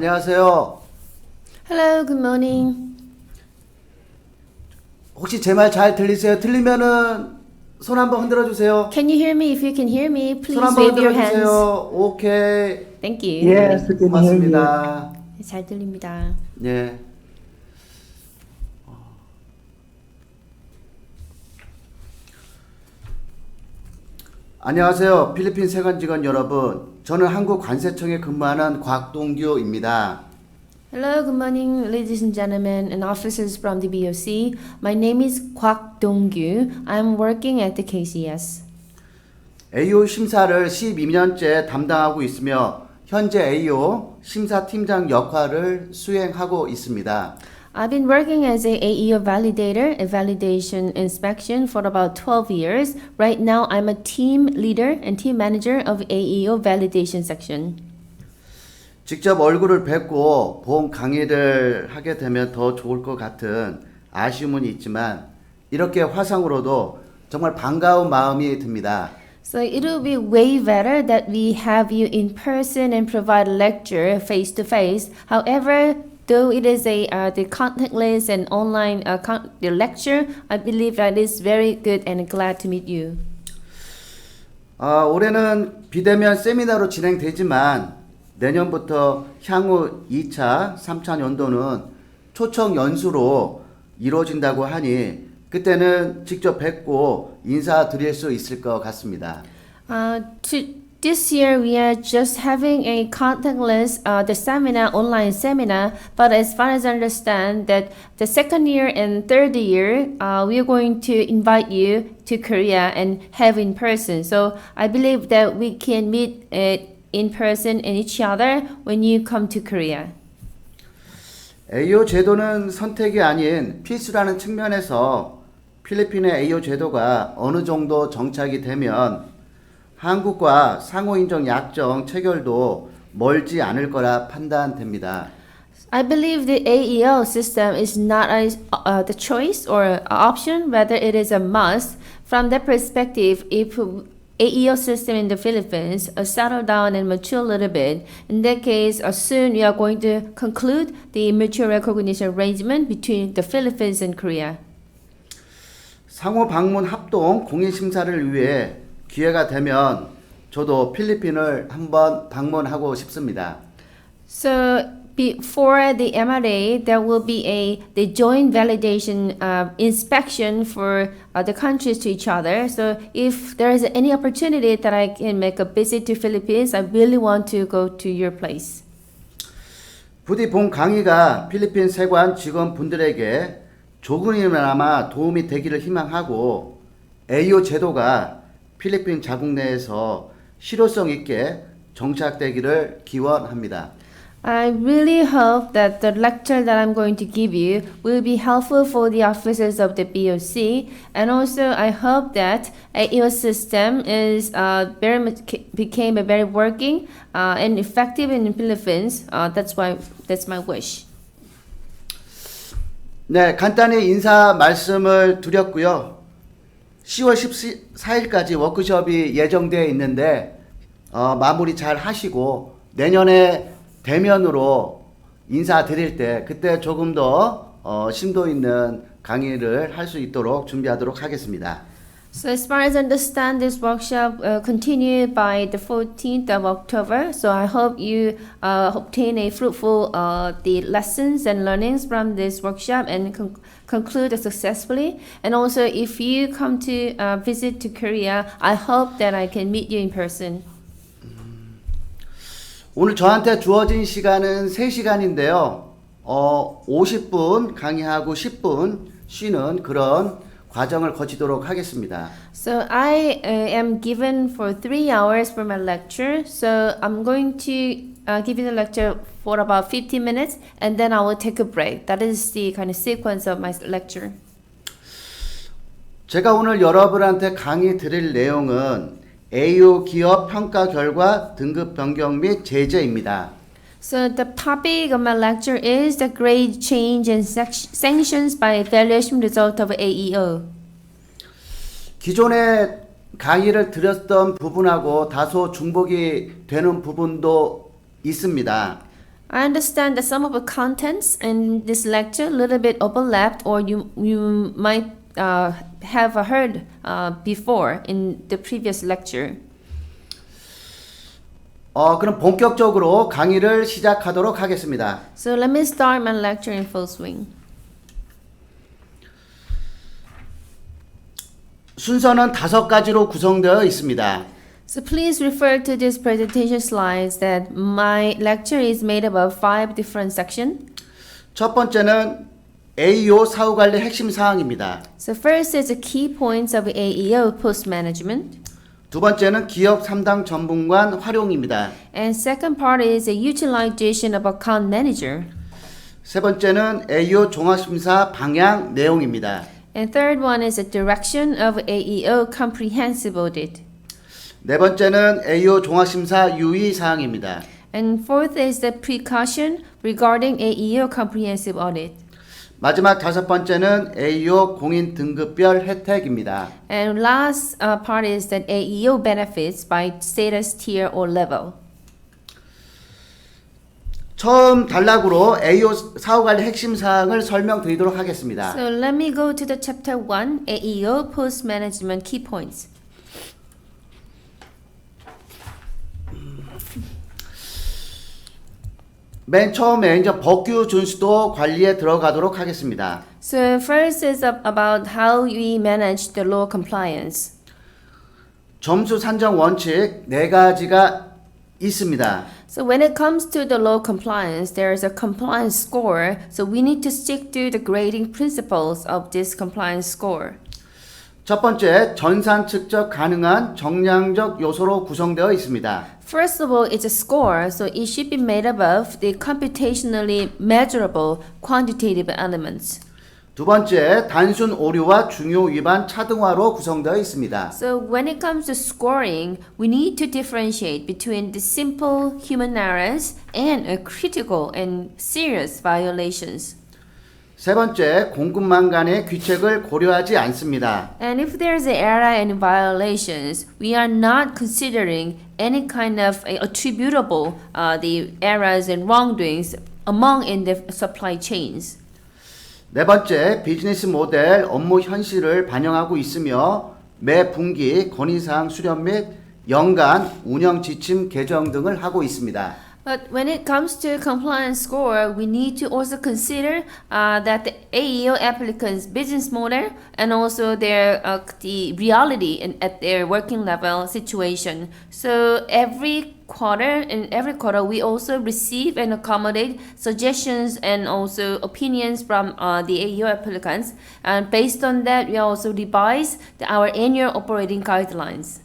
안녕하세요. Hello, good morning. 혹시 제 말 잘 들리세요? 들리면은 손 한번 흔들어 주세요. Can you hear me? If you can hear me, 손 please 한번 wave 흔들어 your hands. 주세요. 오케이. Thank you. Yes, we can hear you. 고맙습니다. 잘 들립니다. 예. 안녕하세요. 필리핀 세관 직원 여러분. 저는 한국 관세청에 근무하는 곽동규입니다. Hello, good morning, ladies and gentlemen, and officers from the BOC. My name is Kwak Dong-gyu. I'm working at the KCS. AEO 심사를 12년째 담당하고 있으며 현재 AEO 심사팀장 역할을 수행하고 있습니다. I've been working as a AEO validator, a validation inspection for about 12 years. Right now, I'm a team leader and team manager of AEO validation section. 직접 얼굴을 뵙고 본 강의를 하게 되면 더 좋을 것 같은 아쉬움은 있지만 이렇게 화상으로도 정말 반가운 마음이 듭니다. So it will be way better that we have you in person and provide a lecture face to face. However, though it is the contactless and online the lecture, I believe that is very good and glad to meet you. 올해는 비대면 세미나로 진행되지만 내년부터 향후 2차, 3차 연도는 초청 연수로 이루어진다고 하니 그때는 직접 뵙고 인사드릴 수 있을 것 같습니다. This year we are just having a contactless the seminar online seminar, but as far as I understand that the second year and third year we are going to invite you to Korea and have in person. So I believe that we can meet in person and each other when you come to Korea. AEO 제도는 선택이 아닌 필수라는 측면에서 필리핀의 AEO 제도가 어느 정도 정착이 되면 한국과 상호인정 약정 체결도 멀지 않을 거라 판단됩니다. I believe the AEO system is not the choice or an option, rather it is a must. From that perspective, if AEO system in the Philippines settle down and mature a little bit, in that case, soon we are going to conclude the mutual recognition arrangement between the Philippines and Korea. 상호 방문 합동 공인 심사를 위해 기회가 되면 저도 필리핀을 한번 방문하고 싶습니다. So before the MRA, there will be the joint validation inspection for the countries to each other. So if there is any opportunity that I can make a visit to Philippines, I really want to go to your place. 부디 본 강의가 필리핀 세관 직원분들에게 조금이나마 도움이 되기를 희망하고 AEO 제도가 필리핀 자국 내에서 실효성 있게 정착되기를 기원합니다. I really hope that the lecture that I'm going to give you will be helpful for the officers of the BOC, and also I hope that AEO system is very much became a very working and effective in the Philippines. That's my wish. 네, 간단히 인사 말씀을 드렸고요. 10월 14일까지 워크숍이 예정되어 있는데 마무리 잘 하시고 내년에 대면으로 인사드릴 때 그때 조금 더 심도 있는 강의를 할 수 있도록 준비하도록 하겠습니다. So as far as I understand, this workshop continue by the 14th of October. So I hope you obtain a fruitful the lessons and learnings from this workshop and conclude successfully. And also, if you come to visit to Korea, I hope that I can meet you in person. 오늘 저한테 주어진 시간은 3시간인데요. 50분 강의하고 10분 쉬는 그런 과정을 거치도록 하겠습니다. So I am given for 3 hours for my lecture. So I'm going to give you the lecture for about 15 minutes and then I will take a break. That is the kind of sequence of my lecture. 제가 오늘 여러분한테 강의 드릴 내용은 AEO 기업 평가 결과 등급 변경 및 제재입니다. So the topic of my lecture is the grade change and sanctions by evaluation result of AEO. 기존에 강의를 드렸던 부분하고 다소 중복이 되는 부분도 있습니다. I understand that some of the contents in this lecture a little bit overlapped, or you might have heard before in the previous lecture. 그럼 본격적으로 강의를 시작하도록 하겠습니다. So let me start my lecture in full swing. 순서는 5가지로 구성되어 있습니다. So please refer to this presentation slides that my lecture is made up of 5 different sections. 첫 번째는 AEO 사후관리 핵심 사항입니다. So first is the key points of AEO post management. 두 번째는 기업 3당 전문관 활용입니다. And second part is the utilization of account manager. 세 번째는 AEO 종합심사 방향 내용입니다. And third one is the direction of AEO comprehensive audit. 네 번째는 AEO 종합심사 유의 사항입니다. And fourth is the precaution regarding AEO comprehensive audit. 마지막 5번째는 AEO 공인 등급별 혜택입니다. And last part is that AEO benefits by status tier or level. 처음 단락으로 AEO 사후관리 핵심 사항을 설명드리도록 하겠습니다. So let me go to the chapter 1, AEO post management key points. 맨 처음에 이제 법규 준수도 관리에 들어가도록 하겠습니다. So first is about how we manage the law compliance. 점수 산정 원칙 4가지가 있습니다. So when it comes to the law compliance, there is a compliance score. So we need to stick to the grading principles of this compliance score. 첫 번째, 전산 측정 가능한 정량적 요소로 구성되어 있습니다. First of all, it's a score, so it should be made up of the computationally measurable quantitative elements. 두 번째, 단순 오류와 중요 위반 차등화로 구성되어 있습니다. So when it comes to scoring, we need to differentiate between the simple human errors and critical and serious violations. 세 번째, 공급망 간의 귀책을 고려하지 않습니다. And if there's an error and violations, we are not considering any kind of attributable the errors and wrongdoings among in the supply chains. 네 번째, 비즈니스 모델 업무 현실을 반영하고 있으며 매 분기 건의사항 수렴 및 연간 운영 지침 개정 등을 하고 있습니다. But when it comes to compliance score, we need to also consider that the AEO applicants' business model and also their the reality at their working level situation. So every quarter we also receive and accommodate suggestions and also opinions from the AEO applicants, and based on that, we also revise our annual operating guidelines.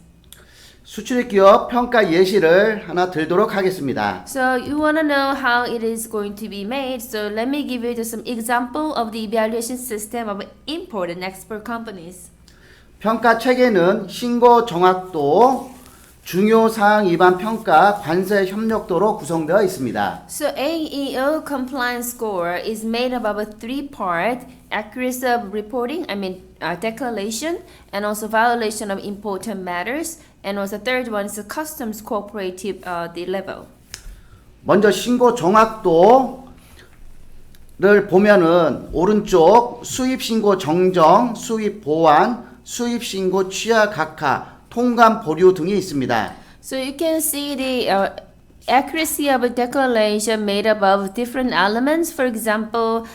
수출입 기업 평가 예시를 하나 들도록 하겠습니다. So you want to know how it is going to be made. So let me give you just some example of the evaluation system of import and export companies. 평가 체계는 신고 정확도, 중요 사항 위반 평가, 관세 협력도로 구성되어 있습니다. So AEO compliance score is made up of a 3-part: accuracy of reporting, declaration, and also violation of important matters, and also third one is the customs cooperative the level. 먼저 신고 정확도를 보면은 오른쪽 수입 신고 정정, 수입 보완, 수입 신고 취하 각하, 통관 보류 등이 있습니다. So you can see the accuracy of a declaration made up of different elements. For example,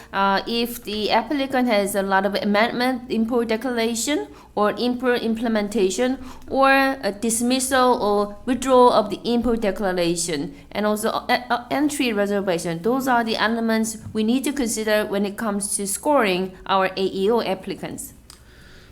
if the applicant has a lot of amendment import declaration or import implementation or a dismissal or withdrawal of the import declaration, and also entry reservation, those are the elements we need to consider when it comes to scoring our AEO applicants.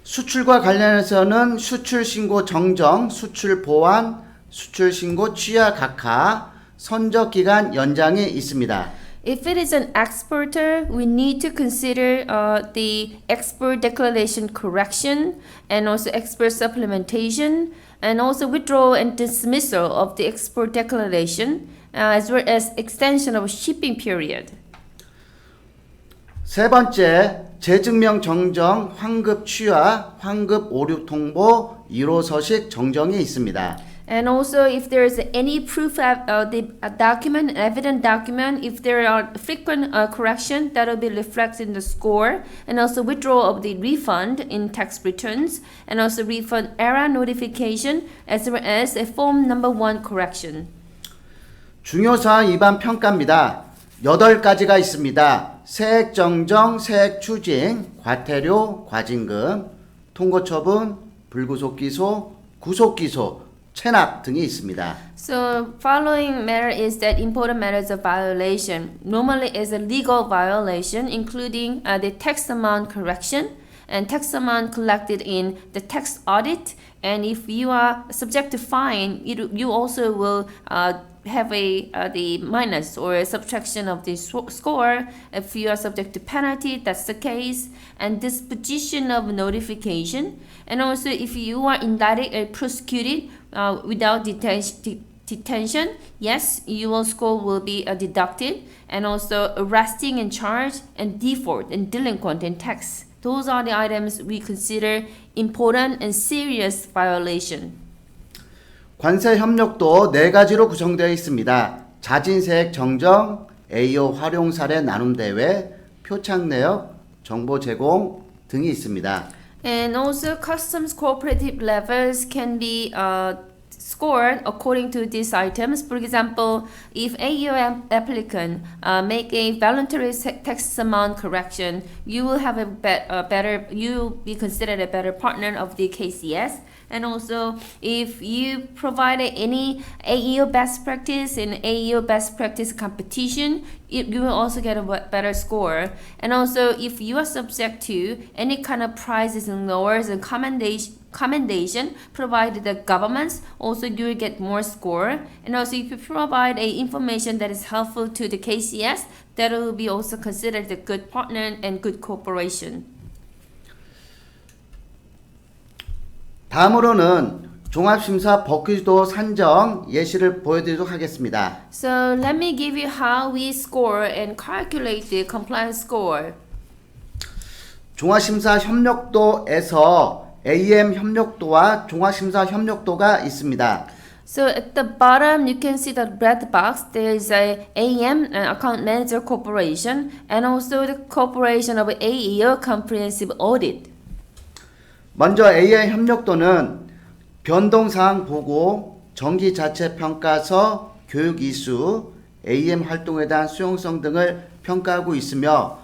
수출과 관련해서는 수출 신고 정정, 수출 보완, 수출 신고 취하 각하, 선적 기간 연장이 있습니다. If it is an exporter, we need to consider the export declaration correction and also export supplementation and also withdrawal and dismissal of the export declaration as well as extension of shipping period. 세 번째, 재증명 정정, 환급 취하, 환급 오류 통보, 1호 서식 정정이 있습니다. And also, if there is any proof of the document, evident document, if there are frequent correction, that will be reflected in the score. And also withdrawal of the refund in tax returns, and also refund error notification, as well as a form number 1 correction. 중요사항 위반 평가입니다. 8가지가 있습니다. 세액 정정, 세액 추징, 과태료, 과징금, 통고 처분, 불구속 기소, 구속 기소, 체납 등이 있습니다. So following matter is that important matters of violation. Normally is a legal violation, including the tax amount correction and tax amount collected in the tax audit. And if you are subject to fine, you also will have the minus or a subtraction of the score. If you are subject to penalty, that's the case. And disposition of notification. And also if you are indicted or prosecuted without detention, yes, your score will be deducted. And also arresting and charge and default and delinquent in tax. Those are the items we consider important and serious violation. 관세 협력도 4가지로 구성되어 있습니다. 자진세액 정정, AEO 활용 사례 나눔 대회, 표창 내역, 정보 제공 등이 있습니다. And also customs cooperative levels can be scored according to these items. For example, if AEO applicant make a voluntary tax amount correction, you will have you'll be considered a better partner of the KCS. And also, if you provide any AEO best practice in AEO best practice competition, you will also get a better score. And also, if you are subject to any kind of prizes and awards and commendation provided the governments, also you will get more score. And also, if you provide information that is helpful to the KCS, that will be also considered a good partner and good cooperation. 다음으로는 종합심사 복귀도 산정 예시를 보여드리도록 하겠습니다. So let me give you how we score and calculate the compliance score. 종합심사 협력도에서 AM 협력도와 종합심사 협력도가 있습니다. So at the bottom you can see the red box. There is a AM Account Manager Corporation and also the Corporation of AEO Comprehensive Audit. 먼저 AM 협력도는 변동사항 보고, 정기 자체 평가서, 교육 이수, AM 활동에 대한 수용성 등을 평가하고 있으며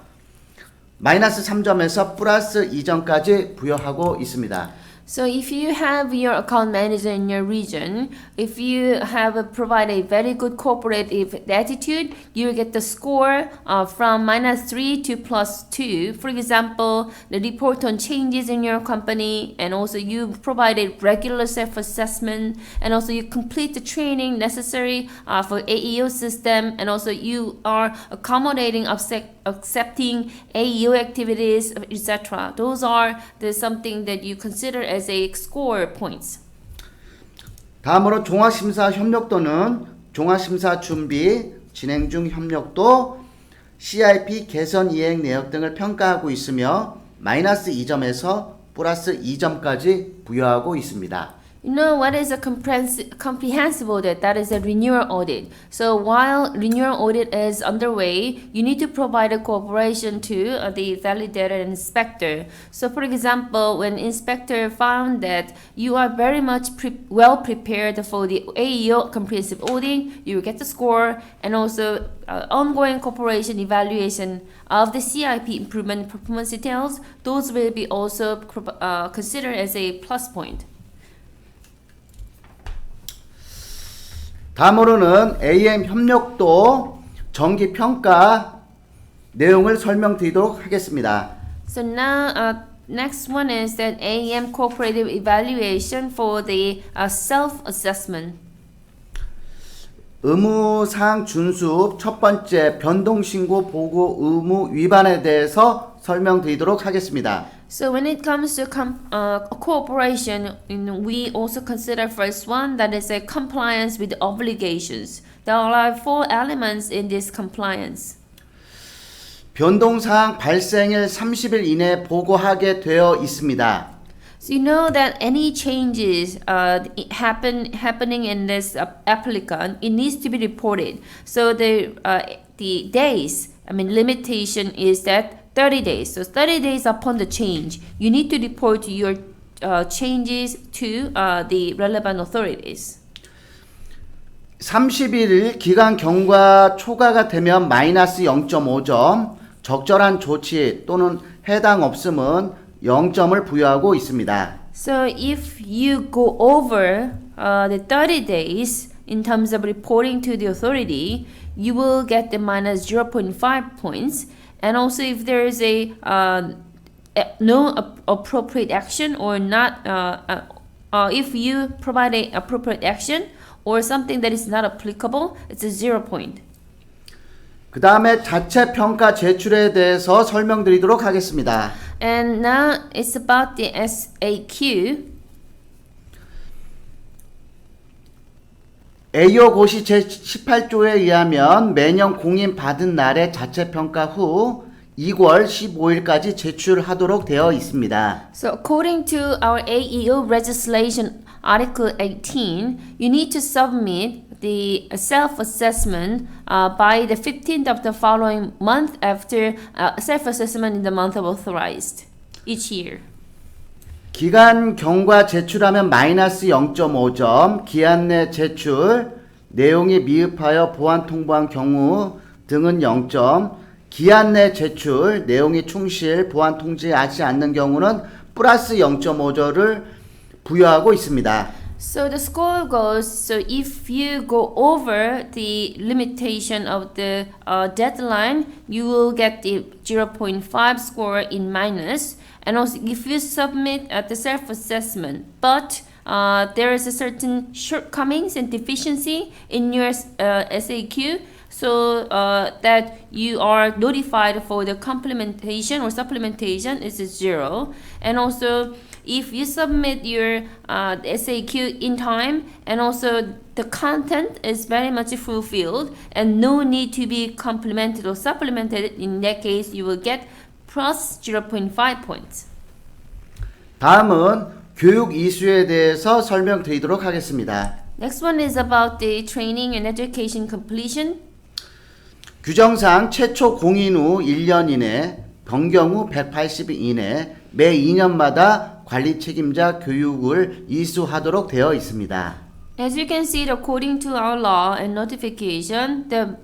마이너스 3점에서 플러스 2점까지 부여하고 있습니다. So if you have your account manager in your region, if you have provide a very good cooperative attitude, you will get the score from -3 to +2. For example, the report on changes in your company, and also you provided regular self-assessment, and also you complete the training necessary for AEO system, and also you are accommodating accepting AEO activities, etc. Those are something that you consider as a score points. 다음으로 종합심사 협력도는 종합심사 준비, 진행 중 협력도, CIP 개선 이행 내역 등을 평가하고 있으며 마이너스 2점에서 플러스 2점까지 부여하고 있습니다. You know what is a comprehensive audit? That is a renewal audit. So while renewal audit is underway, you need to provide a cooperation to the validator and inspector. So for example, when inspector found that you are very much well prepared for the AEO comprehensive audit, you will get the score, and also ongoing cooperation evaluation of the CIP improvement performance details, those will be also considered as a plus point. 다음으로는 AM 협력도 정기 평가 내용을 설명드리도록 하겠습니다. So now, next one is that AEM cooperative evaluation for the self-assessment. 의무사항 준수 첫 번째 변동신고 보고 의무 위반에 대해서 설명드리도록 하겠습니다. So when it comes to cooperation, we also consider first one, that is a compliance with obligations. There are 4 elements in this compliance. 변동사항 발생일 30일 이내에 보고하게 되어 있습니다. So you know that any changes happening in this applicant, it needs to be reported. So the days, limitation is that 30 days. So 30 days upon the change, you need to report your changes to the relevant authorities. 31일 기간 경과 초과가 되면 마이너스 0.5점, 적절한 조치 또는 해당 없음은 0점을 부여하고 있습니다. So if you go over the 30 days in terms of reporting to the authority, you will get the minus 0.5 points. And also if there is a no appropriate action or not, if you provide a appropriate action or something that is not applicable, it's a 0 point. 그 다음에 자체 평가 제출에 대해서 설명드리도록 하겠습니다. And now it's about the SAQ. AEO 고시 제18조에 의하면 매년 공인 받은 날에 자체 평가 후 2월 15일까지 제출하도록 되어 있습니다. So according to our AEO legislation Article 18, you need to submit the self-assessment by the 15th of the following month after self-assessment in the month of authorized each year. 기간 경과 제출하면 마이너스 0.5점, 기한 내 제출, 내용이 미흡하여 보완 통보한 경우 등은 0점, 기한 내 제출, 내용이 충실, 보완 통지하지 않는 경우는 플러스 0.5점을 부여하고 있습니다. So the score goes, so if you go over the limitation of the deadline, you will get the 0.5 score in minus. And also if you submit the self-assessment, but there is a certain shortcomings and deficiency in your SAQ, so that you are notified for the complementation or supplementation is 0. And also if you submit your SAQ in time and also the content is very much fulfilled and no need to be complemented or supplemented, in that case you will get plus 0.5 points. 다음은 교육 이수에 대해서 설명드리도록 하겠습니다. Next one is about the training and education completion. 규정상 최초 공인 후 1년 이내, 변경 후 180일 이내 매 2년마다 관리 책임자 교육을 이수하도록 되어 있습니다. As you can see, according to our law and notification, the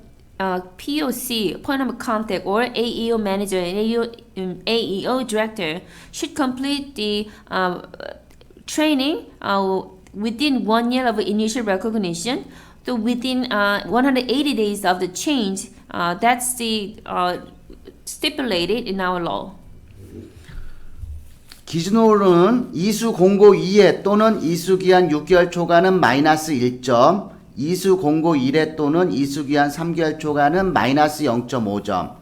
POC, point of contact, or AEO manager and AEO director should complete the training within 1 year of initial recognition. So within 180 days of the change, that's the stipulated in our law. 기준으로는 이수 공고 2회 또는 이수 기한 6개월 초과는 마이너스 1점, 이수 공고 1회 또는 이수 기한 3개월 초과는 마이너스 0.5점,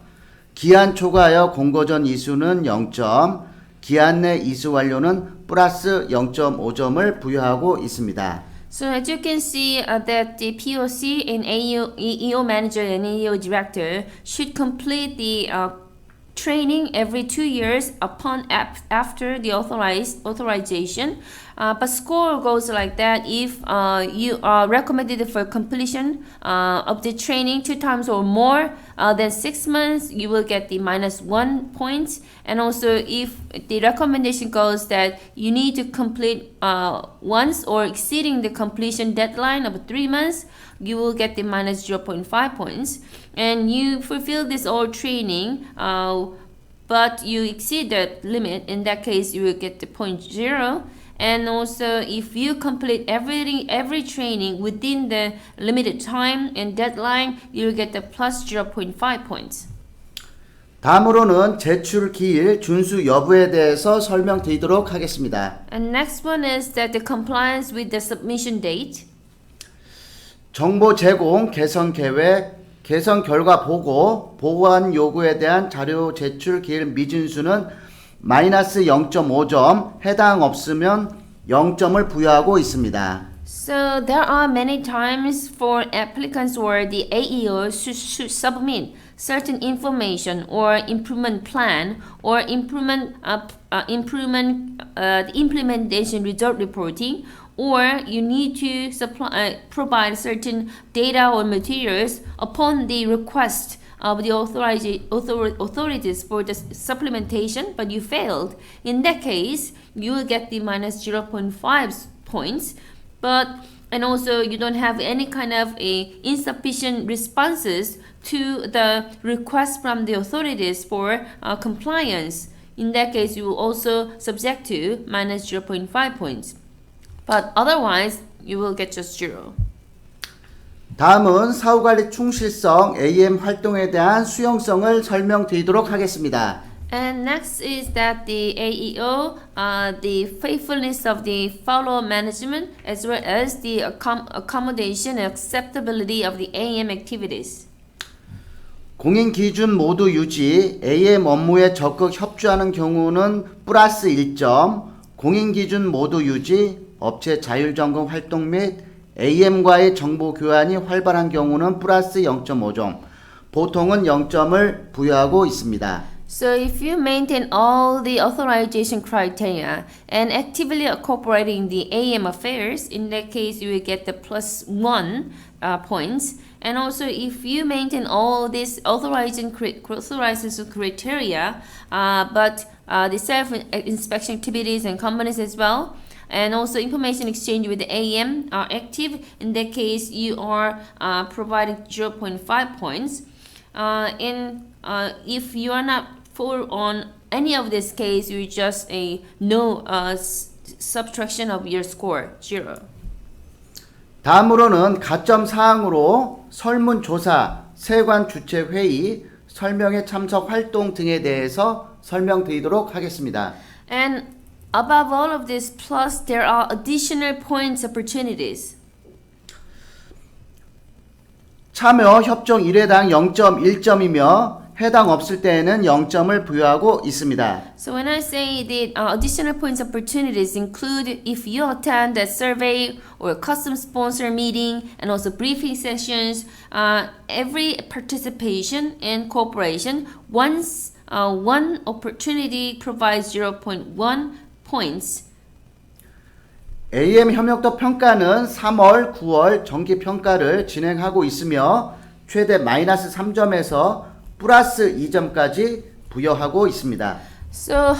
기한 초과하여 공고 전 이수는 0점, 기한 내 이수 완료는 플러스 0.5점을 부여하고 있습니다. So as you can see that the POC and AEO manager and AEO director should complete the training every 2 years upon after the authorization, but score goes like that. If you are recommended for completion of the training 2 times or more than 6 months, you will get the minus 1 points. And also if the recommendation goes that you need to complete once or exceeding the completion deadline of 3 months, you will get the minus 0.5 points. And you fulfill this all training, but you exceed that limit, in that case you will get the 0.0. And also if you complete every training within the limited time and deadline, you will get the plus 0.5 points. 다음으로는 제출 기일 준수 여부에 대해서 설명드리도록 하겠습니다. And next one is that the compliance with the submission date. 정보 제공, 개선 계획, 개선 결과 보고, 보완 요구에 대한 자료 제출 기일 미준수는 마이너스 0.5점, 해당 없으면 0점을 부여하고 있습니다. So there are many times for applicants or the AEO should submit certain information or improvement plan or implementation result reporting, or you need to provide certain data or materials upon the request of the authorities for the supplementation, but you failed. In that case, you will get the minus 0.5 points, and also you don't have any kind of insufficient responses to the request from the authorities for compliance. In that case, you will also subject to minus 0.5 points. But otherwise, you will get just 0. 다음은 사후관리 충실성 AM 활동에 대한 수용성을 설명드리도록 하겠습니다. And next is that the AEO, the faithfulness of the follow management, as well as the accommodation and acceptability of the AM activities. 공인 기준 모두 유지, AM 업무에 적극 협조하는 경우는 플러스 1점, 공인 기준 모두 유지, 업체 자율점검 활동 및 AM과의 정보 교환이 활발한 경우는 플러스 0.5점, 보통은 0점을 부여하고 있습니다. So if you maintain all the authorization criteria and actively incorporating the AM affairs, in that case you will get the plus 1 points. And also if you maintain all these authorization criteria, but the self-inspection activities and companies as well, and also information exchange with the AM are active, in that case you are providing 0.5 points. If you are not full on any of this case, you just no subtraction of your score, 0. 다음으로는 가점 사항으로 설문조사, 세관 주최 회의, 설명회 참석 활동 등에 대해서 설명드리도록 하겠습니다. And above all of this, plus there are additional points opportunities. 참여 협정 1회당 0.1점이며 해당 없을 때에는 0점을 부여하고 있습니다. So when I say that additional points opportunities include if you attend a survey or a custom sponsor meeting and also briefing sessions, every participation in cooperation, once one opportunity provides 0.1 points. AM 협력도 평가는 3월, 9월 정기 평가를 진행하고 있으며 최대 마이너스 3점에서 플러스 2점까지 부여하고 있습니다. So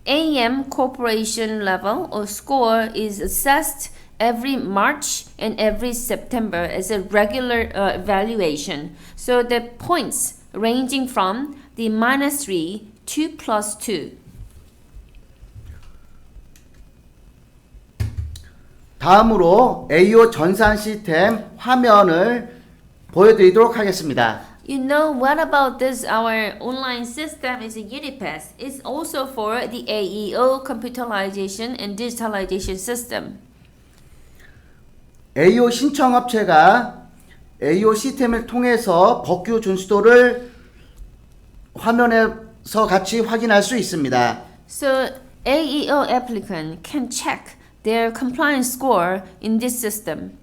AM cooperation level or score is assessed every March and every September as a regular evaluation. So the points ranging from the minus 3 to plus 2. 다음으로 AEO 전산 시스템 화면을 보여드리도록 하겠습니다. You know what about this? Our online system is a Unipass. It's also for the AEO computerization and digitalization system. AEO 신청업체가 AEO 시스템을 통해서 법규 준수도를 화면에서 같이 확인할 수 있습니다. So AEO applicant can check their compliance score in this system.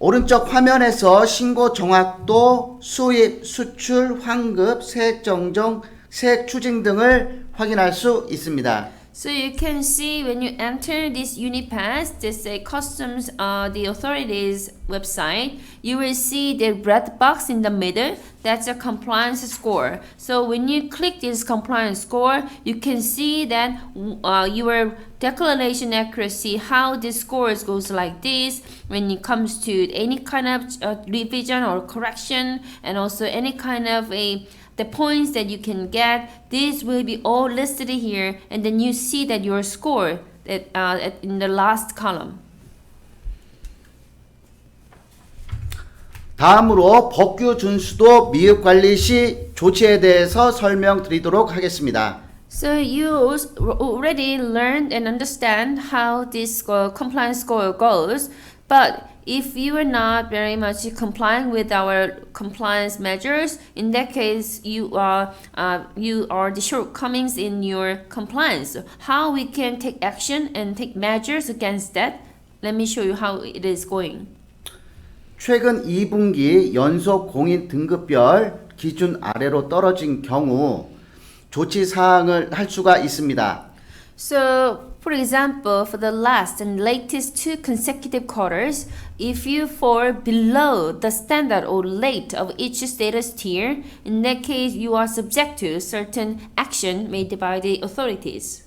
오른쪽 화면에서 신고 정확도, 수입, 수출, 환급, 세액 정정, 세액 추징 등을 확인할 수 있습니다. So you can see when you enter this Unipass, this customs, the authorities website, you will see the red box in the middle. That's a compliance score. So when you click this compliance score, you can see that your declaration accuracy, how the scores goes like this when it comes to any kind of revision or correction, and also any kind of the points that you can get. These will be all listed here, and then you see that your score that in the last column. 다음으로 법규 준수도 미흡 관리 시 조치에 대해서 설명드리도록 하겠습니다. So you already learned and understand how this compliance score goes, but if you are not very much complying with our compliance measures, in that case you are the shortcomings in your compliance. How we can take action and take measures against that? Let me show you how it is going. 최근 2분기 연속 공인 등급별 기준 아래로 떨어진 경우 조치 사항을 할 수가 있습니다. So, for example, for the last and latest 2 consecutive quarters, if you fall below the standard or rate of each status tier, in that case, you are subject to certain action made by the authorities.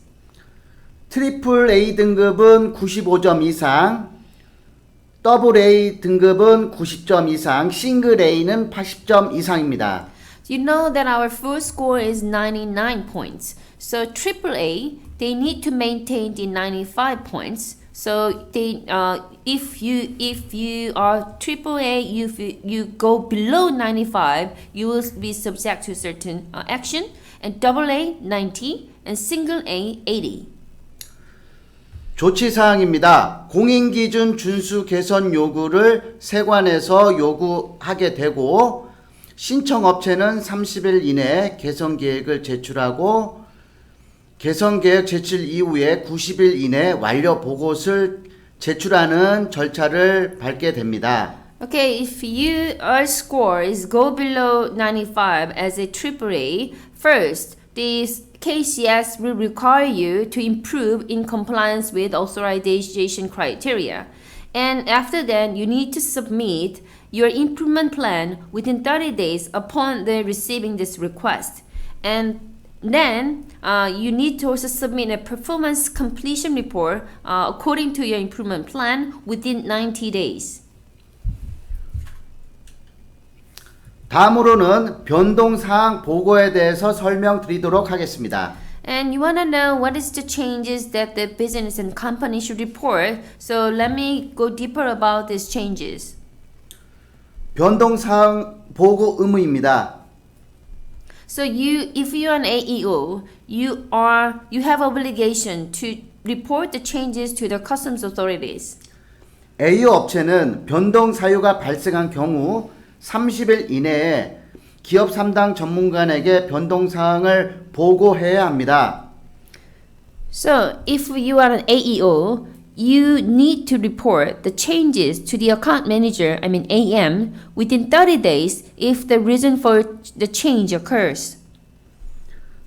트리플 A 등급은 95점 이상, 더블 A 등급은 90점 이상, 싱글 A는 80점 이상입니다. You know that our full score is 99 points. So AAA, they need to maintain the 95 points. So they, if you are AAA, if you go below 95, you will be subject to certain action. And AA 90 and single A 80. 조치 사항입니다. 공인 기준 준수 개선 요구를 세관에서 요구하게 되고 신청 업체는 30일 이내에 개선 계획을 제출하고 개선 계획 제출 이후에 90일 이내 완료 보고서를 제출하는 절차를 밟게 됩니다. Okay, if your score is go below 95 as a AAA, first, this KCS will require you to improve in compliance with authorization criteria. And after that, you need to submit your improvement plan within 30 days upon the receiving this request. And then you need to also submit a performance completion report according to your improvement plan within 90 days. 다음으로는 변동사항 보고에 대해서 설명드리도록 하겠습니다. And you want to know what is the changes that the business and company should report. So let me go deeper about these changes. 변동사항 보고 의무입니다. So if you are an AEO, you have obligation to report the changes to the customs authorities. AEO 업체는 변동 사유가 발생한 경우 30일 이내에 기업 3당 전문가에게 변동 사항을 보고해야 합니다. So if you are an AEO, you need to report the changes to the account manager, AM, within 30 days if the reason for the change occurs.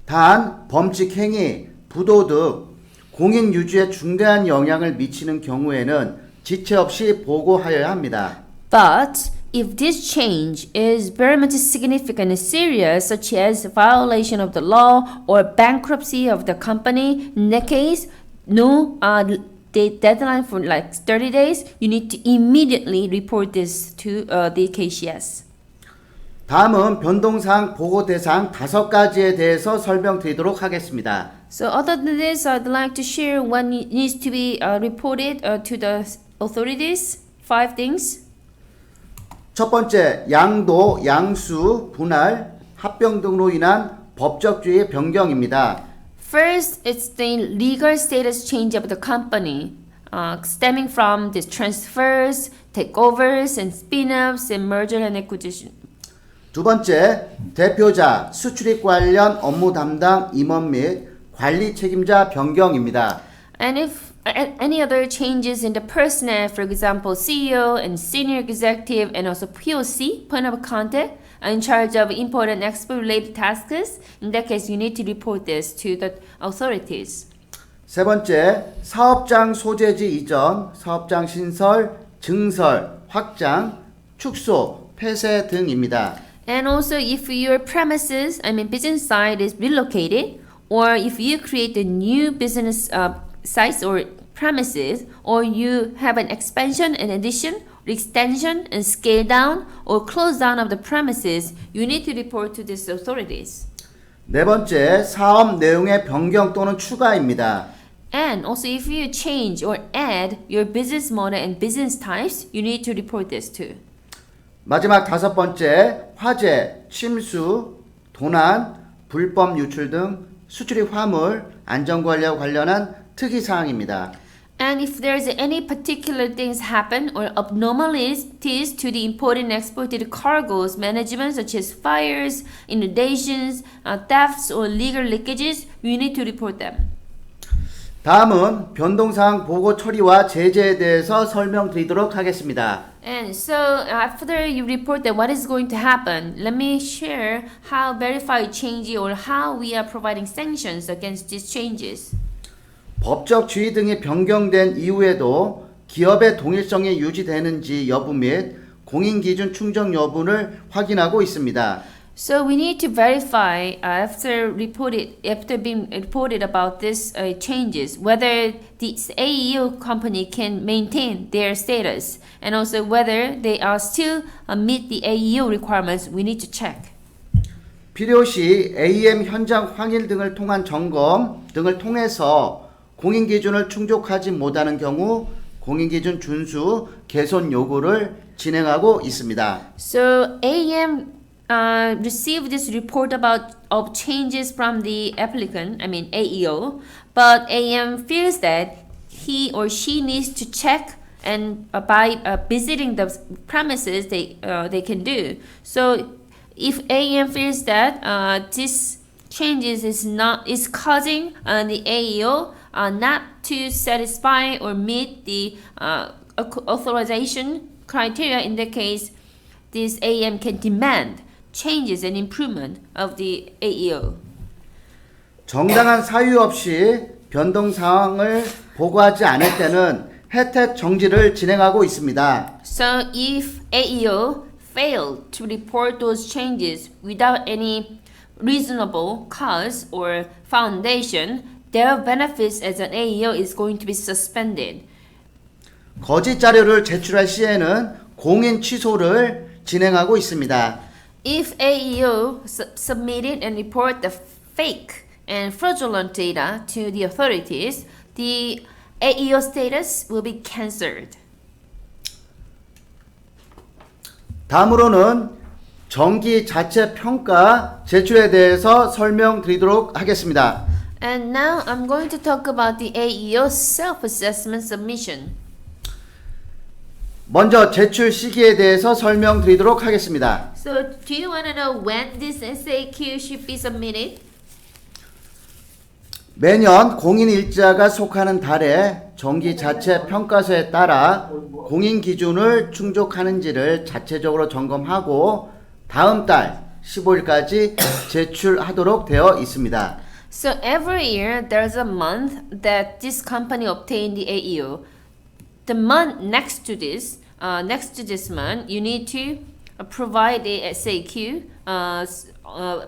단, 범칙 행위, 부도덕, 공인 유지에 중대한 영향을 미치는 경우에는 지체 없이 보고하여야 합니다. But if this change is very much significant and serious, such as violation of the law or bankruptcy of the company, in that case, the deadline for like 30 days, you need to immediately report this to the KCS. 다음은 변동사항 보고 대상 5가지에 대해서 설명드리도록 하겠습니다. So other than this, I'd like to share what needs to be reported to the authorities. 5 things. 첫 번째, 양도, 양수, 분할, 합병 등으로 인한 법적주의 변경입니다. First, it's the legal status change of the company, stemming from the transfers, takeovers, and spin-offs, and merger and acquisition. 두 번째, 대표자, 수출입 관련 업무 담당 임원 및 관리 책임자 변경입니다. And if any other changes in the personnel, for example, CEO and senior executive, and also POC, point of contact, are in charge of import and export related tasks, in that case, you need to report this to the authorities. 세 번째, 사업장 소재지 이전, 사업장 신설, 증설, 확장, 축소, 폐쇄 등입니다. And also, if your premises, business site is relocated, or if you create a new business sites or premises, or you have an expansion and addition, extension and scale down, or close down of the premises, you need to report to these authorities. 네 번째, 사업 내용의 변경 또는 추가입니다. And also, if you change or add your business model and business types, you need to report this too. 마지막 5번째, 화재, 침수, 도난, 불법 유출 등 수출입 화물, 안전관리와 관련한 특이사항입니다. And if there's any particular things happen or abnormalities to the imported and exported cargoes management, such as fires, inundations, thefts, or legal leakages, you need to report them. 다음은 변동사항 보고 처리와 제재에 대해서 설명드리도록 하겠습니다. And so after you report that what is going to happen, let me share how verified change or how we are providing sanctions against these changes. 법적 지위 등이 변경된 이후에도 기업의 동일성이 유지되는지 여부 및 공인기준 충족 여부를 확인하고 있습니다. So we need to verify after being reported about these changes whether this AEO company can maintain their status and also whether they are still meet the AEO requirements. We need to check. 필요시 AEM 현장 확인 등을 통한 점검 등을 통해서 공인기준을 충족하지 못하는 경우 공인기준 준수 개선 요구를 진행하고 있습니다. So AEM received this report of changes from the applicant, AEO, but AEM feels that he or she needs to check and by visiting the premises they can do. So if AEM feels that this changes is causing the AEO not to satisfy or meet the authorization criteria, in that case, this AEM can demand changes and improvement of the AEO. 정당한 사유 없이 변동 사항을 보고하지 않을 때는 혜택 정지를 진행하고 있습니다. So if AEO failed to report those changes without any reasonable cause or foundation, their benefits as an AEO is going to be suspended. 거짓 자료를 제출할 시에는 공인 취소를 진행하고 있습니다. If AEO submitted and report the fake and fraudulent data to the authorities, the AEO status will be cancelled. 다음으로는 정기 자체 평가 제출에 대해서 설명드리도록 하겠습니다. And now I'm going to talk about the AEO self-assessment submission. 먼저 제출 시기에 대해서 설명드리도록 하겠습니다. So, do you want to know when this SAQ should be submitted? 매년 공인일자가 속하는 달에 정기 자체 평가서에 따라 공인 기준을 충족하는지를 자체적으로 점검하고 다음 달 15일까지 제출하도록 되어 있습니다. So every year there's a month that this company obtained the AEO. The month next to this month, you need to provide the SAQ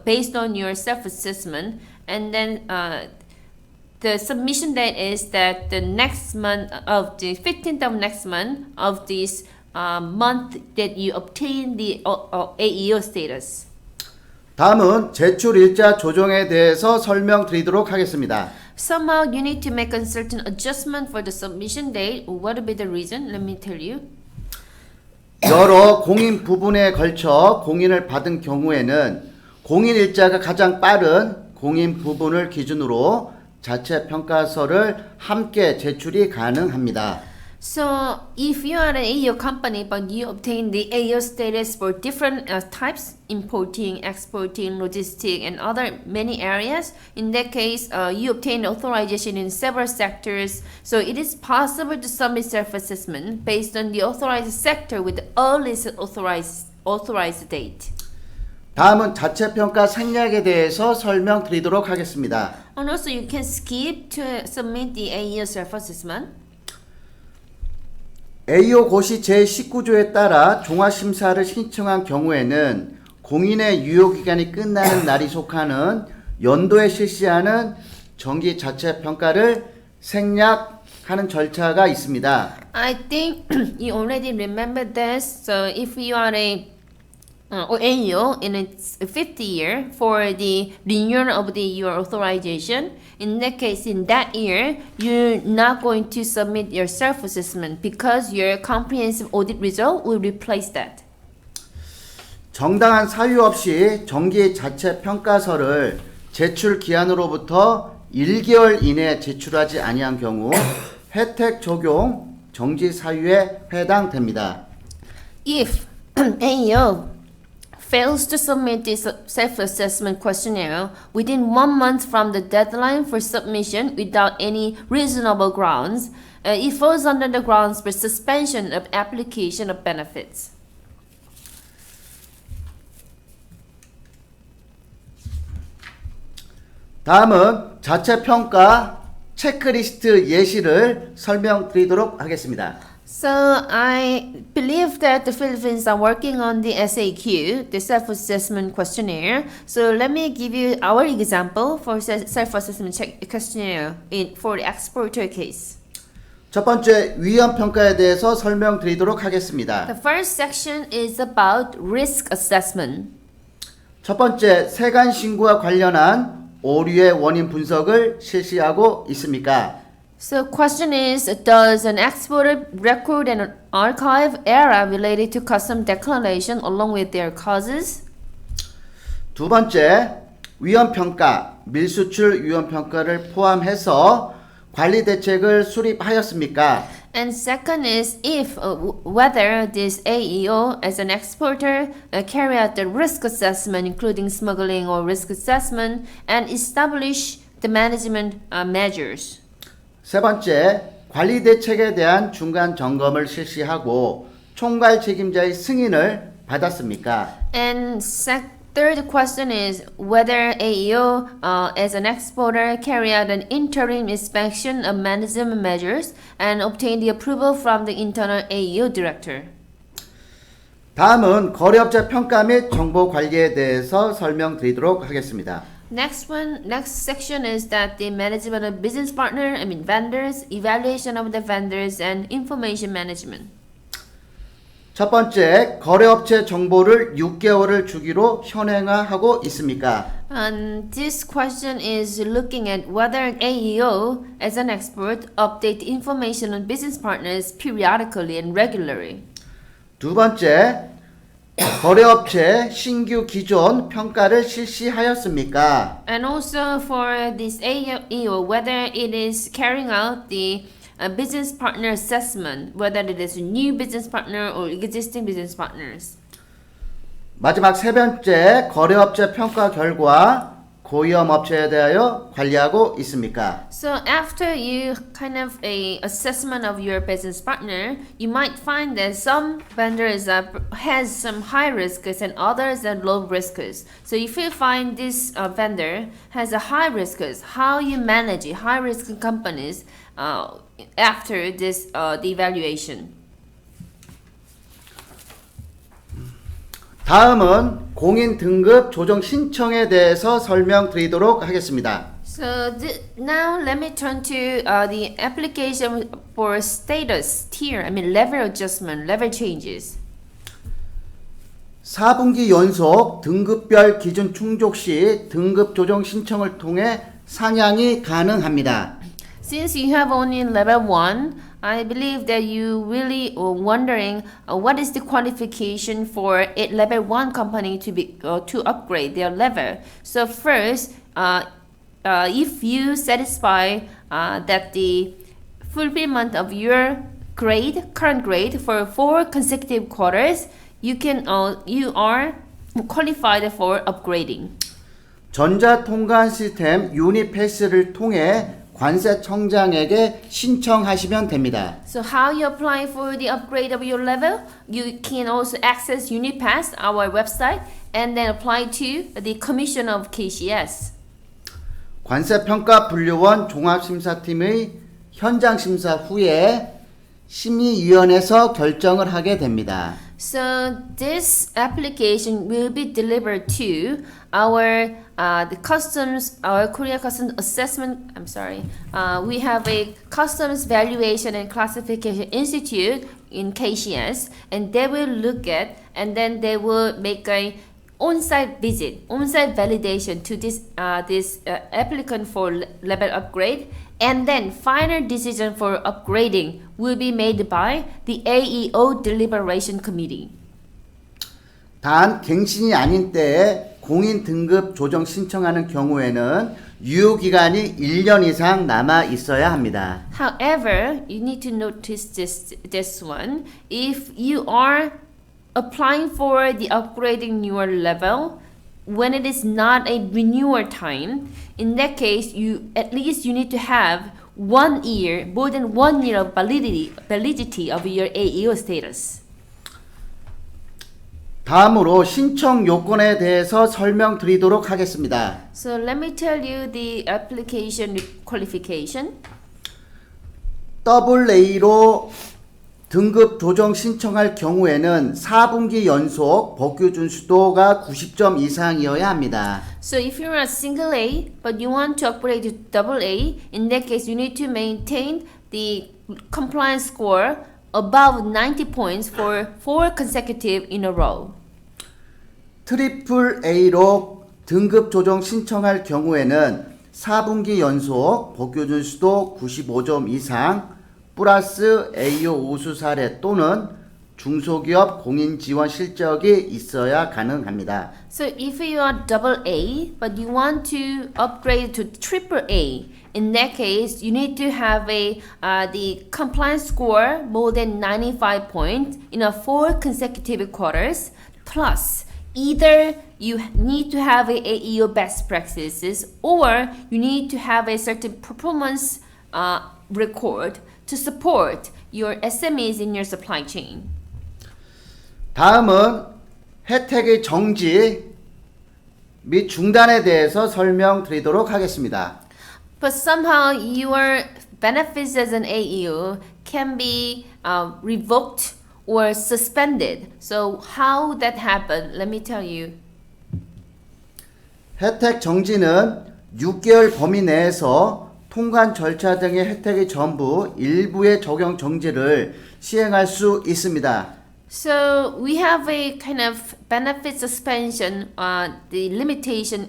based on your self-assessment, and then the submission date is that the next month of the 15th of next month of this month that you obtain the AEO status. 다음은 제출 일자 조정에 대해서 설명드리도록 하겠습니다. Somehow you need to make a certain adjustment for the submission date. What would be the reason? Let me tell you. 여러 공인 부분에 걸쳐 공인을 받은 경우에는 공인 일자가 가장 빠른 공인 부분을 기준으로 자체 평가서를 함께 제출이 가능합니다. So, if you are an AEO company but you obtain the AEO status for different types, importing, exporting, logistic, and other many areas, in that case, you obtain authorization in several sectors. So, it is possible to submit self-assessment based on the authorized sector with the earliest authorized date. 다음은 자체 평가 생략에 대해서 설명드리도록 하겠습니다. And also, you can skip to submit the AEO self-assessment. AEO 고시 제19조에 따라 종합심사를 신청한 경우에는 공인의 유효기간이 끝나는 날이 속하는 연도에 실시하는 정기 자체 평가를 생략하는 절차가 있습니다. I think you already remember this. So if you are a or AEO in its 50th year for the renewal of your authorization, in that case, in that year, you're not going to submit your self-assessment because your comprehensive audit result will replace that. 정당한 사유 없이 정기 자체 평가서를 제출 기한으로부터 1개월 이내에 제출하지 아니한 경우 혜택 적용 정지 사유에 해당됩니다. If AEO fails to submit this self-assessment questionnaire within 1 month from the deadline for submission without any reasonable grounds, it falls under the grounds for suspension of application of benefits. 다음은 자체 평가 체크리스트 예시를 설명드리도록 하겠습니다. So I believe that the Philippines are working on the SAQ, the self-assessment questionnaire. So let me give you our example for self-assessment questionnaire for the exporter case. 첫 번째 위험 평가에 대해서 설명드리도록 하겠습니다. The first section is about risk assessment. 첫 번째 세관 신고와 관련한 오류의 원인 분석을 실시하고 있습니까? So question is, does an exporter record an archive error related to custom declaration along with their causes? 두 번째 위험 평가, 밀수출 위험 평가를 포함해서 관리 대책을 수립하였습니까? And second is if whether this AEO as an exporter carry out the risk assessment including smuggling or risk assessment and establish the management measures. 세 번째 관리 대책에 대한 중간 점검을 실시하고 총괄 책임자의 승인을 받았습니까? And third question is whether AEO as an exporter carry out an interim inspection of management measures and obtain the approval from the internal AEO director. 다음은 거래업체 평가 및 정보 관리에 대해서 설명드리도록 하겠습니다. Next section is that the management of business partner, vendors, evaluation of the vendors and information management. 첫 번째, 거래업체 정보를 6개월을 주기로 현행화하고 있습니까? And this question is looking at whether AEO, as an expert, update information on business partners periodically and regularly. 두 번째, 거래업체 신규 기존 평가를 실시하였습니까? And also for this AEO, whether it is carrying out the business partner assessment, whether it is a new business partner or existing business partners. 마지막 세 번째, 거래업체 평가 결과 고위험 업체에 대하여 관리하고 있습니까? So after you kind of a assessment of your business partner, you might find that some vendors has some high risks and others are low risks. So if you find this vendor has a high risks, how you manage high risk companies after this the evaluation. 다음은 공인 등급 조정 신청에 대해서 설명드리도록 하겠습니다. So now let me turn to the application for status tier, level adjustment, level changes. 4분기 연속 등급별 기준 충족 시 등급 조정 신청을 통해 상향이 가능합니다. Since you have only level 1, I believe that you really are wondering what is the qualification for a level 1 company to upgrade their level. So first, if you satisfy that the fulfillment of your current grade for 4 consecutive quarters, you are qualified for upgrading. 전자통관 시스템 유니패스를 통해 관세청장에게 신청하시면 됩니다. So how you apply for the upgrade of your level? You can also access Unipass, our website, and then apply to the Commission of KCS. 관세평가 분류원 종합심사팀의 현장심사 후에 심의위원회에서 결정을 하게 됩니다. So this application will be delivered to our Korea Customs Assessment. We have a Customs Valuation and Classification Institute in KCS, and they will look at and then they will make a on-site visit, on-site validation to this applicant for level upgrade, and then final decision for upgrading will be made by the AEO Deliberation Committee. 단 갱신이 아닌 때에 공인 등급 조정 신청하는 경우에는 유효 기간이 1년 이상 남아 있어야 합니다. However, you need to notice this one. If you are applying for the upgrading newer level, when it is not a renewal time, in that case, you at least you need to have 1 year, more than 1 year of validity of your AEO status. 다음으로 신청 요건에 대해서 설명드리도록 하겠습니다. So let me tell you the application qualification. AA로 등급 조정 신청할 경우에는 4분기 연속 법규 준수도가 90점 이상이어야 합니다. So if you're a single A but you want to upgrade to double A, in that case you need to maintain the compliance score above 90 points for 4 consecutive in a row. AAA로 등급 조정 신청할 경우에는 4분기 연속 법규 준수도 95점 이상 플러스 AEO 우수 사례 또는 중소기업 공인 지원 실적이 있어야 가능합니다. So if you are double A but you want to upgrade to triple A, in that case you need to have the compliance score more than 95 points in a 4 consecutive quarters, plus either you need to have a AEO best practices or you need to have a certain performance record to support your SMEs in your supply chain. 다음은 혜택의 정지 및 중단에 대해서 설명드리도록 하겠습니다. But somehow your benefits as an AEO can be revoked or suspended. So how that happened, let me tell you. 혜택 정지는 6개월 범위 내에서 통관 절차 등의 혜택의 전부 일부의 적용 정지를 시행할 수 있습니다. So we have a kind of benefit suspension, the limitation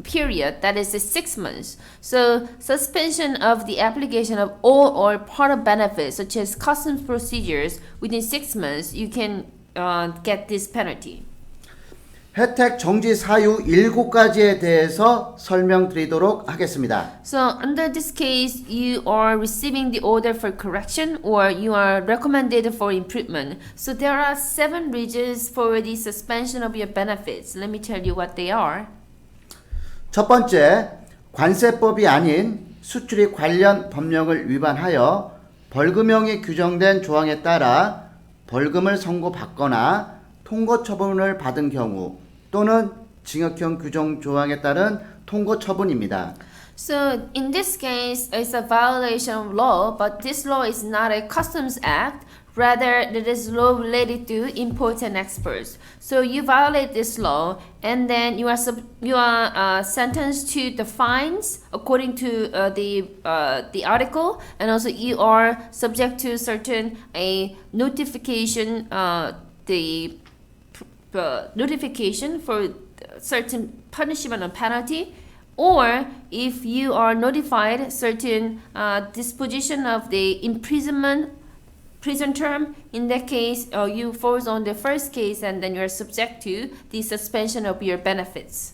period that is 6 months. So suspension of the application of all or part of benefits such as customs procedures within 6 months, you can get this penalty. 혜택 정지 사유 7가지에 대해서 설명드리도록 하겠습니다. So under this case, you are receiving the order for correction or you are recommended for improvement. So there are 7 reasons for the suspension of your benefits. Let me tell you what they are. 첫 번째, 관세법이 아닌 수출입 관련 법령을 위반하여 벌금형이 규정된 조항에 따라 벌금을 선고받거나 통고 처분을 받은 경우 또는 징역형 규정 조항에 따른 통고 처분입니다. So in this case, it's a violation of law, but this law is not a customs act. Rather, it is law related to imports and exports. So you violate this law, and then you are sentenced to the fines according to the article, and also you are subject to certain a notification notification for certain punishment or penalty. Or if you are notified certain disposition of the prison term, in that case you falls on the first case and then you are subject to the suspension of your benefits.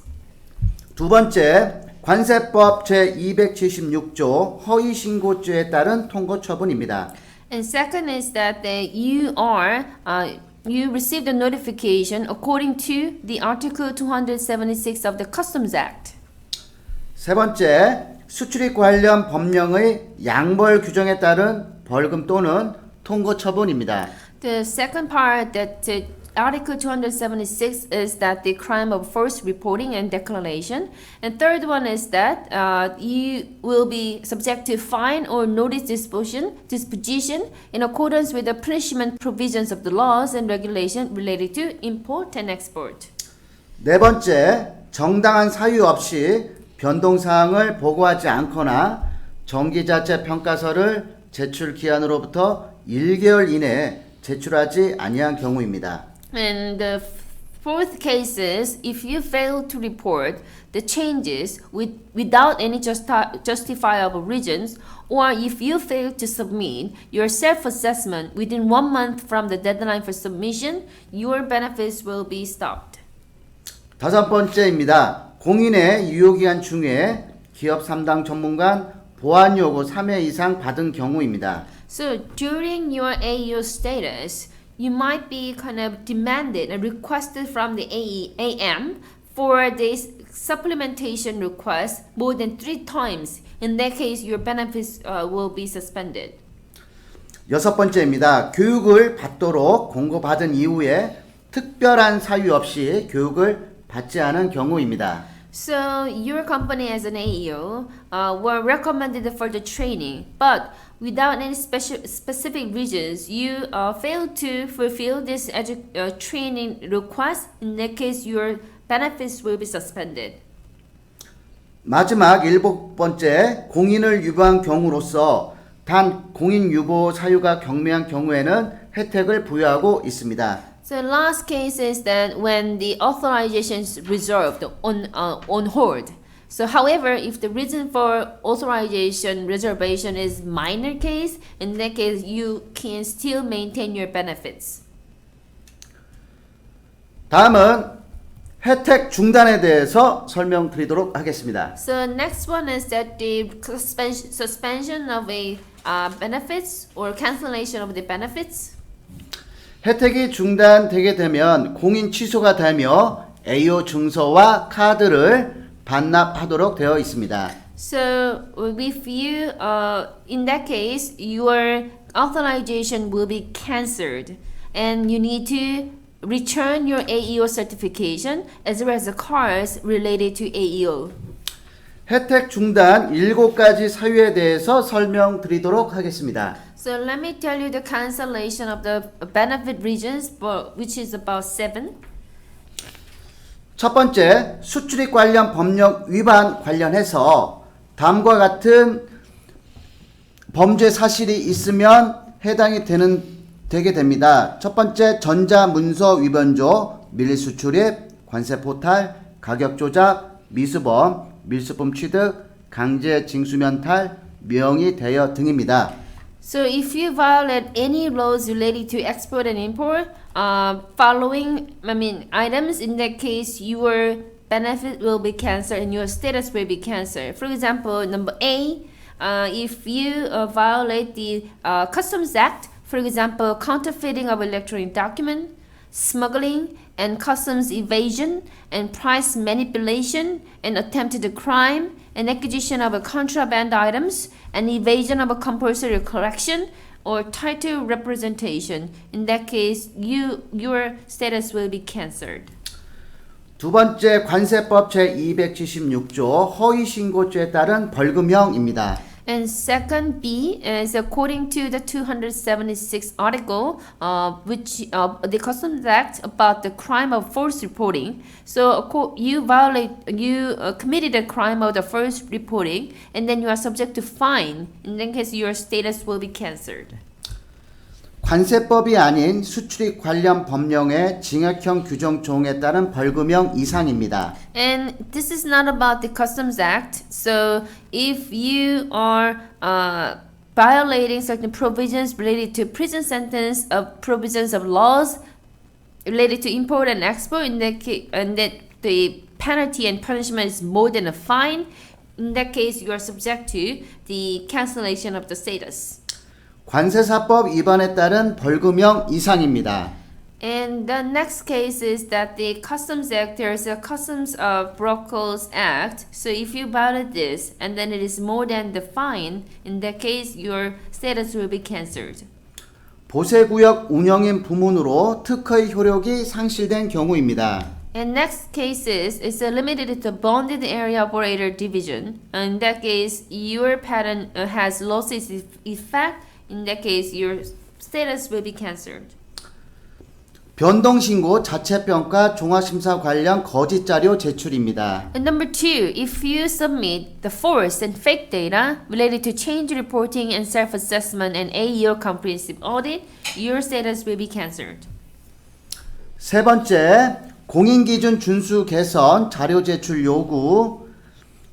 두 번째, 관세법 제276조 허위신고죄에 따른 통고 처분입니다. And second is that you received a notification according to the Article 276 of the Customs Act. 세 번째, 수출입 관련 법령의 양벌 규정에 따른 벌금 또는 통고 처분입니다. The second part that Article 276 is that the crime of false reporting and declaration. And third one is that you will be subject to fine or notice disposition in accordance with the punishment provisions of the laws and regulations related to import and export. 네 번째, 정당한 사유 없이 변동사항을 보고하지 않거나 정기자체 평가서를 제출 기한으로부터 1개월 이내에 제출하지 아니한 경우입니다. And the fourth case is if you fail to report the changes without any justifiable reasons, or if you fail to submit your self-assessment within 1 month from the deadline for submission, your benefits will be stopped. 다섯 번째입니다. 공인의 유효기간 중에 기업 3당 전문관 보안 요구 3회 이상 받은 경우입니다. So during your AEO status, you might be kind of demanded and requested from the AM for this supplementation request more than 3 times. In that case, your benefits will be suspended. 여섯 번째입니다. 교육을 받도록 공고받은 이후에 특별한 사유 없이 교육을 받지 않은 경우입니다. So your company as an AEO were recommended for the training, but without any specific reasons, you failed to fulfill this training request. In that case, your benefits will be suspended. 마지막 일곱 번째, 공인을 유보한 경우로서 단 공인 유보 사유가 경미한 경우에는 혜택을 부여하고 있습니다. So last case is that when the authorization is reserved on hold. So however, if the reason for authorization reservation is minor case, in that case you can still maintain your benefits. 다음은 혜택 중단에 대해서 설명드리도록 하겠습니다. So next one is that the suspension of a benefits or cancellation of the benefits. 혜택이 중단되게 되면 공인 취소가 되며 AEO 증서와 카드를 반납하도록 되어 있습니다. So if you in that case your authorization will be cancelled and you need to return your AEO certification as well as the cards related to AEO. 혜택 중단 7가지 사유에 대해서 설명드리도록 하겠습니다. So let me tell you the cancellation of the benefit reasons, which is about 7. 첫 번째, 수출입 관련 법령 위반 관련해서 다음과 같은 범죄 사실이 있으면 해당이 되게 됩니다. 첫 번째, 전자문서 위반조, 밀리수출입, 관세 포탈, 가격 조작, 미수범, 밀수품 취득, 강제 징수면탈, 명의 대여 등입니다. So if you violate any laws related to export and import, following items, in that case your benefit will be cancelled and your status will be cancelled. For example, number A, if you violate the Customs Act, for example, counterfeiting of electronic document, smuggling and customs evasion and price manipulation and attempted crime and acquisition of contraband items and evasion of a compulsory collection or title representation. In that case, your status will be cancelled. 두 번째, 관세법 제276조 허위신고죄에 따른 벌금형입니다. And second B is according to the 276 article, which the Customs Act about the crime of false reporting. So you committed a crime of the false reporting, and then you are subject to fine. In that case, your status will be cancelled. 관세법이 아닌 수출입 관련 법령의 징역형 규정 조항에 따른 벌금형 이상입니다. And this is not about the Customs Act. So if you are violating certain provisions related to prison sentence of provisions of laws related to import and export, in that case, and that the penalty and punishment is more than a fine, in that case you are subject to the cancellation of the status. 관세사법 위반에 따른 벌금형 이상입니다. And the next case is that the Customs Act, there is a Customs Brokers Act. So if you violate this and then it is more than the fine, in that case your status will be cancelled. 보세구역 운영인 부문으로 특허의 효력이 상실된 경우입니다. And next case is limited to bonded area operator division. In that case, your patent has lost its effect. In that case, your status will be cancelled. 변동신고, 자체평가, 종합심사 관련 거짓 자료 제출입니다. And number 2, if you submit the false and fake data related to change reporting and self-assessment and AEO comprehensive audit, your status will be cancelled. 세 번째, 공인기준 준수 개선, 자료 제출 요구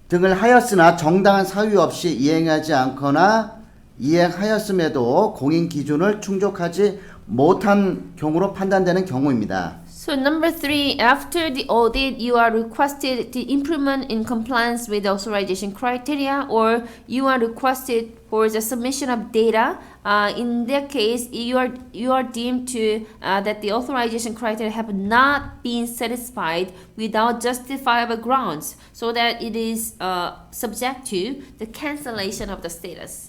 등을 하였으나 정당한 사유 없이 이행하지 않거나 이행하였음에도 공인 기준을 충족하지 못한 경우로 판단되는 경우입니다. So number 3, after the audit, you are requested the improvement in compliance with the authorization criteria, or you are requested for the submission of data. In that case, you are deemed to that the authorization criteria have not been satisfied without justifiable grounds, so that it is subject to the cancellation of the status.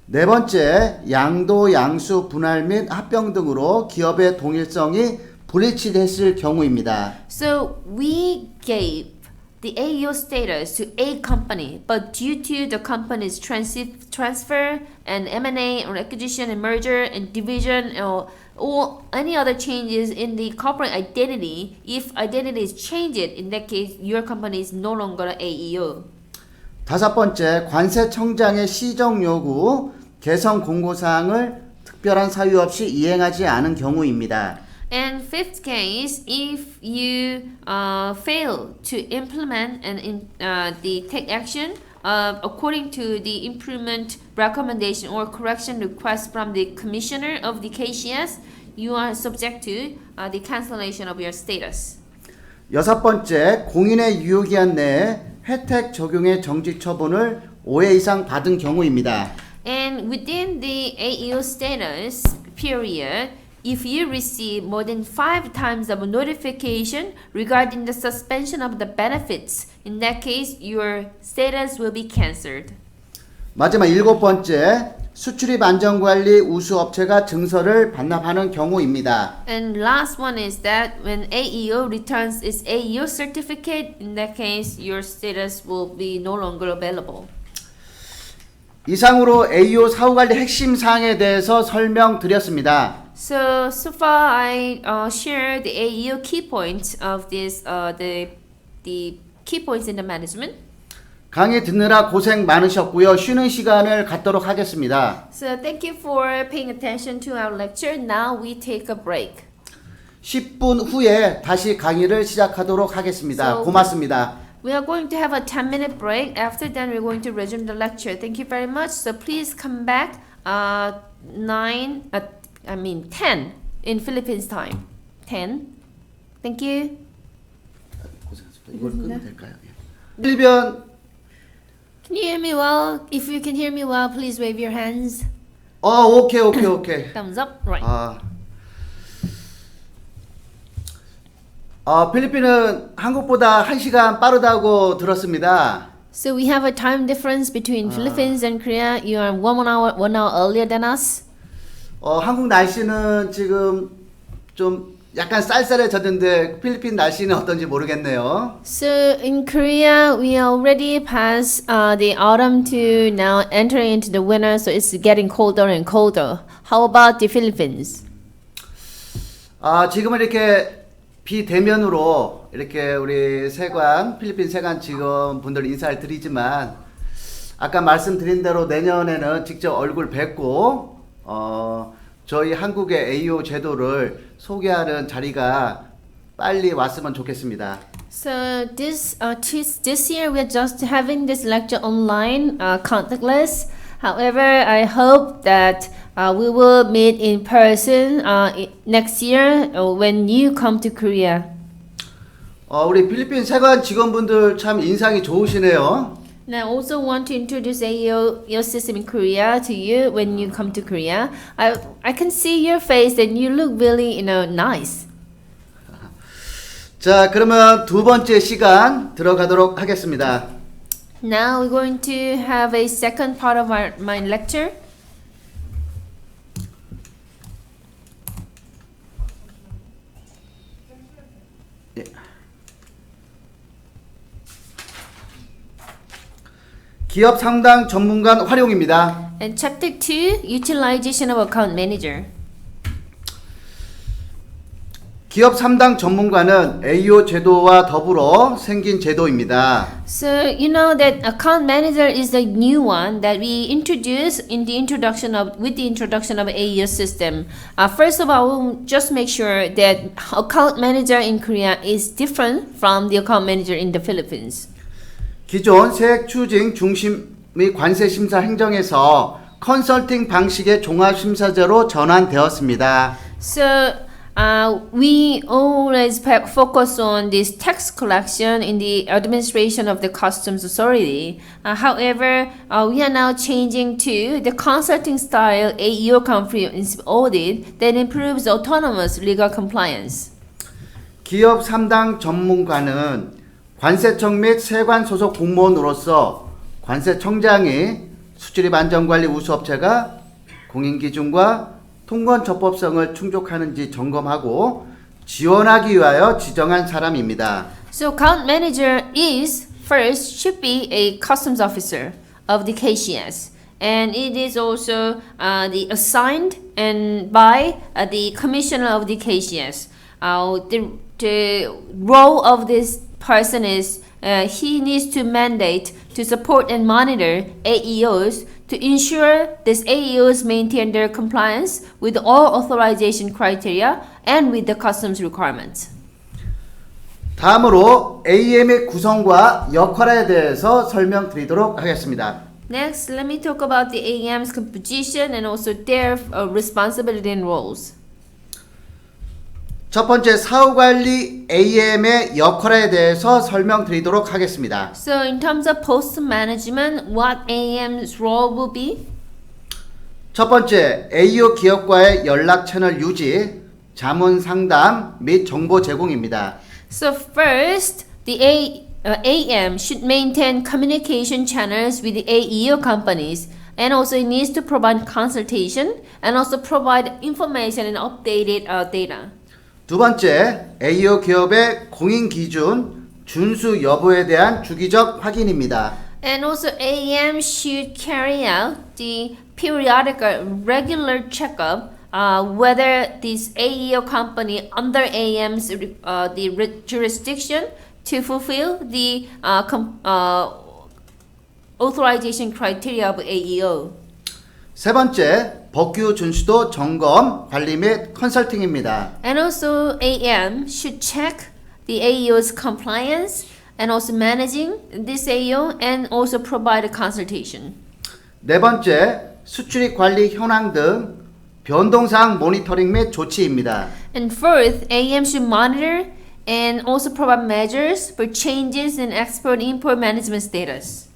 네 번째, 양도, 양수, 분할 및 합병 등으로 기업의 동일성이 불일치됐을 경우입니다. So we gave the AEO status to a company, but due to the company's transfer and M&A or acquisition and merger and division or any other changes in the corporate identity, if identity is changed, in that case, your company is no longer AEO. 다섯 번째, 관세청장의 시정 요구, 개선 공고사항을 특별한 사유 없이 이행하지 않은 경우입니다. And fifth case, if you fail to implement and the take action according to the improvement recommendation or correction request from the commissioner of the KCS, you are subject to the cancellation of your status. 여섯 번째, 공인의 유효기한 내에 혜택 적용의 정지 처분을 5회 이상 받은 경우입니다. And within the AEO status period, if you receive more than 5 times of notification regarding the suspension of the benefits, in that case, your status will be cancelled. 마지막 일곱 번째, 수출입 안전관리 우수업체가 증서를 반납하는 경우입니다. And last one is that when AEO returns its AEO certificate, in that case, your status will be no longer available. 이상으로 AEO 사후관리 핵심 사항에 대해서 설명드렸습니다. So far I shared the AEO key points of this the key points in the management. 강의 듣느라 고생 많으셨고요. 쉬는 시간을 갖도록 하겠습니다. So thank you for paying attention to our lecture. Now we take a break. 10분 후에 다시 강의를 시작하도록 하겠습니다. So, 고맙습니다. We are going to have a 10-minute break. After that, we're going to resume the lecture. Thank you very much. So please come back 10 in Philippines time. 10. Thank you. 고생하셨습니다. 이걸 끄면 될까요? 1변. Can you hear me well? If you can hear me well, please wave your hands. 오케이. Thumbs up. Right. 필리핀은 한국보다 1시간 빠르다고 들었습니다. So we have a time difference between Philippines and Korea. You are 1 hour earlier than us. 한국 날씨는 지금 좀 약간 쌀쌀해졌는데 필리핀 날씨는 어떤지 모르겠네요. So in Korea, we already passed the autumn to now entering into the winter, so it's getting colder and colder. How about the Philippines? 지금은 이렇게 비대면으로 이렇게 우리 필리핀 세관 직원분들 인사를 드리지만 아까 말씀드린 대로 내년에는 직접 얼굴 뵙고 저희 한국의 AEO 제도를 소개하는 자리가 빨리 왔으면 좋겠습니다. So this year we are just having this lecture online, contactless. However, I hope that we will meet in person next year when you come to Korea. 우리 필리핀 세관 직원분들 참 인상이 좋으시네요. And I also want to introduce AEO system in Korea to you when you come to Korea. I can see your face and you look really, nice. 자, 그러면 두 번째 시간 들어가도록 하겠습니다. Now we're going to have a second part of my lecture. 기업 상담 전문가 활용입니다. And chapter 2, utilization of account manager. 기업 3당 전문가는 AEO 제도와 더불어 생긴 제도입니다. So you know that account manager is the new one that we introduced with the introduction of AEO system. First of all, we'll just make sure that account manager in Korea is different from the account manager in the Philippines. 기존 세액 추징 중심의 관세 심사 행정에서 컨설팅 방식의 종합 심사제로 전환되었습니다. So We always focus on this tax collection in the administration of the customs authority. However, we are now changing to the consulting style AEO comprehensive audit that improves autonomous legal compliance. 기업 3당 전문가는 관세청 및 세관 소속 공무원으로서 관세청장이 수출입 안전관리 우수업체가 공인기준과 통관 적법성을 충족하는지 점검하고 지원하기 위하여 지정한 사람입니다. So account manager should be a customs officer of the KCS, and it is also the assigned and by the commissioner of the KCS. The role of this person is he needs to mandate to support and monitor AEOs to ensure these AEOs maintain their compliance with all authorization criteria and with the customs requirements. 다음으로 AEM의 구성과 역할에 대해서 설명드리도록 하겠습니다. Next, let me talk about the AEM's composition and also their responsibility and roles. 첫 번째 사후관리 AEM의 역할에 대해서 설명드리도록 하겠습니다. So in terms of post management, what AEM's role will be? 첫 번째 AEO 기업과의 연락 채널 유지, 자문 상담 및 정보 제공입니다. So first, the AEM should maintain communication channels with the AEO companies, and also it needs to provide consultation and also provide information and updated data. 두 번째, AEO 기업의 공인 기준 준수 여부에 대한 주기적 확인입니다. And also AEM should carry out the periodical regular checkup whether this AEO company under AEM's jurisdiction to fulfill the authorization criteria of AEO. 세 번째, 법규 준수도 점검, 관리 및 컨설팅입니다. And also AEM should check the AEO's compliance and also managing this AEO and also provide a consultation. 네 번째, 수출입 관리 현황 등 변동사항 모니터링 및 조치입니다. And fourth, AEM should monitor and also provide measures for changes in export-import management status.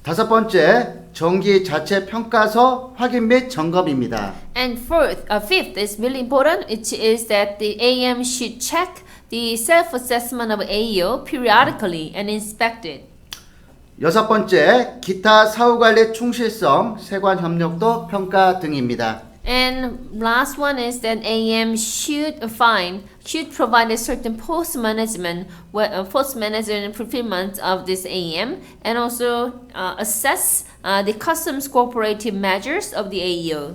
다섯 번째, 정기 자체 평가서 확인 및 점검입니다. And fifth is really important. It is that the AEM should check the self-assessment of AEO periodically and inspect it. 여섯 번째, 기타 사후관리 충실성, 세관 협력도 평가 등입니다. And last one is that AEM should provide a certain post-management fulfillment of this AEM and also assess the customs cooperative measures of the AEO.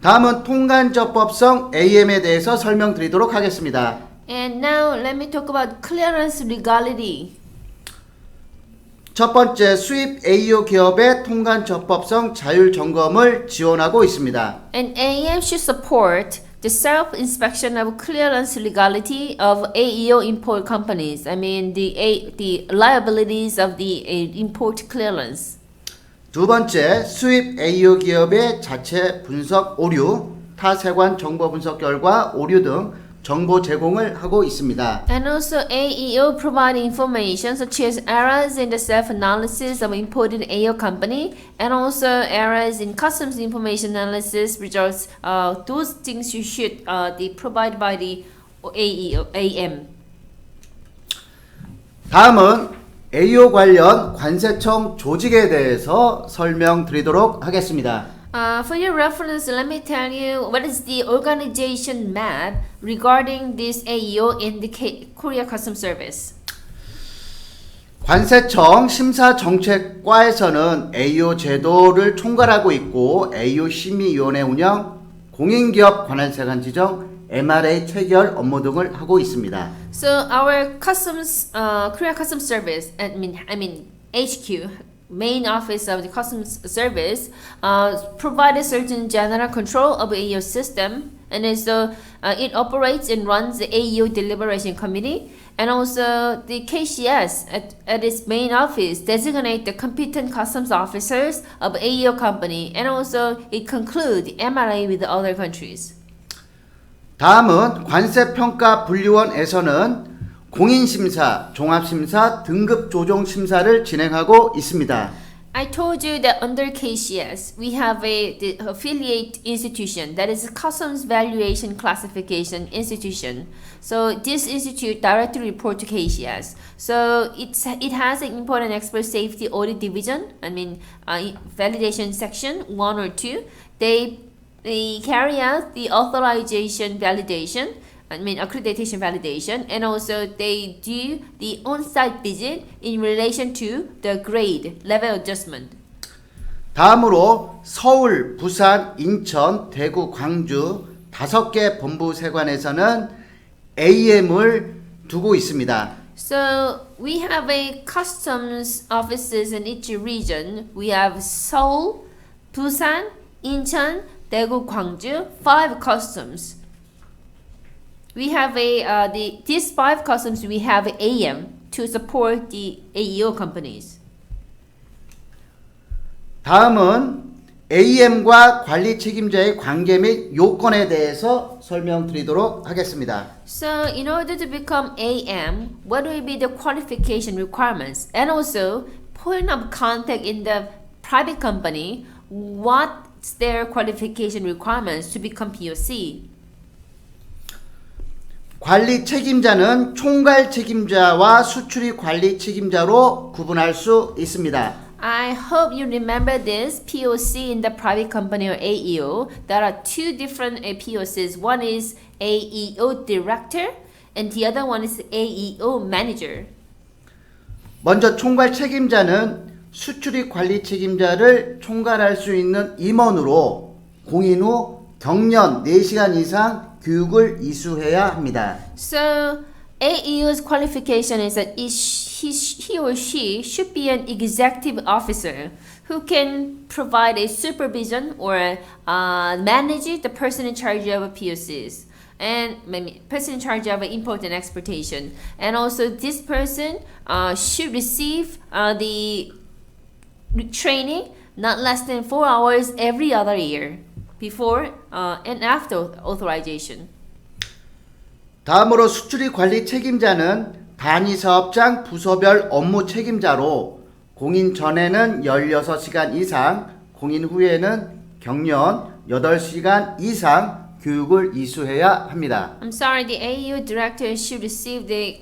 다음은 통관적법성 AEM에 대해서 설명드리도록 하겠습니다. And now let me talk about clearance legality. 첫 번째, 수입 AEO 기업의 통관적법성 자율 점검을 지원하고 있습니다. And AEM should support the self-inspection of clearance legality of AEO import companies. I mean the liabilities of the import clearance. 두 번째, 수입 AEO 기업의 자체 분석 오류, 타세관 정보 분석 결과 오류 등 정보 제공을 하고 있습니다. And also AEO provide information such as errors in the self-analysis of imported AEO company and also errors in customs information analysis results. Those things you should provide by the AEM. 다음은 AEO 관련 관세청 조직에 대해서 설명드리도록 하겠습니다. For your reference, let me tell you what is the organization map regarding this AEO in the Korea Customs Service. 관세청 심사정책과에서는 AEO 제도를 총괄하고 있고 AEO 심의위원회 운영, 공인기업 관할세관 지정, MRA 체결 업무 등을 하고 있습니다. So our Korea Customs Service, I mean HQ. Main office of the customs service provide a certain general control of AEO system, and also it operates and runs the AEO deliberation committee, and also the KCS at its main office designate the competent customs officers of AEO company, and also it conclude the MRA with the other countries. 다음은 관세평가분류원에서는 공인심사, 종합심사, 등급조정심사를 진행하고 있습니다. I told you that under KCS, we have the affiliate institution, that is a Customs Valuation Classification Institution. So this institute directly report to KCS. So it has an important expert safety audit division, validation section 1 or 2. They carry out the authorization validation, accreditation validation, and also they do the on-site visit in relation to the grade level adjustment. 다음으로 서울, 부산, 인천, 대구, 광주 5개 본부세관에서는 AEM을 두고 있습니다. So we have a customs offices in each region. We have Seoul, Busan, Incheon, Daegu, Gwangju, 5 customs. We have these 5 customs. We have AM to support the AEO companies. 다음은 AEM과 관리 책임자의 관계 및 요건에 대해서 설명드리도록 하겠습니다. So in order to become AM, what will be the qualification requirements, and also point of contact in the private company, what's their qualification requirements to become POC? 관리 책임자는 총괄 책임자와 수출입 관리 책임자로 구분할 수 있습니다. I hope you remember this POC in the private company or AEO. There are 2 different POCs. One is AEO director and the other one is AEO manager. 먼저 총괄 책임자는 수출입 관리 책임자를 총괄할 수 있는 임원으로 공인 후 경년 4시간 이상 교육을 이수해야 합니다. So AEO's qualification is that he or she should be an executive officer who can provide a supervision or manage the person in charge of POCs and maybe person in charge of import and exportation. And also this person should receive the training not less than 4 hours every other year before and after authorization. 다음으로 수출입 관리 책임자는 단위 사업장 부서별 업무 책임자로 공인 전에는 16시간 이상, 공인 후에는 경년 8시간 이상 교육을 이수해야 합니다. I'm sorry, the AEO director should receive the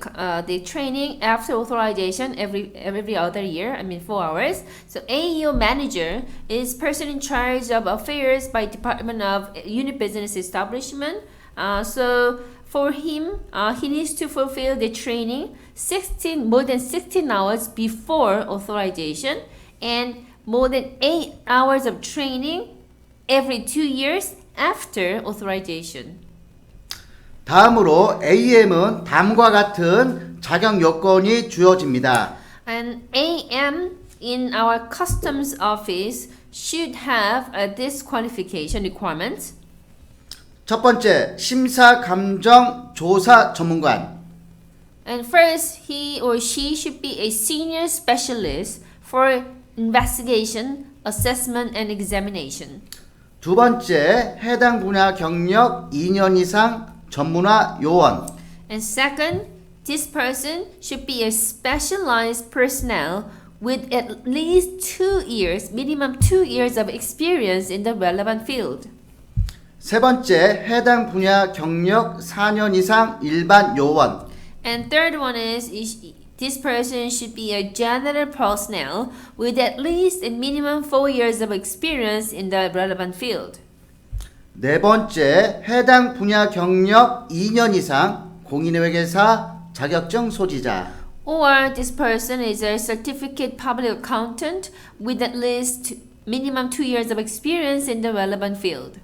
training after authorization every other year. 4 hours. So AEO manager is person in charge of affairs by Department of Unit Business Establishment. So for him, he needs to fulfill the training more than 16 hours before authorization and more than 8 hours of training every 2 years after authorization. 다음으로 AEM은 다음과 같은 자격 요건이 주어집니다. And AM in our customs office should have this qualification requirements. 첫 번째, 심사, 감정, 조사 전문관. And first, he or she should be a senior specialist for investigation, assessment, and examination. 두 번째, 해당 분야 경력 2년 이상 전문화 요원. And second, this person should be a specialized personnel with at least 2 years, minimum 2 years of experience in the relevant field. 세 번째, 해당 분야 경력 4년 이상 일반 요원. And third one is this person should be a general personnel with at least a minimum 4 years of experience in the relevant field. 네 번째, 해당 분야 경력 2년 이상 공인회계사 자격증 소지자. Or this person is a certificate public accountant with at least minimum 2 years of experience in the relevant field.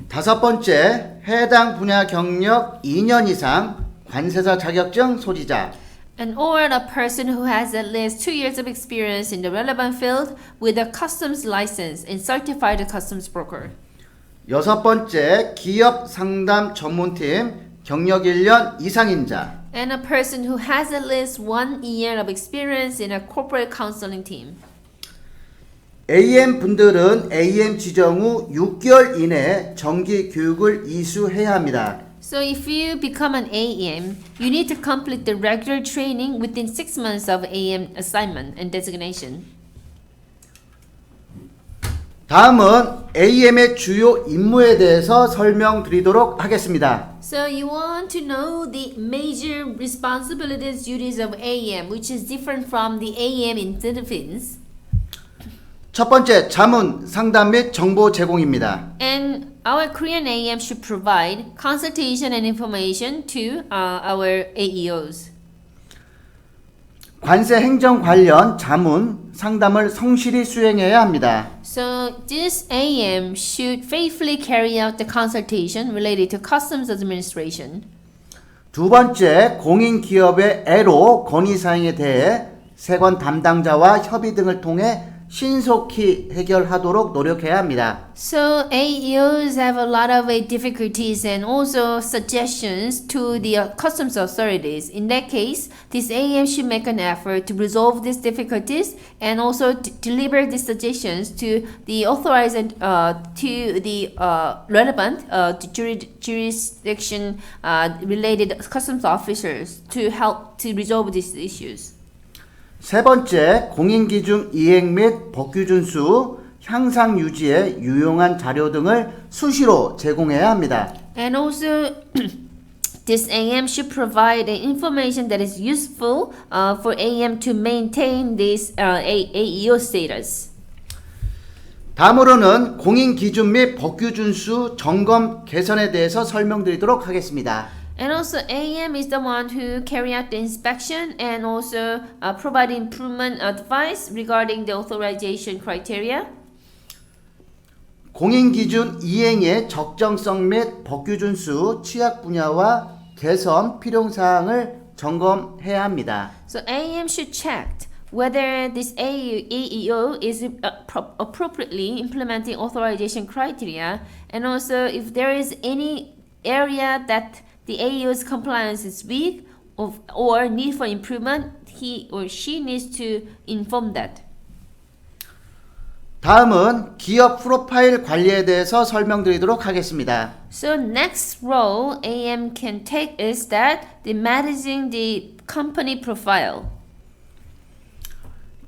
다섯 번째, 해당 분야 경력 2년 이상 관세사 자격증 소지자. And or a person who has at least 2 years of experience in the relevant field with a customs license and certified customs broker. 여섯 번째, 기업 상담 전문팀 경력 1년 이상인 자. And a person who has at least 1 year of experience in a corporate counseling team. AM 분들은 AM 지정 후 6개월 이내에 정기 교육을 이수해야 합니다. So if you become an AM, you need to complete the regular training within 6 months of AM assignment and designation. 다음은 AM의 주요 임무에 대해서 설명드리도록 하겠습니다. So you want to know the major responsibilities, duties of AM, which is different from the AM in Philippines. 첫 번째, 자문, 상담 및 정보 제공입니다. And our Korean AM should provide consultation and information to our AEOs. 관세 행정 관련 자문, 상담을 성실히 수행해야 합니다. So this AM should faithfully carry out the consultation related to customs administration. 두 번째, 공인기업의 애로 건의사항에 대해 세관 담당자와 협의 등을 통해 신속히 해결하도록 노력해야 합니다. So AEOs have a lot of difficulties and also suggestions to the customs authorities. In that case, this AM should make an effort to resolve these difficulties and also deliver these suggestions to the authorized and to the relevant jurisdiction related customs officers to help to resolve these issues. 세 번째, 공인기준 이행 및 법규 준수, 향상 유지에 유용한 자료 등을 수시로 제공해야 합니다. And also, this AM should provide information that is useful for AM to maintain this AEO status. 다음으로는 공인기준 및 법규 준수 점검 개선에 대해서 설명드리도록 하겠습니다. And also, AM is the one who carry out the inspection and also provide improvement advice regarding the authorization criteria. 공인기준 이행의 적정성 및 법규 준수, 취약 분야와 개선 필요사항을 점검해야 합니다. So AM should check whether this AEO is appropriately implementing authorization criteria, and also if there is any area that the AEO's compliance is weak or need for improvement, he or she needs to inform that. 다음은 기업 프로파일 관리에 대해서 설명드리도록 하겠습니다. So next role AM can take is that the managing the company profile.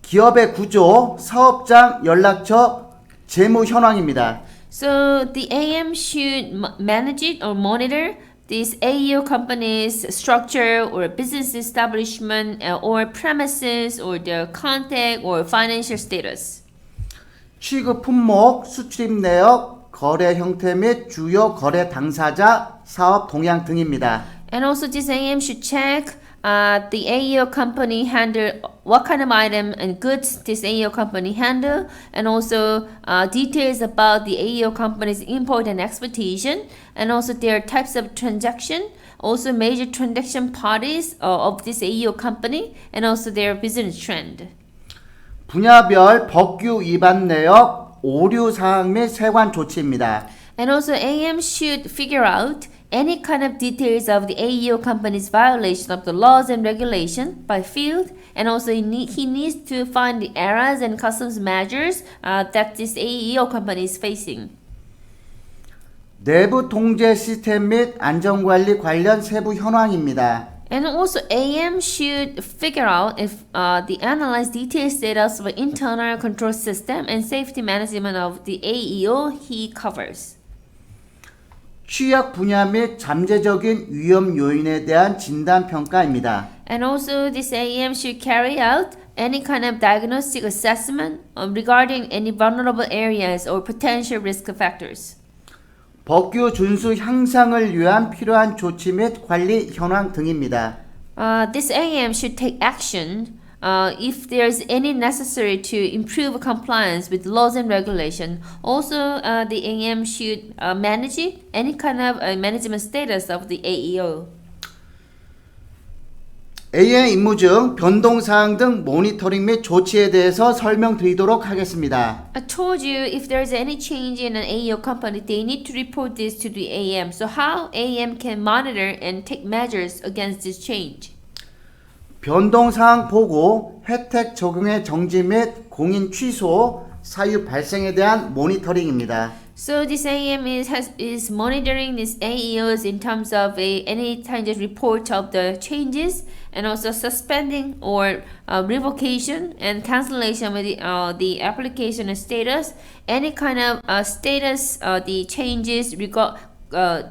기업의 구조, 사업장, 연락처, 재무 현황입니다. So the AM should manage it or monitor this AEO company's structure or business establishment or premises or their contact or financial status. 취급 품목, 수출입 내역, 거래 형태 및 주요 거래 당사자, 사업 동향 등입니다. And also this AM should check the AEO company handle what kind of item and goods this AEO company handle, and also details about the AEO company's import and exportation, and also their types of transaction, also major transaction parties of this AEO company, and also their business trend. 분야별 법규 위반 내역, 오류 사항 및 세관 조치입니다. And also AM should figure out any kind of details of the AEO company's violation of the laws and regulation by field, and also he needs to find the errors and customs measures that this AEO company is facing. 내부 통제 시스템 및 안전관리 관련 세부 현황입니다. And also AM should figure out if the analyze detailed status of internal control system and safety management of the AEO he covers. 취약 분야 및 잠재적인 위험 요인에 대한 진단 평가입니다. And also this AM should carry out any kind of diagnostic assessment regarding any vulnerable areas or potential risk factors. 법규 준수 향상을 위한 필요한 조치 및 관리 현황 등입니다. This AM should take action if there's any necessary to improve compliance with laws and regulation. Also, the AM should manage any kind of management status of the AEO. AM 임무 중 변동사항 등 모니터링 및 조치에 대해서 설명드리도록 하겠습니다. I told you if there's any change in an AEO company, they need to report this to the AM. So how AM can monitor and take measures against this change? 변동사항 보고, 혜택 적용의 정지 및 공인 취소, 사유 발생에 대한 모니터링입니다. So this AEM is monitoring these AEOs in terms of any kind of report of the changes and also suspending or revocation and cancellation of the application status, any kind of status the changes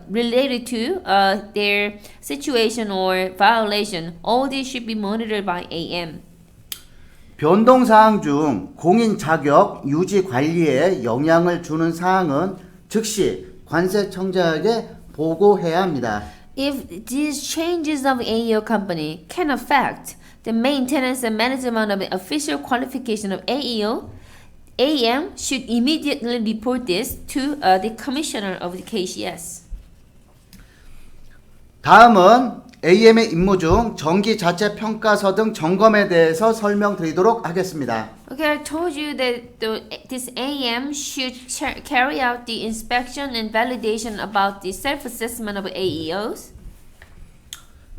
related to their situation or violation. All these should be monitored by AM. 변동사항 중 공인 자격 유지 관리에 영향을 주는 사항은 즉시 관세청장에게 보고해야 합니다. If these changes of AEO company can affect the maintenance and management of the official qualification of AEO, AM should immediately report this to the commissioner of the KCS. 다음은 AM의 임무 중 정기 자체 평가서 등 점검에 대해서 설명드리도록 하겠습니다. Okay, I told you that this AM should carry out the inspection and validation about the self-assessment of AEOs.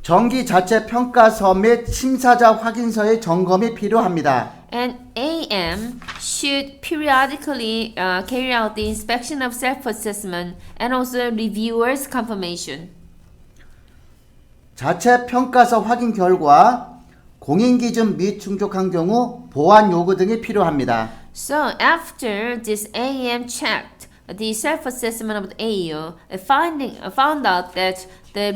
정기 자체 평가서 및 심사자 확인서의 점검이 필요합니다. And AM should periodically carry out the inspection of self-assessment and also reviewers' confirmation. 자체 평가서 확인 결과 공인기준 미충족한 경우 보완 요구 등이 필요합니다. So after this AM checked the self-assessment of the AEO, found out that the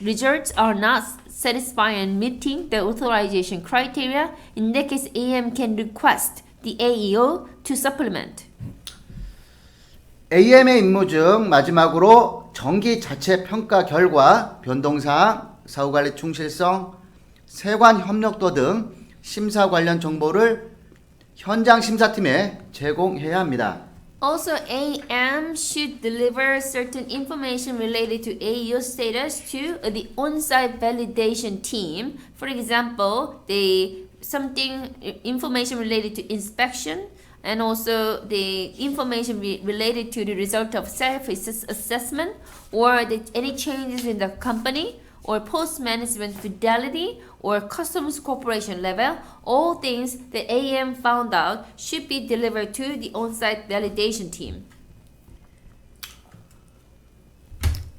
results are not satisfying and meeting the authorization criteria, in that case AM can request the AEO to supplement. AM의 임무 중 마지막으로 정기 자체 평가 결과, 변동사항, 사후관리 충실성, 세관 협력도 등 심사 관련 정보를 현장 심사팀에 제공해야 합니다. Also, AM should deliver certain information related to AEO status to the on-site validation team. For example, information related to inspection and also the information related to the result of self-assessment or any changes in the company or post-management fidelity or customs corporation level. All things that AM found out should be delivered to the on-site validation team.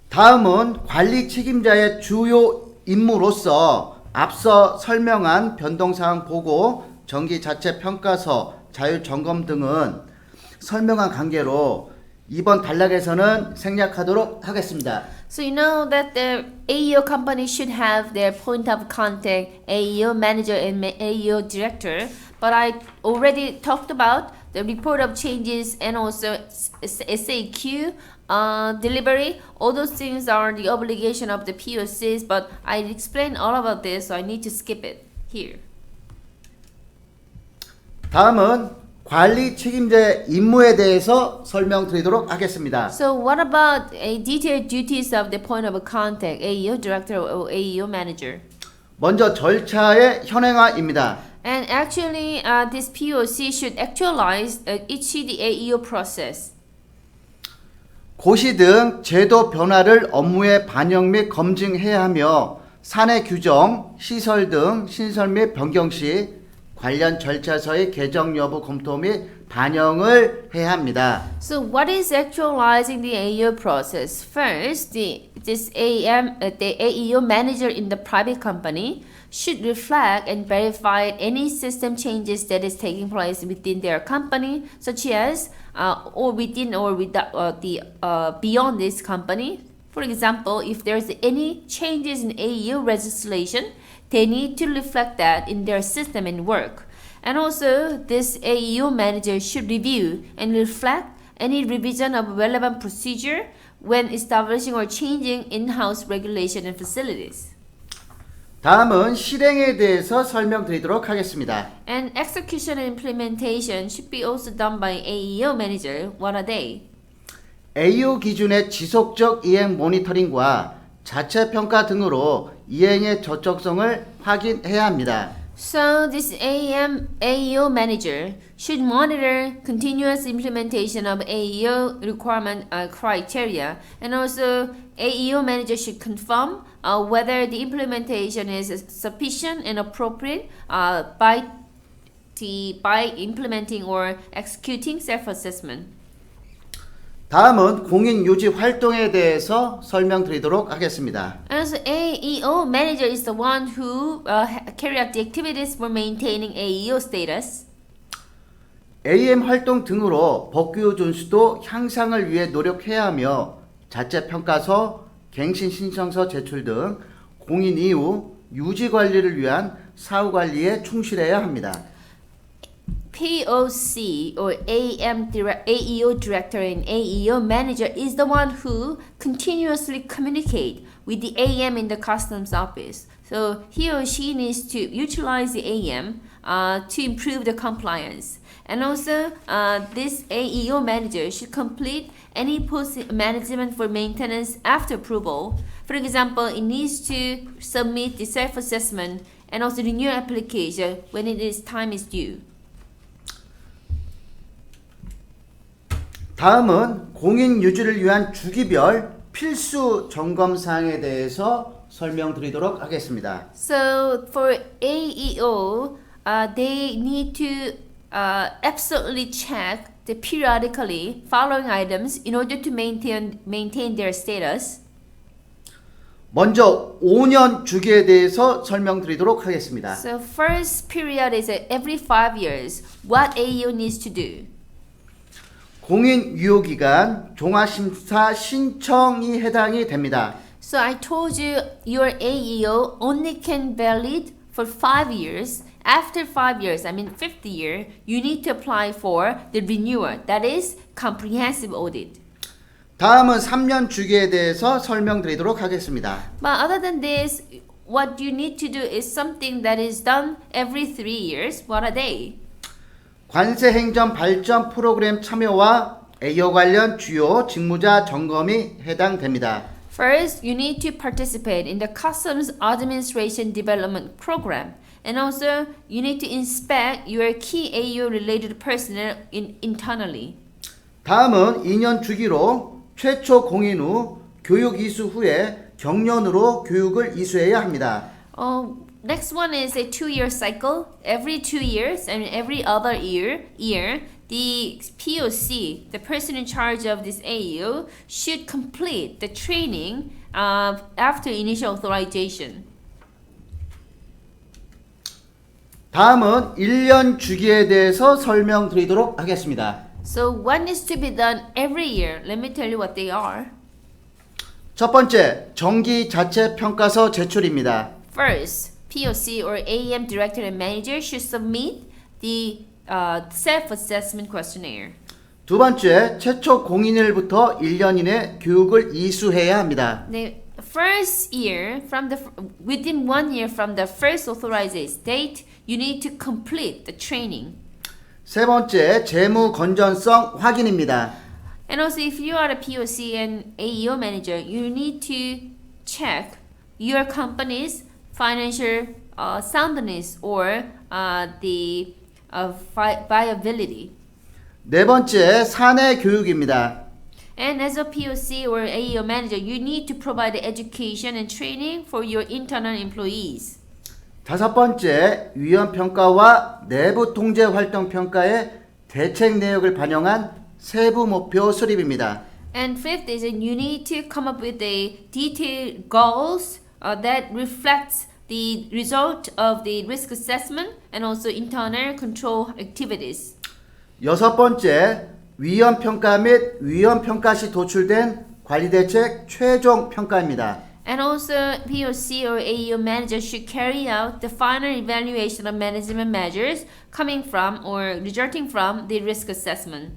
다음은 관리 책임자의 주요 임무로서 앞서 설명한 변동사항 보고, 정기 자체 평가서, 자율 점검 등은 설명한 관계로 이번 단락에서는 생략하도록 하겠습니다. So you know that the AEO company should have their point of contact, AEO manager and AEO director. But I already talked about the report of changes and also SAQ delivery. All those things are the obligation of the POCs. But I explained all about this, so I need to skip it here. 다음은 관리 책임자의 임무에 대해서 설명드리도록 하겠습니다. So what about detailed duties of the point of contact, AEO director or AEO manager? 먼저 절차의 현행화입니다. And actually, this POC should actualize each the AEO process. 고시 등 제도 변화를 업무에 반영 및 검증해야 하며 사내 규정, 시설 등 신설 및 변경 시 관련 절차서의 개정 여부 검토 및 반영을 해야 합니다. So what is actualizing the AEO process? First, the AEO manager in the private company should reflect and verify any system changes that is taking place within their company, such as or within or without beyond this company. For example, if there's any changes in AEO legislation, they need to reflect that in their system and work. And also, this AEO manager should review and reflect any revision of relevant procedure when establishing or changing in-house regulation and facilities. 다음은 실행에 대해서 설명드리도록 하겠습니다. And execution and implementation should be also done by AEO manager. What are they? AEO 기준의 지속적 이행 모니터링과 자체 평가 등으로 이행의 적정성을 확인해야 합니다. So this AEO manager should monitor continuous implementation of AEO requirement criteria, and also AEO manager should confirm whether the implementation is sufficient and appropriate by by implementing or executing self-assessment. 다음은 공인 유지 활동에 대해서 설명드리도록 하겠습니다. And also, AEO manager is the one who carry out the activities for maintaining AEO status. AM 활동 등으로 법규 준수도 향상을 위해 노력해야 하며 자체 평가서, 갱신 신청서 제출 등 공인 이후 유지 관리를 위한 사후 관리에 충실해야 합니다. POC or AEO director and AEO manager is the one who continuously communicate with the AM in the customs office. So he or she needs to utilize the AM to improve the compliance. And also, this AEO manager should complete any post management for maintenance after approval. For example, it needs to submit the self-assessment and also renew application when time is due. 다음은 공인 유지를 위한 주기별 필수 점검 사항에 대해서 설명드리도록 하겠습니다. So for AEO, they need to absolutely check the periodically following items in order to maintain their status. 먼저 5년 주기에 대해서 설명드리도록 하겠습니다. So first period is every 5 years. What AEO needs to do? 공인 유효 기간 종합심사 신청이 해당이 됩니다. So I told you your AEO only can valid for 5 years. After 5 years, I mean 5th year, you need to apply for the renewal. That is comprehensive audit. 다음은 3년 주기에 대해서 설명드리도록 하겠습니다. But other than this, what you need to do is something that is done every 3 years. What are they? 관세 행정 발전 프로그램 참여와 AEO 관련 주요 직무자 점검이 해당됩니다. First, you need to participate in the Customs Administration Development Program. And also, you need to inspect your key AEO related personnel internally. 다음은 2년 주기로 최초 공인 후 교육 이수 후에 경련으로 교육을 이수해야 합니다. Next one is a 2-year cycle. Every 2 years and every other year, the POC, the person in charge of this AEO, should complete the training after initial authorization. 다음은 1년 주기에 대해서 설명드리도록 하겠습니다. So what needs to be done every year? Let me tell you what they are. 첫 번째, 정기 자체 평가서 제출입니다. First, POC or AEM director and manager should submit the self-assessment questionnaire. 두 번째, 최초 공인일부터 1년 이내 교육을 이수해야 합니다. The first year, within 1 year from the first authorization date, you need to complete the training. 세 번째, 재무 건전성 확인입니다. And also, if you are a POC and AEO manager, you need to check your company's financial soundness or the viability. 네 번째, 사내 교육입니다. And as a POC or AEO manager, you need to provide education and training for your internal employees. 다섯 번째, 위험 평가와 내부 통제 활동 평가의 대책 내역을 반영한 세부 목표 수립입니다. And fifth is that you need to come up with a detailed goals that reflects the result of the risk assessment and also internal control activities. 여섯 번째, 위험 평가 및 위험 평가 시 도출된 관리 대책 최종 평가입니다. And also, POC or AEO manager should carry out the final evaluation of management measures coming from or resulting from the risk assessment.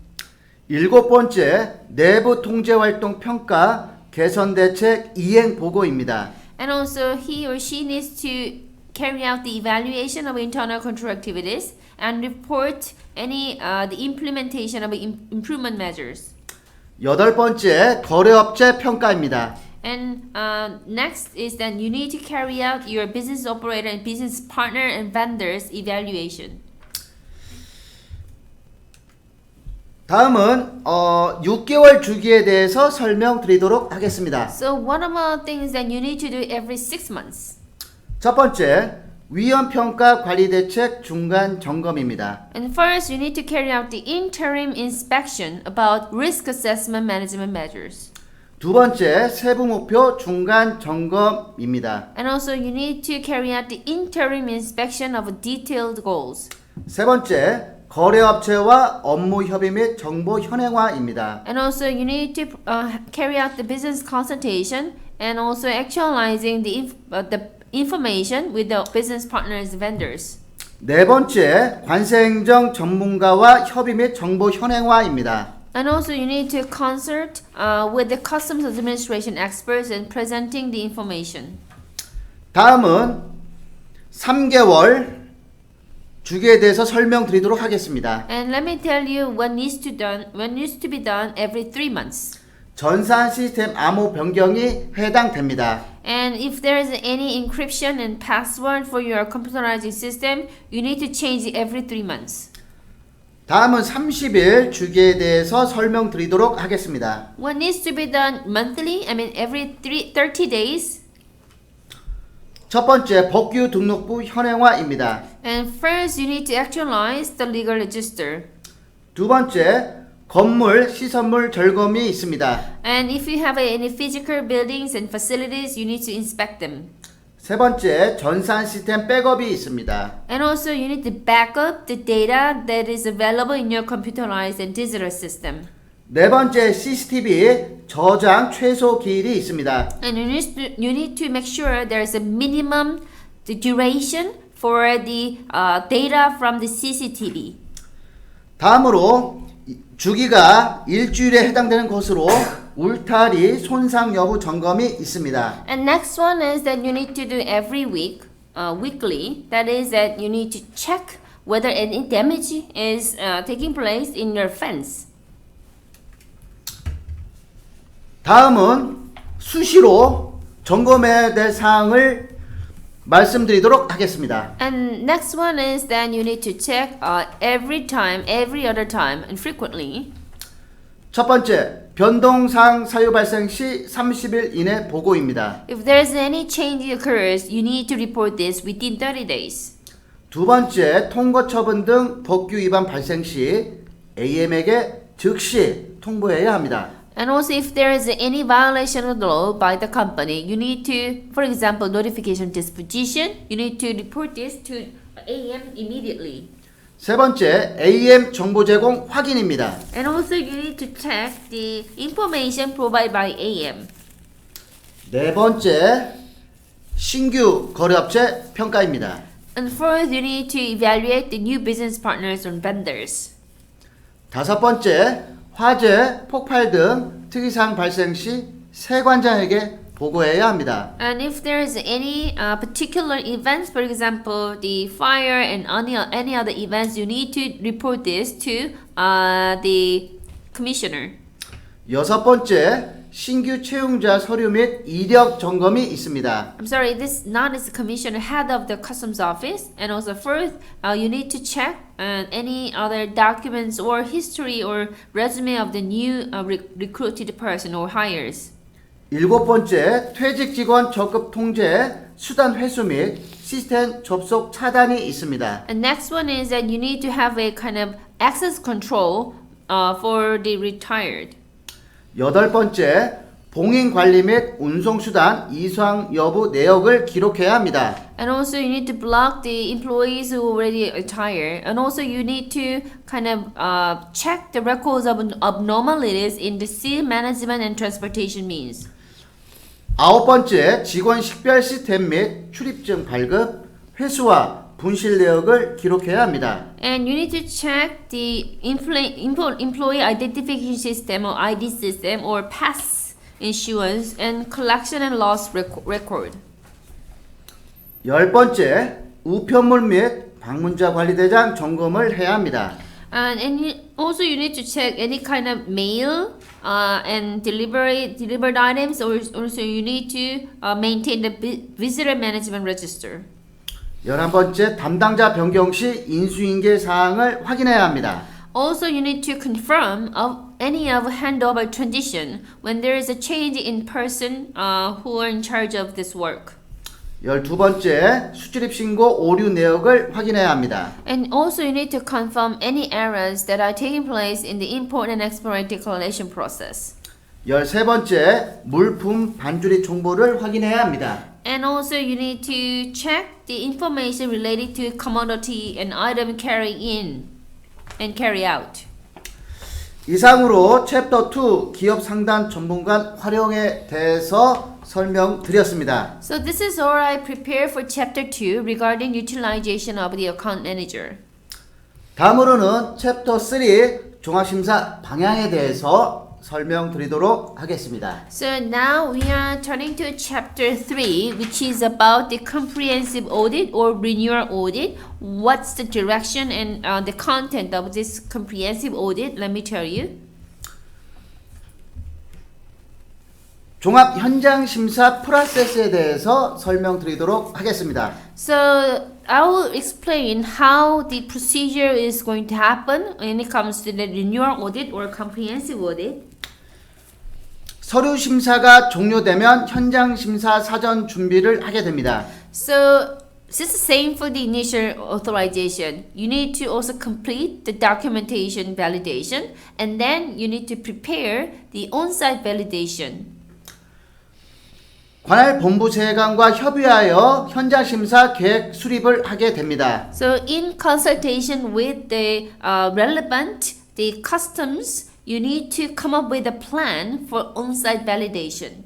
일곱 번째, 내부 통제 활동 평가 개선 대책 이행 보고입니다. And also, he or she needs to carry out the evaluation of internal control activities and report any the implementation of improvement measures. 여덟 번째, 거래업체 평가입니다. And next is that you need to carry out your business operator and business partner and vendors evaluation. 다음은 6개월 주기에 대해서 설명드리도록 하겠습니다. So one of the things that you need to do every 6 months. 첫 번째, 위험평가 관리대책 중간 점검입니다. And first, you need to carry out the interim inspection about risk assessment management measures. 두 번째, 세부 목표 중간 점검입니다. And also, you need to carry out the interim inspection of detailed goals. 세 번째, 거래업체와 업무 협의 및 정보 현행화입니다. And also, you need to carry out the business consultation and also actualizing the information with the business partners, vendors. 네 번째, 관세행정 전문가와 협의 및 정보 현행화입니다. And also, you need to consult with the customs administration experts in presenting the information. 다음은 3개월 주기에 대해서 설명드리도록 하겠습니다. And let me tell you what needs to be done every 3 months. 전산 시스템 암호 변경이 해당됩니다. And if there is any encryption and password for your computerizing system, you need to change it every 3 months. 다음은 30일 주기에 대해서 설명드리도록 하겠습니다. What needs to be done monthly? I mean every 30 days. 첫 번째, 법규 등록부 현행화입니다. And first, you need to actualize the legal register. 두 번째, 건물, 시설물 점검이 있습니다. And if you have any physical buildings and facilities, you need to inspect them. 세 번째, 전산 시스템 백업이 있습니다. And also, you need to back up the data that is available in your computerized and digital system. 네 번째, CCTV 저장 최소 기일이 있습니다. And you need to make sure there is a minimum the duration for the data from the CCTV. 다음으로 주기가 일주일에 해당되는 것으로 울타리 손상 여부 점검이 있습니다. And next one is that you need to do every week, weekly. That is that you need to check whether any damage is taking place in your fence. 다음은 수시로 점검해야 될 사항을 말씀드리도록 하겠습니다. And next one is that you need to check every time, every other time, and frequently. 첫 번째, 변동사항 사유 발생 시 30일 이내 보고입니다. If there is any change occurs, you need to report this within 30 days. 두 번째, 통고 처분 등 법규 위반 발생 시 AM에게 즉시 통보해야 합니다. And also, if there is any violation of the law by the company, you need to, for example, notification disposition, you need to report this to AM immediately. 세 번째, AM 정보 제공 확인입니다. And also, you need to check the information provided by AM. 네 번째, 신규 거래업체 평가입니다. And fourth, you need to evaluate the new business partners and vendors. 다섯 번째, 화재, 폭발 등 특이사항 발생 시 세관장에게 보고해야 합니다. And if there is any particular events, for example, the fire and any other events, you need to report this to the commissioner. 여섯 번째, 신규 채용자 서류 및 이력 점검이 있습니다. I'm sorry, this not is the commissioner, head of the customs office. And also first, you need to check any other documents or history or resume of the new recruited person or hires. 일곱 번째, 퇴직 직원 적급 통제, 수단 회수 및 시스템 접속 차단이 있습니다. And next one is that you need to have a kind of access control for the retired. 여덟 번째, 봉인 관리 및 운송 수단 이상 여부 내역을 기록해야 합니다. And also you need to block the employees who already retire. And also you need to kind of check the records of abnormalities in the sea management and transportation means. 아홉 번째, 직원 식별 시스템 및 출입증 발급, 회수와 분실 내역을 기록해야 합니다. And you need to check the employee identification system or ID system or pass issuance and collection and loss record. 열 번째, 우편물 및 방문자 관리 대장 점검을 해야 합니다. And also you need to check any kind of mail and delivered items, or also you need to maintain the visitor management register. 11번째, 담당자 변경 시 인수인계 사항을 확인해야 합니다. Also, you need to confirm any of handover transition when there is a change in person who are in charge of this work. 12번째, 수출입 신고 오류 내역을 확인해야 합니다. And also you need to confirm any errors that are taking place in the import and export declaration process. 13번째, 물품 반줄이 정보를 확인해야 합니다. And also you need to check the information related to commodity and item carry in and carry out. 이상으로 챕터 2 기업 상담 전문가 활용에 대해서 설명드렸습니다. So this is all I prepared for chapter 2 regarding utilization of the account manager. 다음으로는 챕터 3 종합심사 방향에 대해서 설명드리도록 하겠습니다. So now we are turning to chapter 3, which is about the comprehensive audit or renewal audit. What's the direction and the content of this comprehensive audit? Let me tell you. 종합 현장 심사 프로세스에 대해서 설명드리도록 하겠습니다. So I will explain how the procedure is going to happen when it comes to the renewal audit or comprehensive audit. 서류 심사가 종료되면 현장 심사 사전 준비를 하게 됩니다. So it's the same for the initial authorization. You need to also complete the documentation validation and then you need to prepare the on-site validation. 관할 본부세관과 협의하여 현장 심사 계획 수립을 하게 됩니다. So in consultation with the the customs, you need to come up with a plan for on-site validation.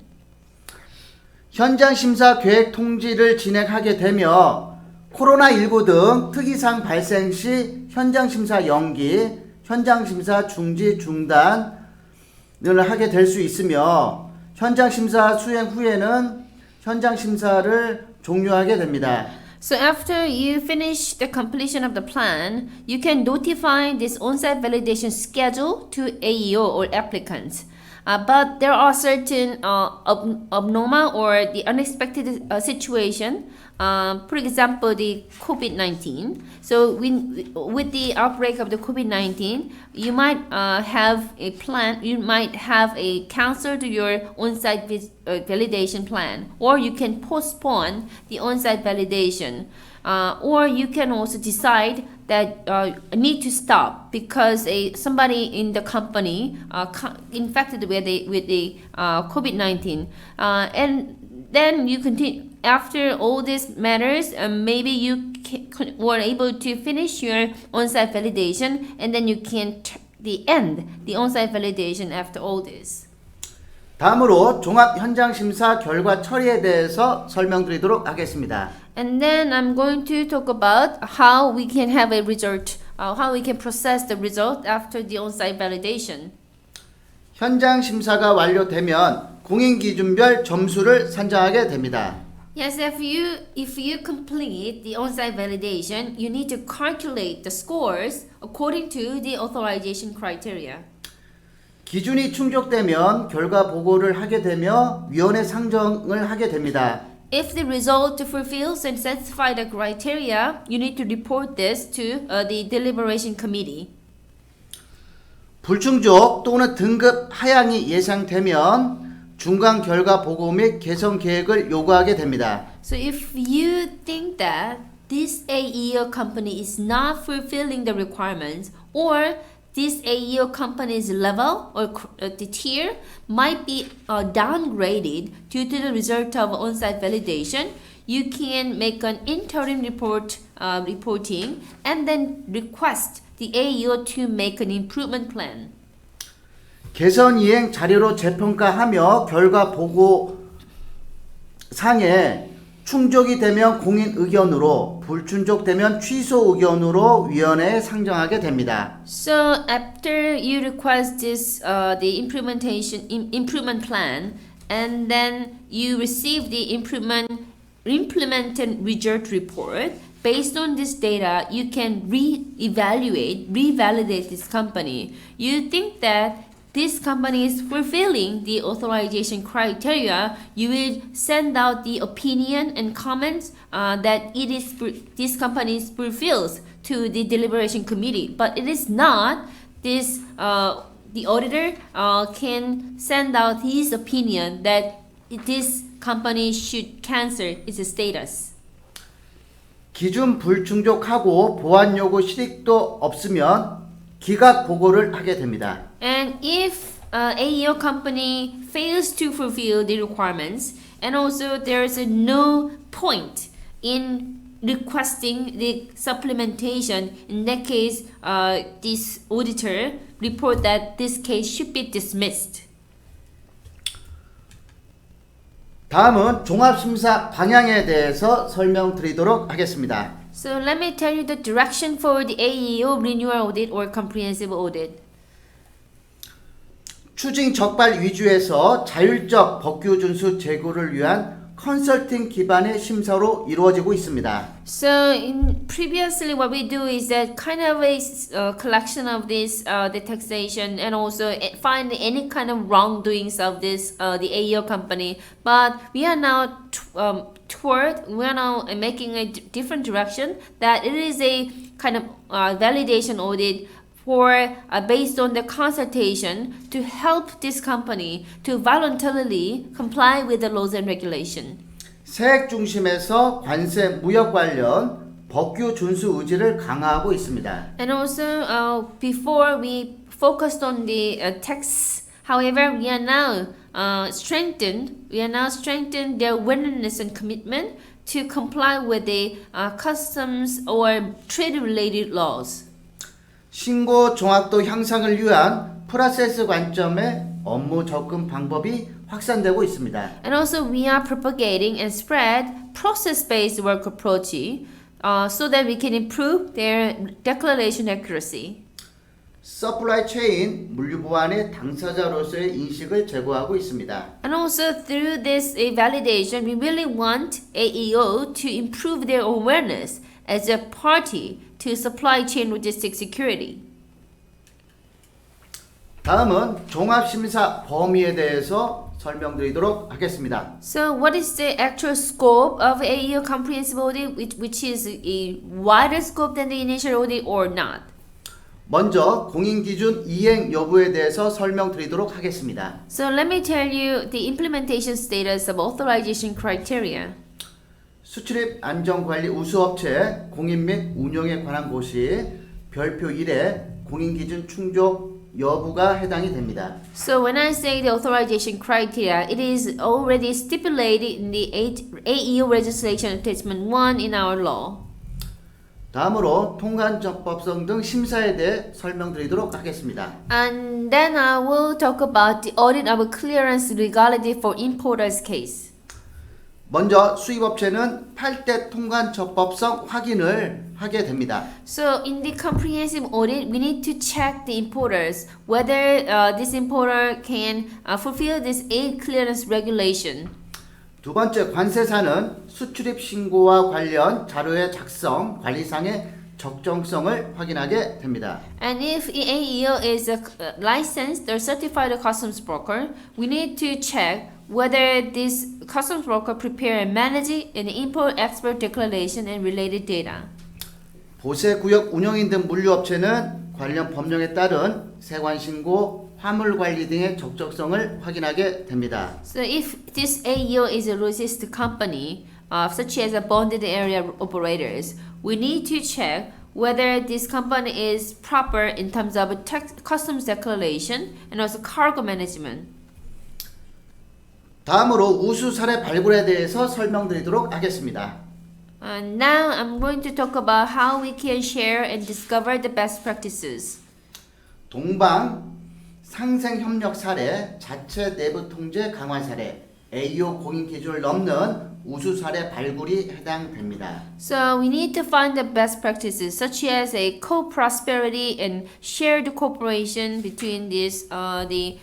현장 심사 계획 통지를 진행하게 되며 코로나19 등 특이사항 발생 시 현장 심사 연기, 현장 심사 중지 중단을 하게 될 수 있으며 현장 심사 수행 후에는 현장 심사를 종료하게 됩니다. So after you finish the completion of the plan, you can notify this on-site validation schedule to AEO or applicants. But there are certain abnormal or the unexpected situation. For example, the COVID-19. So with the outbreak of the COVID-19, you might have a plan. You might have a cancel to your on-site validation plan, or you can postpone the on-site validation, or you can also decide that need to stop because somebody in the company infected with the COVID-19, and then you continue. After all these matters, maybe you were able to finish your on-site validation, and then you can end the on-site validation after all this. 다음으로 종합 현장 심사 결과 처리에 대해서 설명드리도록 하겠습니다. And then I'm going to talk about how we can have a result, how we can process the result after the on-site validation. 현장 심사가 완료되면 공인 기준별 점수를 산정하게 됩니다. Yes, if you complete the on-site validation, you need to calculate the scores according to the authorization criteria. 기준이 충족되면 결과 보고를 하게 되며 위원회 상정을 하게 됩니다. If the result fulfills and satisfies the criteria, you need to report this to the deliberation committee. 불충족 또는 등급 하향이 예상되면 중간 결과 보고 및 개선 계획을 요구하게 됩니다. So if you think that this AEO company is not fulfilling the requirements, or this AEO company's level or the tier might be downgraded due to the result of on-site validation, you can make an interim reporting and then request the AEO to make an improvement plan. 개선 이행 자료로 재평가하며 결과 보고 상에 충족이 되면 공인 의견으로, 불충족되면 취소 의견으로 위원회에 상정하게 됩니다. So after you request this the improvement plan, and then you receive the implemented result report, based on this data, you can revalidate this company. You think that this company is fulfilling the authorization criteria, you will send out the opinion and comments that this company fulfills to the deliberation committee. But it is not. The auditor can send out his opinion that this company should cancel its status. 기준 불충족하고 보안 요구 실익도 없으면 기각 보고를 하게 됩니다. And if AEO company fails to fulfill the requirements, and also there is no point in requesting the supplementation, in that case, this auditor report that this case should be dismissed. 다음은 종합심사 방향에 대해서 설명드리도록 하겠습니다. So let me tell you the direction for the AEO renewal audit or comprehensive audit. 추징 적발 위주에서 자율적 법규 준수 제고를 위한 컨설팅 기반의 심사로 이루어지고 있습니다. So previously what we do is that kind of a collection of this the taxation and also find any kind of wrongdoings of this the AEO company. But we are now making a different direction, that it is a kind of validation audit for based on the consultation to help this company to voluntarily comply with the laws and regulation. 세액 중심에서 관세 무역 관련 법규 준수 의지를 강화하고 있습니다. And also before we focused on the tax, however, we are now strengthened their willingness and commitment to comply with the customs or trade related laws. 신고 정확도 향상을 위한 프로세스 관점의 업무 접근 방법이 확산되고 있습니다. And also we are propagating and spread process-based work approach so that we can improve their declaration accuracy. 서플라이 체인 물류 보안의 당사자로서의 인식을 제고하고 있습니다. And also through this validation, we really want AEO to improve their awareness as a party to supply chain logistics security. 다음은 종합심사 범위에 대해서 설명드리도록 하겠습니다. So what is the actual scope of AEO comprehensive audit, which is a wider scope than the initial audit or not? 먼저 공인기준 이행 여부에 대해서 설명드리도록 하겠습니다. So let me tell you the implementation status of authorization criteria. 수출입 안전관리 우수업체 공인 및 운영에 관한 고시 별표 1에 공인기준 충족 여부가 해당이 됩니다. So when I say the authorization criteria, it is already stipulated in the AEO legislation attachment 1 in our law. 다음으로 통관 적법성 등 심사에 대해 설명드리도록 하겠습니다. And then I will talk about the audit of clearance legality for importers case. 먼저 수입업체는 8대 통관 적법성 확인을 하게 됩니다. So in the comprehensive audit, we need to check the importers whether this importer can fulfill this aid clearance regulation. 두 번째 관세사는 수출입 신고와 관련 자료의 작성, 관리상의 적정성을 확인하게 됩니다. And if AEO is a licensed or certified customs broker, we need to check whether this customs broker prepare and manage an import-export declaration and related data. 보세구역 운영인 등 물류업체는 관련 법령에 따른 세관신고, 화물관리 등의 적정성을 확인하게 됩니다. So if this AEO is a logistic company, such as a bonded area operators, we need to check whether this company is proper in terms of customs declaration and also cargo management. 다음으로 우수 사례 발굴에 대해서 설명드리도록 하겠습니다. Now I'm going to talk about how we can share and discover the best practices. 동방 상생협력 사례, 자체 내부 통제 강화 사례, AEO 공인 기준을 넘는 우수 사례 발굴이 해당됩니다. So we need to find the best practices such as a co-prosperity and shared cooperation between the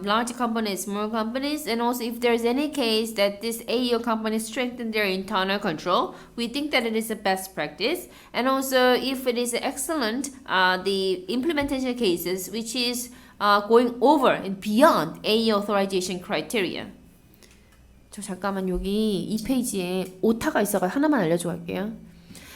large companies, small companies, and also if there's any case that this AEO company strengthen their internal control, we think that it is the best practice. And also if it is excellent, the implementation cases which is going over and beyond AEO authorization criteria. 저 잠깐만 여기 이 페이지에 오타가 있어서 하나만 알려줘 갈게요.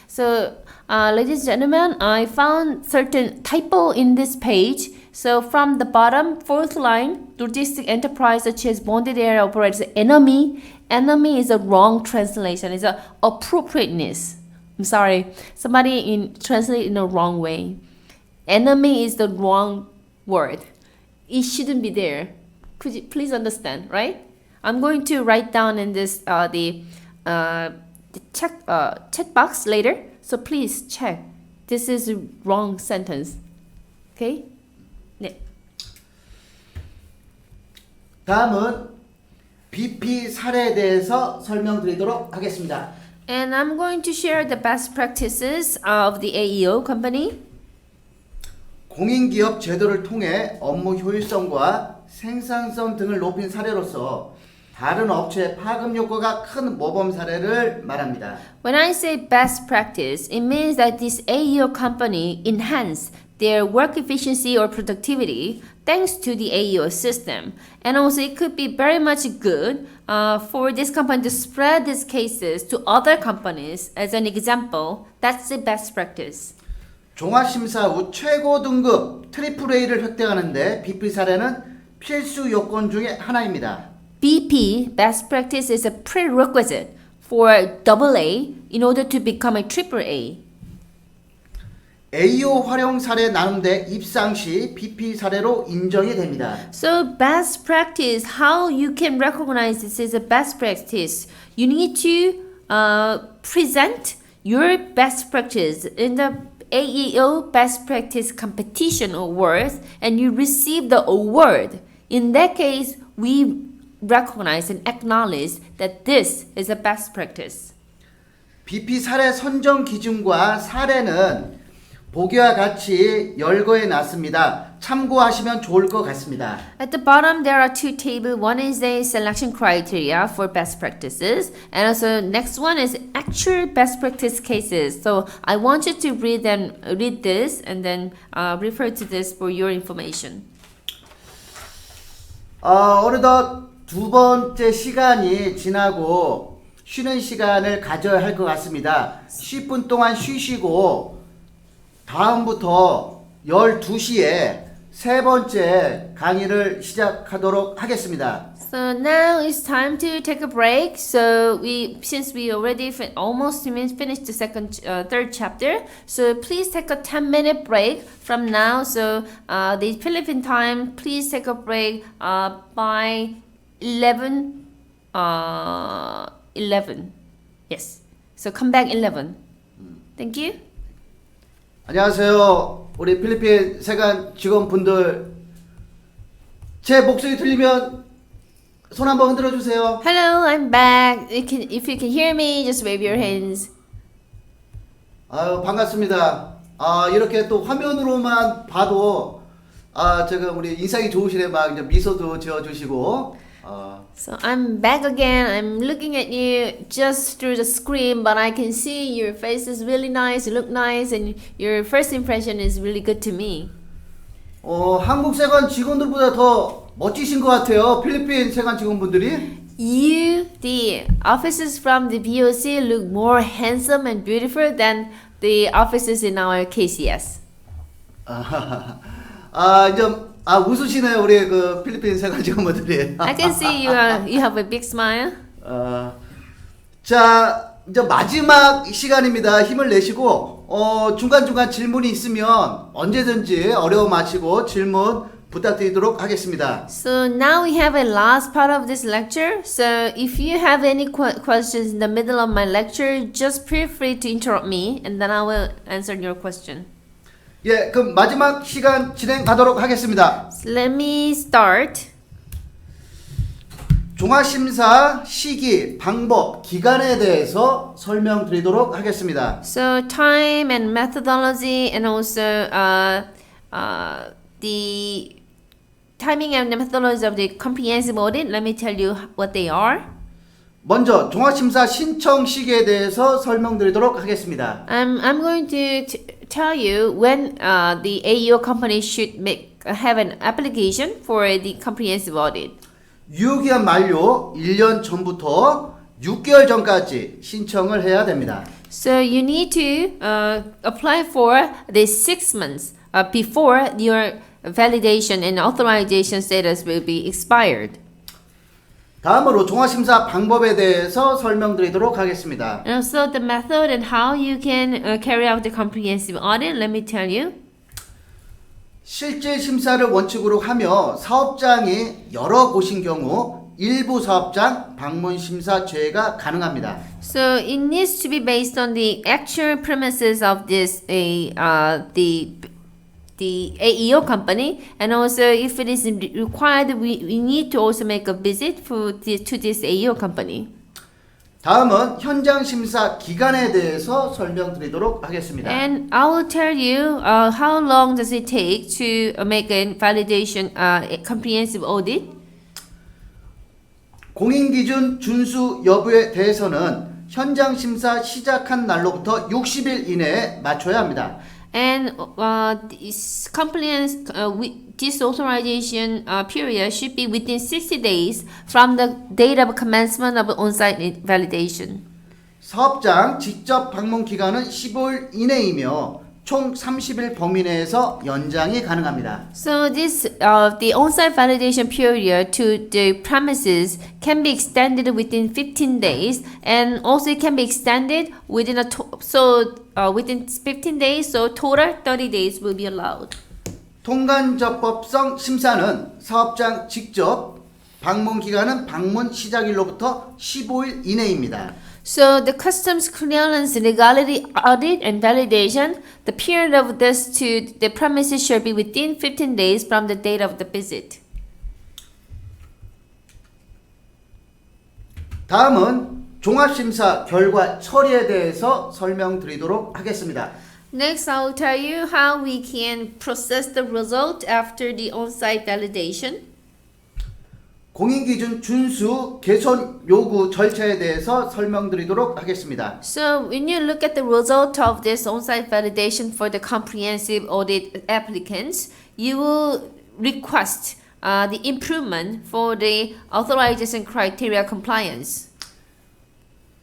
So, ladies and gentlemen, I found certain typo in this page. So from the bottom, fourth line, logistic enterprise such as bonded area operates enemy. Enemy is a wrong translation. It's a appropriateness. I'm sorry. Somebody translate in the wrong way. Enemy is the wrong word. It shouldn't be there. Could you please understand, right? I'm going to write down in this the check box later. So please check. This is a wrong sentence. Okay? 네. 다음은 BP 사례에 대해서 설명드리도록 하겠습니다. And I'm going to share the best practices of the AEO company. 공인기업 제도를 통해 업무 효율성과 생산성 등을 높인 사례로서 다른 업체의 파급 효과가 큰 모범 사례를 말합니다. When I say best practice, it means that this AEO company enhanced their work efficiency or productivity thanks to the AEO system. And also it could be very much good for this company to spread these cases to other companies. As an example, that's the best practice. 종합심사 후 최고 등급 AAA를 획득하는데 BP 사례는 필수 요건 중에 하나입니다. BP, best practice, is a prerequisite for AA in order to become a AAA. AEO 활용 사례 나눔대 입상 시 BP 사례로 인정이 됩니다. So best practice, how you can recognize this is a best practice. You need to present your best practice in the AEO best practice competition awards and you receive the award. In that case, we recognize and acknowledge that this is a best practice. BP 사례 선정 기준과 사례는 보기와 같이 열거해 놨습니다. 참고하시면 좋을 것 같습니다. At the bottom, there are two tables. One is the selection criteria for best practices, and also next one is actual best practice cases. So I want you to read this, and then refer to this for your information. 어느덧 두 번째 시간이 지나고 쉬는 시간을 가져야 할 것 같습니다. 10분 동안 쉬시고 다음부터 12시에 세 번째 강의를 시작하도록 하겠습니다. So now it's time to take a break. So since we already almost finished the third chapter, so please take a 10-minute break from now. So the Philippine time, please take a break by 11. Yes. So come back 11. Thank you. 안녕하세요. 우리 필리핀 세관 직원분들 제 목소리 들리면 손 한번 흔들어 주세요. Hello, I'm back. If you can hear me, just wave your hands. 아유, 반갑습니다. 이렇게 또 화면으로만 봐도 제가 우리 인상이 좋으시네. 막 이제 미소도 지어 주시고 So I'm back again. I'm looking at you just through the screen, but I can see your face is really nice, you look nice, and your first impression is really good to me. 한국 세관 직원들보다 더 멋지신 것 같아요. 필리핀 세관 직원분들이. You, the officers from the BOC, look more handsome and beautiful than the officers in our KCS. 이제 웃으시네요. 우리 그 필리핀 세관 직원분들이. I can see you have a big smile. 자, 이제 마지막 시간입니다. 힘을 내시고 중간중간 질문이 있으면 언제든지 어려움 마시고 질문 부탁드리도록 하겠습니다. So now we have a last part of this lecture. So if you have any questions in the middle of my lecture, just feel free to interrupt me and then I will answer your question. 예, 그럼 마지막 시간 진행하도록 하겠습니다. So let me start. 종합심사 시기, 방법, 기간에 대해서 설명드리도록 하겠습니다. So time and methodology and also the timing and the methodology of the comprehensive audit. Let me tell you what they are. 먼저 종합심사 신청 시기에 대해서 설명드리도록 하겠습니다. I'm going to tell you when the AEO company should have an application for the comprehensive audit. 유효기한 만료 1년 전부터 6개월 전까지 신청을 해야 됩니다. So you need to apply for the 6 months before your validation and authorization status will be expired. 다음으로 종합심사 방법에 대해서 설명드리도록 하겠습니다. And so the method and how you can carry out the comprehensive audit, let me tell you. 실제 심사를 원칙으로 하며 사업장이 여러 곳인 경우 일부 사업장 방문 심사 제외가 가능합니다. So it needs to be based on the actual premises of this the AEO company, and also if it is required, we need to also make a visit to this AEO company. 다음은 현장 심사 기간에 대해서 설명드리도록 하겠습니다. And I will tell you how long does it take to make a validation, a comprehensive audit. 공인기준 준수 여부에 대해서는 현장 심사 시작한 날로부터 60일 이내에 맞춰야 합니다. And this compliance, this authorization period should be within 60 days from the date of commencement of on-site validation. 사업장 직접 방문 기간은 15일 이내이며 총 30일 범위 내에서 연장이 가능합니다. So this the on-site validation period to the premises can be extended within 15 days, and also it can be extended within within 15 days. So total 30 days will be allowed. 통관적법성 심사는 사업장 직접 방문 기간은 방문 시작일로부터 15일 이내입니다. So the customs clearance legality audit and validation, the period of this to the premises shall be within 15 days from the date of the visit. 다음은 종합심사 결과 처리에 대해서 설명드리도록 하겠습니다. Next, I will tell you how we can process the result after the on-site validation. 공인기준 준수 개선 요구 절차에 대해서 설명드리도록 하겠습니다. So when you look at the result of this on-site validation for the comprehensive audit applicants, you will request the improvement for the authorization criteria compliance.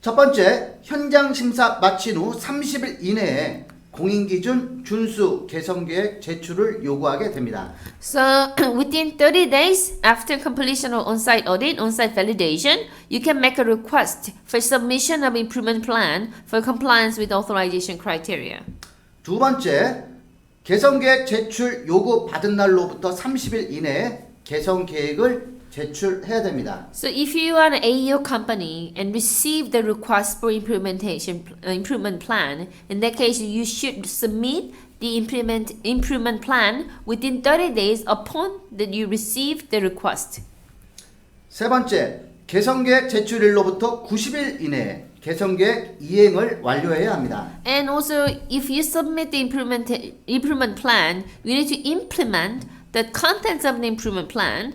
첫 번째, 현장 심사 마친 후 30일 이내에 공인기준 준수 개선계획 제출을 요구하게 됩니다. So within 30 days after completion of on-site audit, on-site validation, you can make a request for submission of improvement plan for compliance with authorization criteria. 두 번째, 개선계획 제출 요구 받은 날로부터 30일 이내에 개선계획을 제출해야 됩니다. So if you are an AEO company and receive the request for improvement plan, in that case you should submit the improvement plan within 30 days upon that you receive the request. 세 번째, 개선계획 제출일로부터 90일 이내에 개선계획 이행을 완료해야 합니다. And also if you submit the improvement plan, you need to implement the contents of the improvement plan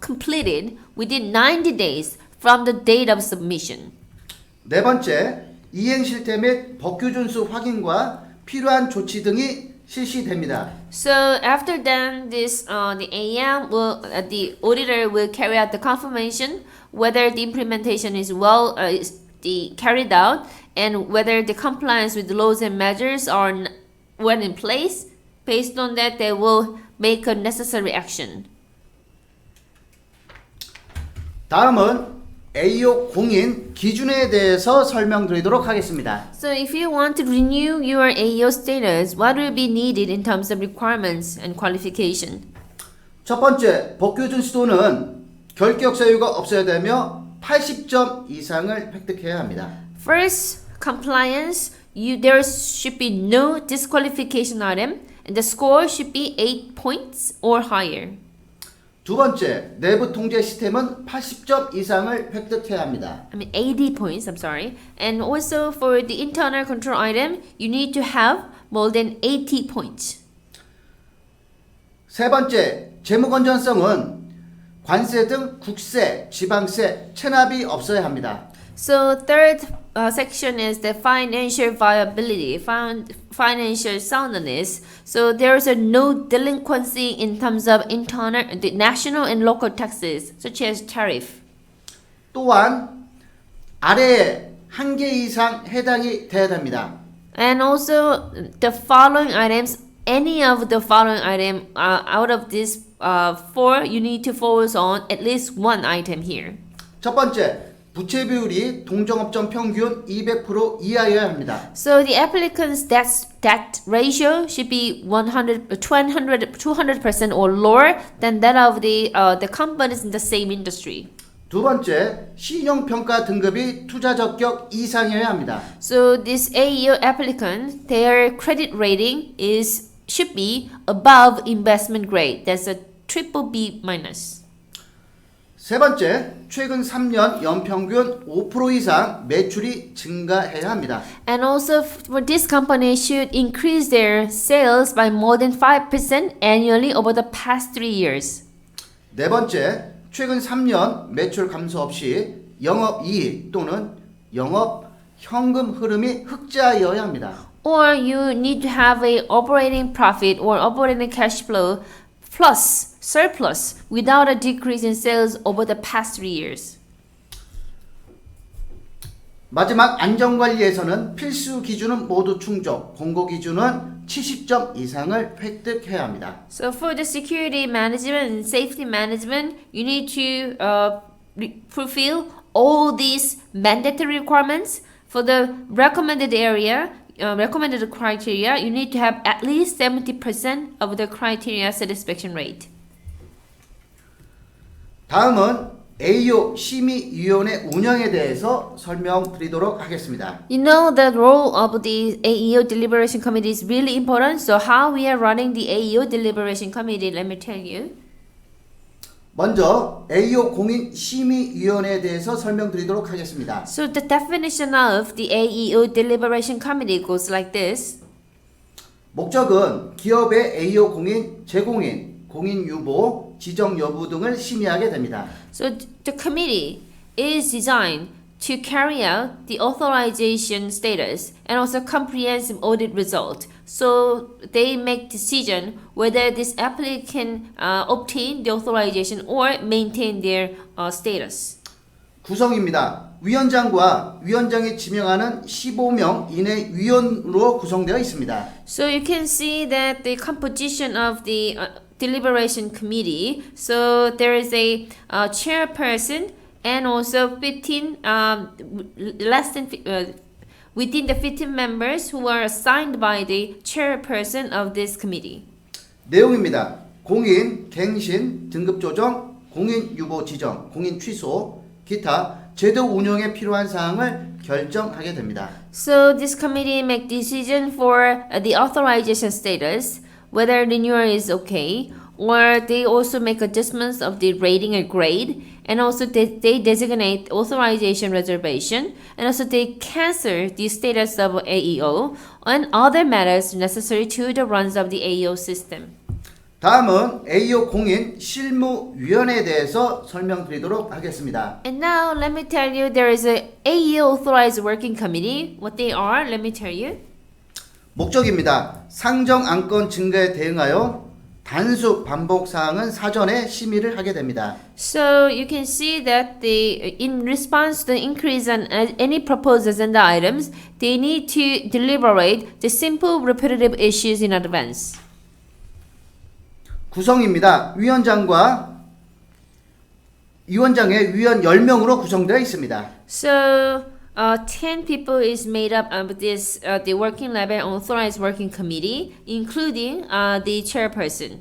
completed within 90 days from the date of submission. 네 번째, 이행 실태 및 법규 준수 확인과 필요한 조치 등이 실시됩니다. So after then, this the AEM will the auditor will carry out the confirmation whether the implementation is carried out and whether the compliance with the laws and measures are well in place. Based on that, they will make a necessary action. 다음은 AEO 공인 기준에 대해서 설명드리도록 하겠습니다. So if you want to renew your AEO status, what will be needed in terms of requirements and qualification? 첫 번째, 법규 준수도는 결격 사유가 없어야 되며 80점 이상을 획득해야 합니다. First, compliance. There should be no disqualification item, and the score should be 8 points or higher. 두 번째, 내부 통제 시스템은 80점 이상을 획득해야 합니다. 80 points, I'm sorry. And also for the internal control item, you need to have more than 80 points. 세 번째, 재무 건전성은 관세 등 국세, 지방세, 체납이 없어야 합니다. So third section is the financial viability, financial soundness. So there is no delinquency in terms of internal, the national and local taxes, such as tariff. 또한 아래에 한 개 이상 해당이 돼야 됩니다. And also the following items any of the following item out of this four, you need to focus on at least one item here. 첫 번째, 부채 비율이 동종업종 평균 200% 이하여야 합니다. So the applicant's debt ratio should be 200% or lower than that of the companies in the same industry. 두 번째, 신용평가 등급이 투자 적격 이상이어야 합니다. So this AEO applicant, their credit rating should be above investment grade. That's a triple B minus. 세 번째, 최근 3년 연평균 5% 이상 매출이 증가해야 합니다. And also for this company should increase their sales by more than 5% annually over the past 3 years. 네 번째, 최근 3년 매출 감소 없이 영업이익 또는 영업 현금 흐름이 흑자여야 합니다. Or you need to have a operating profit or operating cash flow plus surplus without a decrease in sales over the past 3 years. 마지막 안전관리에서는 필수 기준은 모두 충족, 공고 기준은 70점 이상을 획득해야 합니다. So for the security management and safety management, you need to fulfill all these mandatory requirements. For the recommended criteria, you need to have at least 70% of the criteria satisfaction rate. 다음은 AEO 심의위원회 운영에 대해서 설명드리도록 하겠습니다. You know the role of the AEO deliberation committee is really important. So how we are running the AEO deliberation committee, let me tell you. 먼저 AEO 공인 심의위원회에 대해서 설명드리도록 하겠습니다. So the definition of the AEO deliberation committee goes like this. 목적은 기업의 AEO 공인, 재공인, 공인 유보, 지정 여부 등을 심의하게 됩니다. So the committee is designed to carry out the authorization status and also comprehensive audit result. So they make decision whether this applicant can obtain the authorization or maintain their status. 구성입니다. 위원장과 위원장이 지명하는 15명 이내 위원으로 구성되어 있습니다. So you can see that the composition of the deliberation committee. So there is a chairperson and also 15 within the 15 members who are assigned by the chairperson of this committee. 내용입니다. 공인, 갱신, 등급 조정, 공인 유보 지정, 공인 취소, 기타 제도 운영에 필요한 사항을 결정하게 됩니다. So this committee make decision for the authorization status, whether renewal is okay, or they also make adjustments of the rating or grade, and also they designate authorization reservation, and also they cancel the status of AEO, and other matters necessary to the runs of the AEO system. 다음은 AEO 공인 실무위원회에 대해서 설명드리도록 하겠습니다. And now let me tell you there is a AEO authorized working committee. What they are, let me tell you. 목적입니다. 상정 안건 증가에 대응하여 단수 반복 사항은 사전에 심의를 하게 됩니다. So you can see that in response to the increase in any proposed agenda items, they need to deliberate the simple repetitive issues in advance. 구성입니다. 위원장의 위원 10명으로 구성되어 있습니다. So 10 people is made up of this the working level authorized working committee, including the chairperson.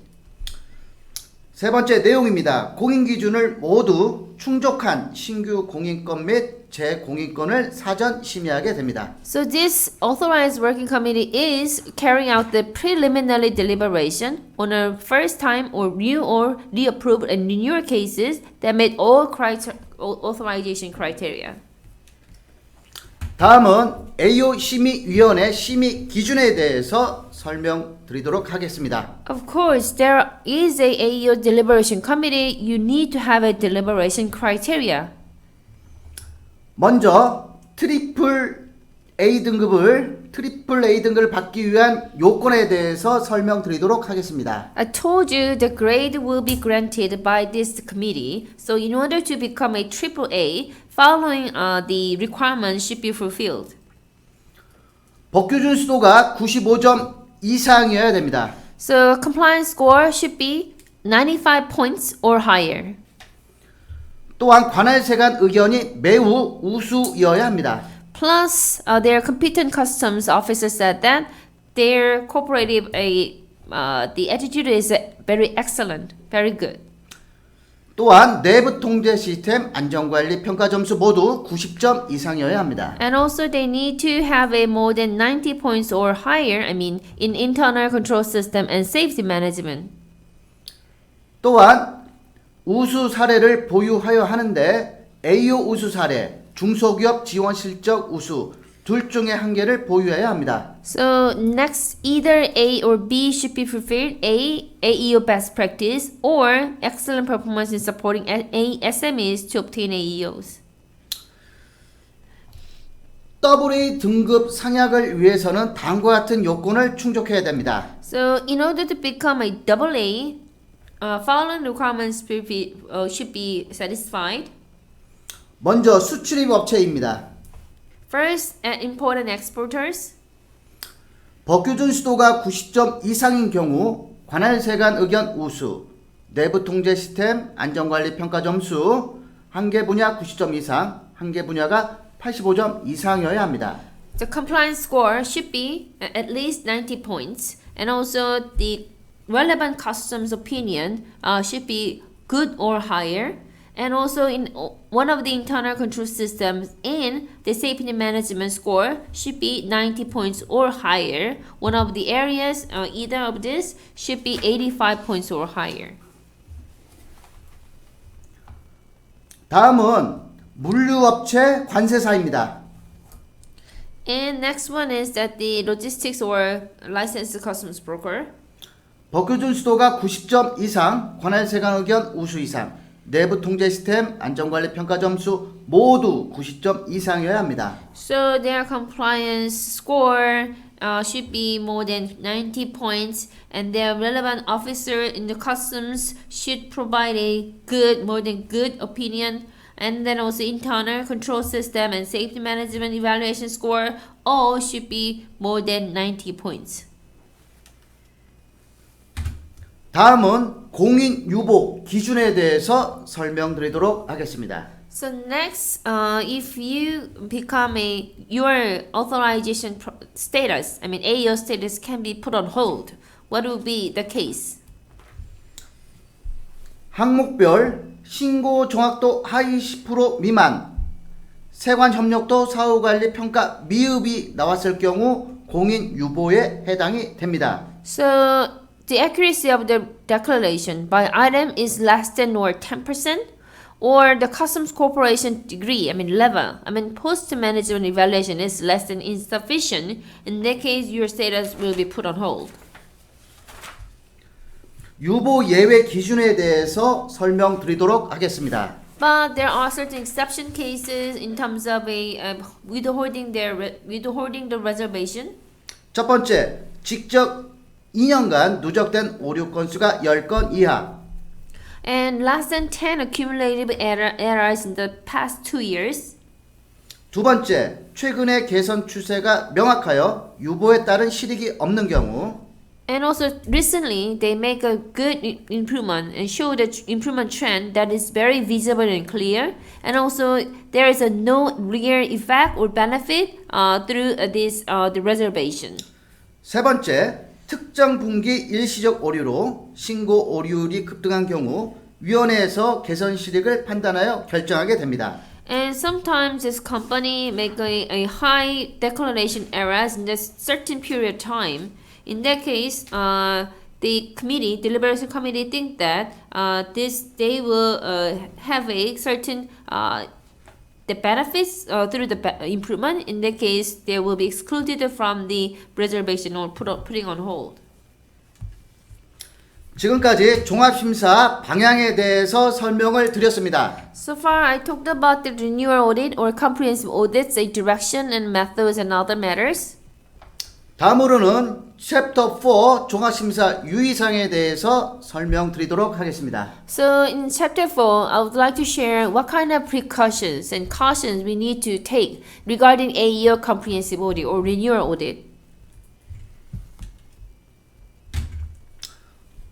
세 번째 내용입니다. 공인 기준을 모두 충족한 신규 공인권 및 재공인권을 사전 심의하게 됩니다. So this authorized working committee is carrying out the preliminary deliberation on a first time or reapproved and renewal cases that meet all authorization criteria. 다음은 AEO 심의위원회 심의 기준에 대해서 설명드리도록 하겠습니다. Of course, there is a AEO deliberation committee. You need to have a deliberation criteria. 먼저 트리플 A 등급을 받기 위한 요건에 대해서 설명드리도록 하겠습니다. I told you the grade will be granted by this committee. So in order to become a AAA, following the requirements should be fulfilled. 법규 준수도가 95점 이상이어야 됩니다. So compliance score should be 95 points or higher. 또한 관할세관 의견이 매우 우수이어야 합니다. Plus, their competent customs officer said that their cooperative, the attitude is very excellent, very good. 또한 내부 통제 시스템 안전관리 평가 점수 모두 90점 이상이어야 합니다. And also they need to have a more than 90 points or higher, in internal control system and safety management. 또한 우수 사례를 보유하여 하는데 AEO 우수 사례, 중소기업 지원 실적 우수 둘 중에 한 개를 보유해야 합니다. So next, either A or B should be fulfilled. A, AEO best practice, or excellent performance in supporting SMEs to obtain AEOs. AA 등급 상향을 위해서는 다음과 같은 요건을 충족해야 됩니다. So in order to become a AA, following requirements should be satisfied. 먼저 수출입 업체입니다. First, import and exporters. 법규준 수도가 90점 이상인 경우 관할세관 의견 우수, 내부 통제 시스템 안전관리 평가 점수 한 개 분야 90점 이상, 한 개 분야가 85점 이상이어야 합니다. The compliance score should be at least 90 points, and also the relevant customs opinion should be good or higher. And also in one of the internal control systems in the safety management score should be 90 points or higher. One of the areas, either of this, should be 85 points or higher. 다음은 물류업체 관세사입니다. And next one is that the logistics or licensed customs broker. 법규준 수도가 90점 이상, 관할세관 의견 우수 이상, 내부 통제 시스템 안전관리 평가 점수 모두 90점 이상이어야 합니다. So their compliance score should be more than 90 points, and their relevant officer in the customs should provide a good, more than good opinion. And then also internal control system and safety management evaluation score all should be more than 90 points. 다음은 공인 유보 기준에 대해서 설명드리도록 하겠습니다. So next, if you become your authorization status, AEO status can be put on hold. What will be the case? 항목별 신고 정확도 하위 10% 미만, 세관 협력도 사후관리 평가 미흡이 나왔을 경우 공인 유보에 해당이 됩니다. So the accuracy of the declaration by item is less than or 10%, or the customs corporation degree, level, post management evaluation is less than insufficient. In that case, your status will be put on hold. 유보 예외 기준에 대해서 설명드리도록 하겠습니다. But there are certain exception cases in terms of withholding the reservation. 첫 번째, 직접 2년간 누적된 오류 건수가 10건 이하. And less than 10 accumulated errors in the past 2 years. 두 번째, 최근의 개선 추세가 명확하여 유보에 따른 실익이 없는 경우. And also recently they make a good improvement and show the improvement trend that is very visible and clear. And also there is no real effect or benefit through the reservation. 세 번째, 특정 분기 일시적 오류로 신고 오류율이 급등한 경우 위원회에서 개선 실익을 판단하여 결정하게 됩니다. And sometimes this company make a high declaration errors in a certain period of time. In that case, the deliberation committee think that they will have a certain the benefits through the improvement. In that case, they will be excluded from the reservation or putting on hold. 지금까지 종합심사 방향에 대해서 설명을 드렸습니다. So far, I talked about the renewal audit or comprehensive audits, a direction and methods and other matters. 다음으로는 챕터 4 종합심사 유의사항에 대해서 설명드리도록 하겠습니다. So in chapter 4, I would like to share what kind of precautions and cautions we need to take regarding AEO comprehensive audit or renewal audit.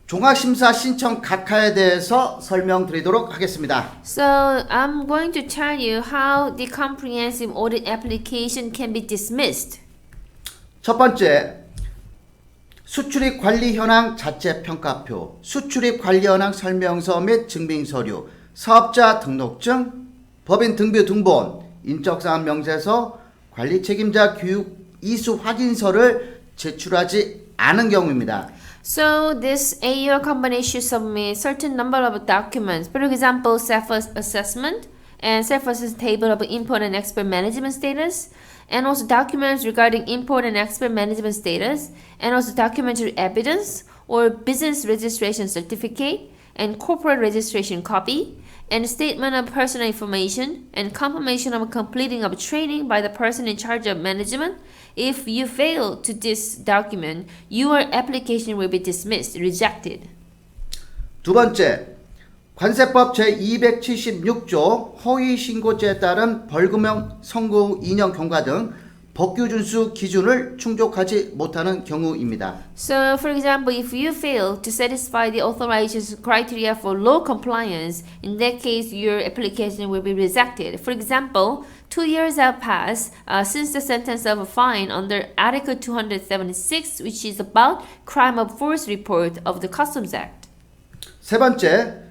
종합심사 신청 각하에 대해서 설명드리도록 하겠습니다. So I'm going to tell you how the comprehensive audit application can be dismissed. 첫 번째, 수출입 관리 현황 자체 평가표, 수출입 관리 현황 설명서 및 증빙서류, 사업자 등록증, 법인 등비 등본, 인적사항 명세서, 관리 책임자 교육 이수 확인서를 제출하지 않은 경우입니다. So this AEO company should submit certain number of documents, for example, self-assessment and self-assessment table of import and export management status, and also documents regarding import and export management status, and also documentary evidence or business registration certificate and corporate registration copy, and statement of personal information and confirmation of completing of training by the person in charge of management. If you fail to this document, your application will be dismissed, rejected. 두 번째, 관세법 제276조 허위신고죄에 따른 벌금형 선고 2년 경과 등 법규 준수 기준을 충족하지 못하는 경우입니다. So, for example, if you fail to satisfy the authorization criteria for law compliance, in that case, your application will be rejected. For example, 2 years have passed since the sentence of a fine under Article 276, which is about crime of force report of the Customs Act. 세 번째,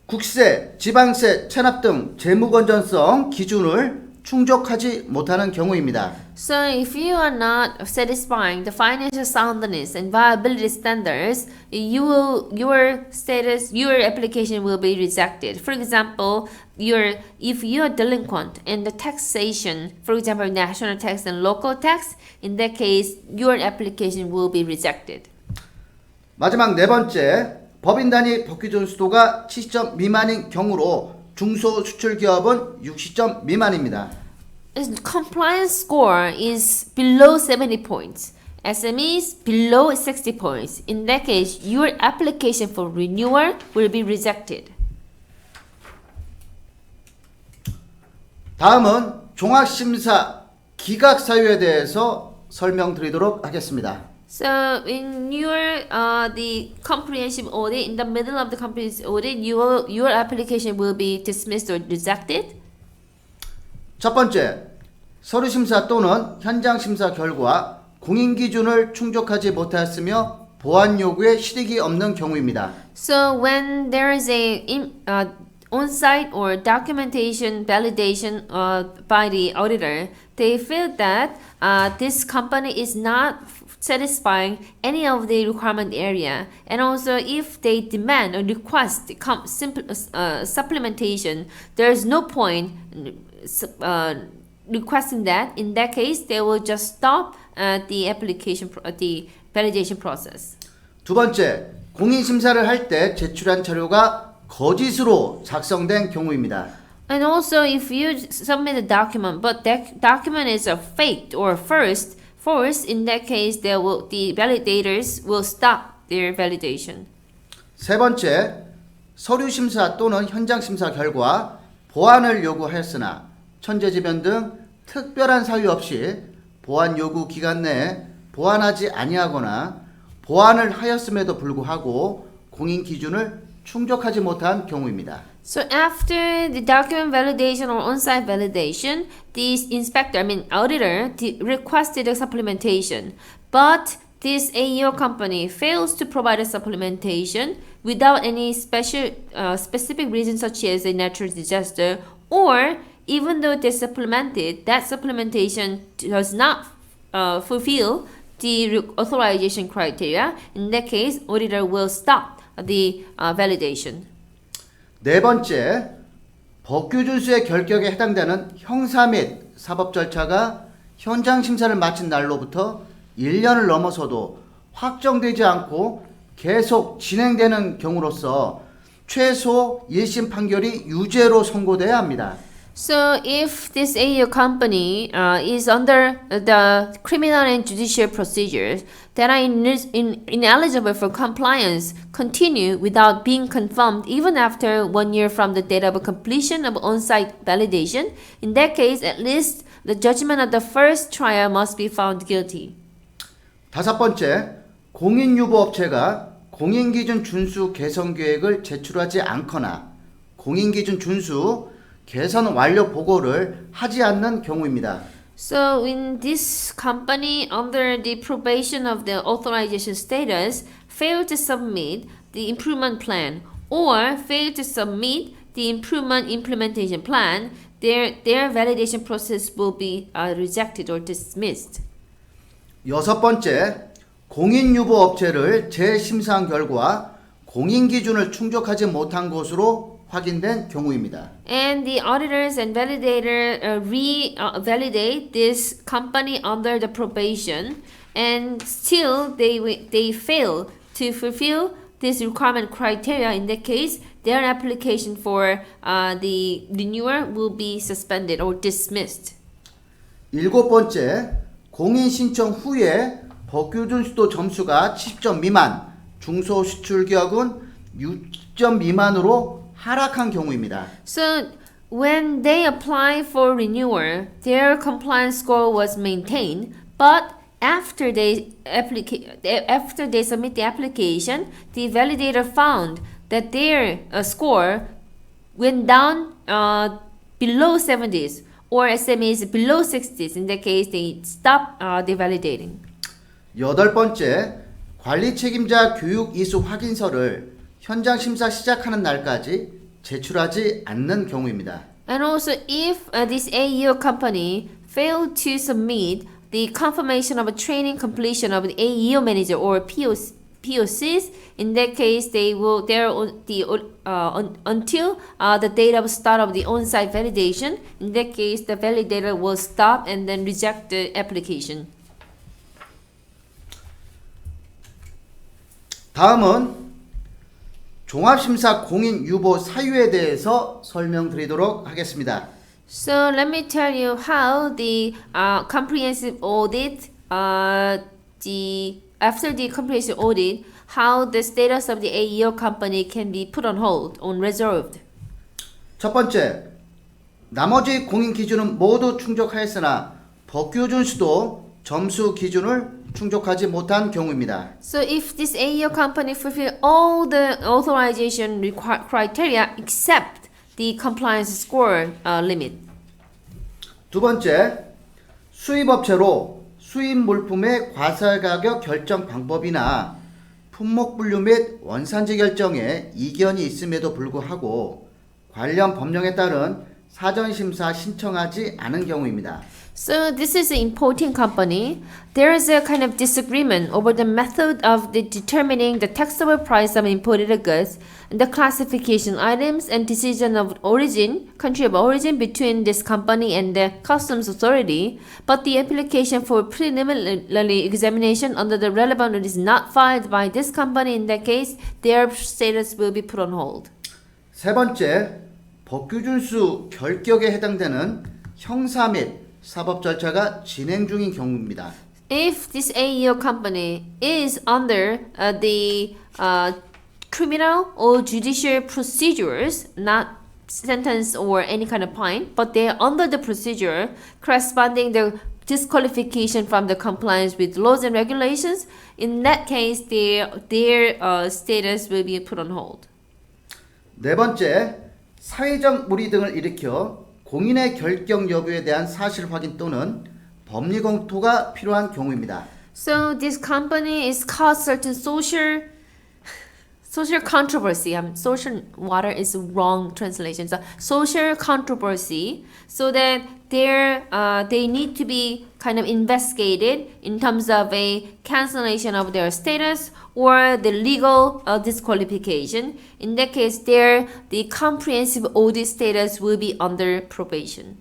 국세, 지방세, 체납 등 재무건전성 기준을 충족하지 못하는 경우입니다. So, if you are not satisfying the financial soundness and viability standards, your application will be rejected. For example, if you are delinquent in the taxation, for example, national tax and local tax, in that case, your application will be rejected. 마지막 네 번째, 법인 단위 법규 준수도가 70점 미만인 경우로 중소수출기업은 60점 미만입니다. Compliance score is below 70 points. SMEs below 60 points. In that case, your application for renewal will be rejected. 다음은 종합심사 기각 사유에 대해서 설명드리도록 하겠습니다. So in the comprehensive audit, in the middle of the comprehensive audit, your application will be dismissed or rejected. 첫 번째, 서류심사 또는 현장심사 결과 공인기준을 충족하지 못하였으며 보완 요구에 실익이 없는 경우입니다. So when there is a on-site or documentation validation by the auditor, they feel that this company is not satisfying any of the requirement area, and also if they demand or request supplementation, there is no point requesting that. In that case, they will just stop the application, the validation process. 두 번째, 공인심사를 할 때 제출한 자료가 거짓으로 작성된 경우입니다. And also, if you submit a document, but that document is faked or forced, in that case, the validators will stop their validation. 세 번째, 서류심사 또는 현장심사 결과 보완을 요구하였으나 천재지변 등 특별한 사유 없이 보완 요구 기간 내에 보완하지 아니하거나 보완을 하였음에도 불구하고 공인 기준을 충족하지 못한 경우입니다. So after the document validation or on-site validation, the auditor requested a supplementation, but this AEO company fails to provide a supplementation without any specific reason such as a natural disaster, or even though they supplemented, that supplementation does not fulfill the authorization criteria. In that case, auditor will stop the validation. 네 번째, 법규 준수의 결격에 해당되는 형사 및 사법 절차가 현장 심사를 마친 날로부터 1년을 넘어서도 확정되지 않고 계속 진행되는 경우로서 최소 1심 판결이 유죄로 선고돼야 합니다. So if this AEO company is under the criminal and judicial procedures that are ineligible for compliance continue without being confirmed even after 1 year from the date of completion of on-site validation, in that case, at least the judgment of the first trial must be found guilty. 다섯 번째, 공인유보업체가 공인기준 준수 개선 계획을 제출하지 않거나 공인기준 준수 개선 완료 보고를 하지 않는 경우입니다. So in this company under the probation of the authorization status fail to submit the improvement plan or fail to submit the improvement implementation plan, their validation process will be rejected or dismissed. 여섯 번째, 공인유보 업체를 재심사한 결과 공인기준을 충족하지 못한 것으로 확인된 경우입니다. And the auditors and validator validate this company under the probation, and still they fail to fulfill this requirement criteria. In that case, their application for the renewal will be suspended or dismissed. 일곱 번째, 공인 신청 후에 법규준 수도 점수가 70점 미만, 중소수출기업은 60점 미만으로 하락한 경우입니다. So when they apply for renewal, their compliance score was maintained, but after they submit the application, the validator found that their score went down below 70s or SMEs below 60s. In that case, they stop the validating. 여덟 번째, 관리 책임자 교육 이수 확인서를 현장 심사 시작하는 날까지 제출하지 않는 경우입니다. And also, if this AEO company failed to submit the confirmation of a training completion of the AEO manager or POCs, in that case, they will until the date of start of the on-site validation. In that case, the validator will stop and then reject the application. 다음은 종합심사 공인 유보 사유에 대해서 설명드리도록 하겠습니다. So let me tell you how the comprehensive audit, after the comprehensive audit, how the status of the AEO company can be put on hold, on reserved. 첫 번째, 나머지 공인 기준은 모두 충족하였으나 법규준 수도 점수 기준을 충족하지 못한 경우입니다. So if this AEO company fulfill all the authorization criteria except the compliance score limit. 두 번째, 수입업체로 수입 물품의 과세가격 결정 방법이나 품목 분류 및 원산지 결정에 이견이 있음에도 불구하고 관련 법령에 따른 사전심사 신청하지 않은 경우입니다. So this is an importing company. There is a kind of disagreement over the method of determining the taxable price of imported goods, the classification items, and decision of origin, country of origin between this company and the customs authority. But the application for preliminary examination under the relevant law is not filed by this company. In that case, their status will be put on hold. 세 번째, 법규준수 결격에 해당되는 형사 및 사법 절차가 진행 중인 경우입니다. If this AEO company is under the criminal or judicial procedures, not sentence or any kind of fine, but they are under the procedure corresponding the disqualification from the compliance with laws and regulations, in that case, their status will be put on hold. 네 번째, 사회적 물의 등을 일으켜 공인의 결격 여부에 대한 사실 확인 또는 법리 검토가 필요한 경우입니다. So this company is caused certain social controversy. Social water is wrong translation. So social controversy, so that they need to be kind of investigated in terms of a cancellation of their status or the legal disqualification. In that case, the comprehensive audit status will be under probation.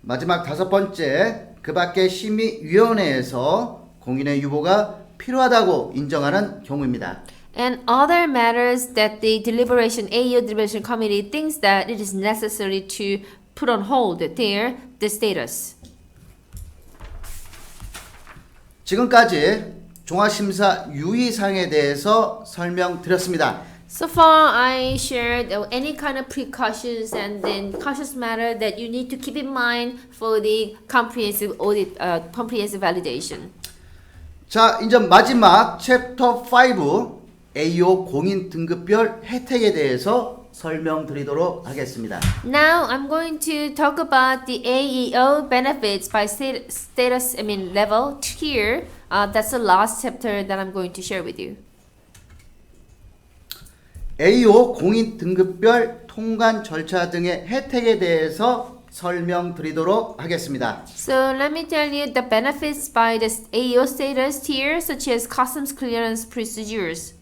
마지막 다섯 번째, 그 밖에 심의위원회에서 공인의 유보가 필요하다고 인정하는 경우입니다. And other matters that the AEO deliberation committee thinks that it is necessary to put on hold the status. 지금까지 종합심사 유의사항에 대해서 설명드렸습니다. So far, I shared any kind of precautions and then cautious matter that you need to keep in mind for the comprehensive audit, comprehensive validation. 자, 이제 마지막 챕터 5 AEO 공인 등급별 혜택에 대해서 설명드리도록 하겠습니다. Now I'm going to talk about the AEO benefits by level tier. That's the last chapter that I'm going to share with you. AEO 공인 등급별 통관 절차 등의 혜택에 대해서 설명드리도록 하겠습니다. So let me tell you the benefits by the AEO status tier, such as customs clearance procedures.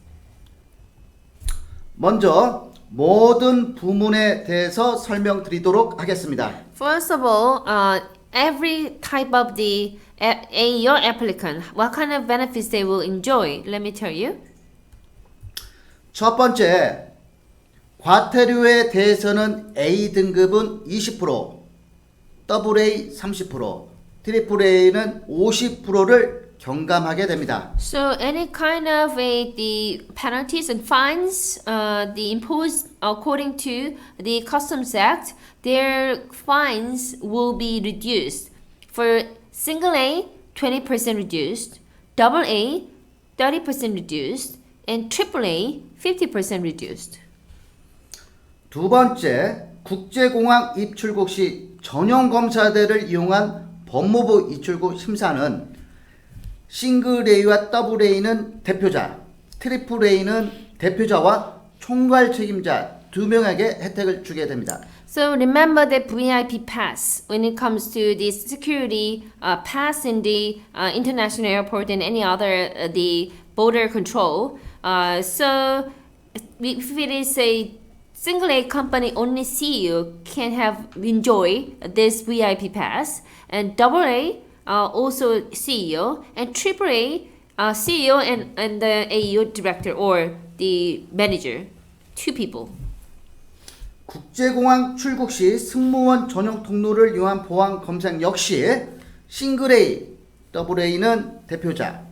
먼저 모든 부문에 대해서 설명드리도록 하겠습니다. First of all, every type of the AEO applicant, what kind of benefits they will enjoy? Let me tell you. 첫 번째, 과태료에 대해서는 A 등급은 20%, AA 30%, AAA는 50%를 경감하게 됩니다. So any kind of the penalties and fines, the imposed according to the Customs Act, their fines will be reduced. For single A, 20% reduced, double A, 30% reduced, and triple A, 50% reduced. 두 번째, 국제공항 입출국 시 전용 검사대를 이용한 법무부 입출국 심사는 싱글 A와 더블 A는 대표자, 트리플 A는 대표자와 총괄 책임자 2명에게 혜택을 주게 됩니다. So remember the VIP pass when it comes to the security pass in the international airport and any other the border control. So if it is a single A company, only CEO can enjoy this VIP pass, and double A also CEO, and triple A CEO and the AEO director or the manager, 2 people. 국제공항 출국 시 승무원 전용 통로를 이용한 보안 검색 역시 싱글 A, 더블 A는 대표자,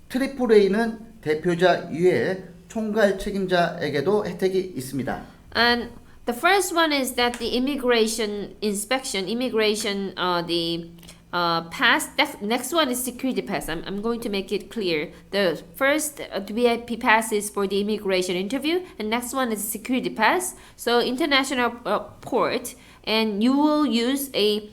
트리플 A는 대표자 이외에 총괄 책임자에게도 혜택이 있습니다. And the first one is that the immigration inspection, pass. Next one is security pass. I'm going to make it clear. The first VIP pass is for the immigration interview, and next one is security pass. So international port, and you will use the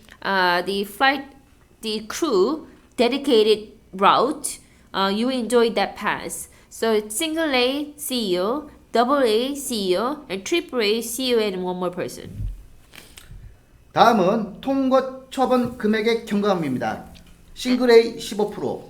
crew dedicated route. You enjoy that pass. So it's single A CEO, double A CEO, and triple A CEO, and one more person. 다음은 통고 처분 금액의 경감입니다. 싱글 A 15%,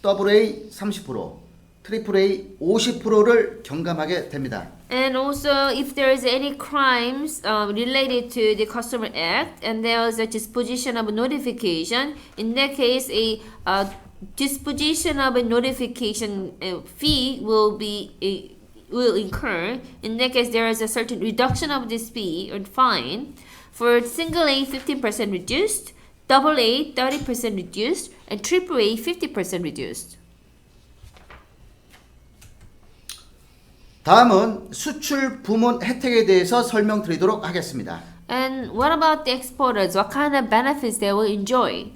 더블 A 30%, 트리플 A 50%를 경감하게 됩니다. And also, if there is any crimes related to the Customer Act, and there is a disposition of a notification, in that case, a disposition of a notification fee will incur. In that case, there is a certain reduction of this fee or fine. For single A, 15% reduced, double A, 30% reduced, and triple A, 50% reduced. 다음은 수출 부문 혜택에 대해서 설명드리도록 하겠습니다. And what about the exporters? What kind of benefits they will enjoy?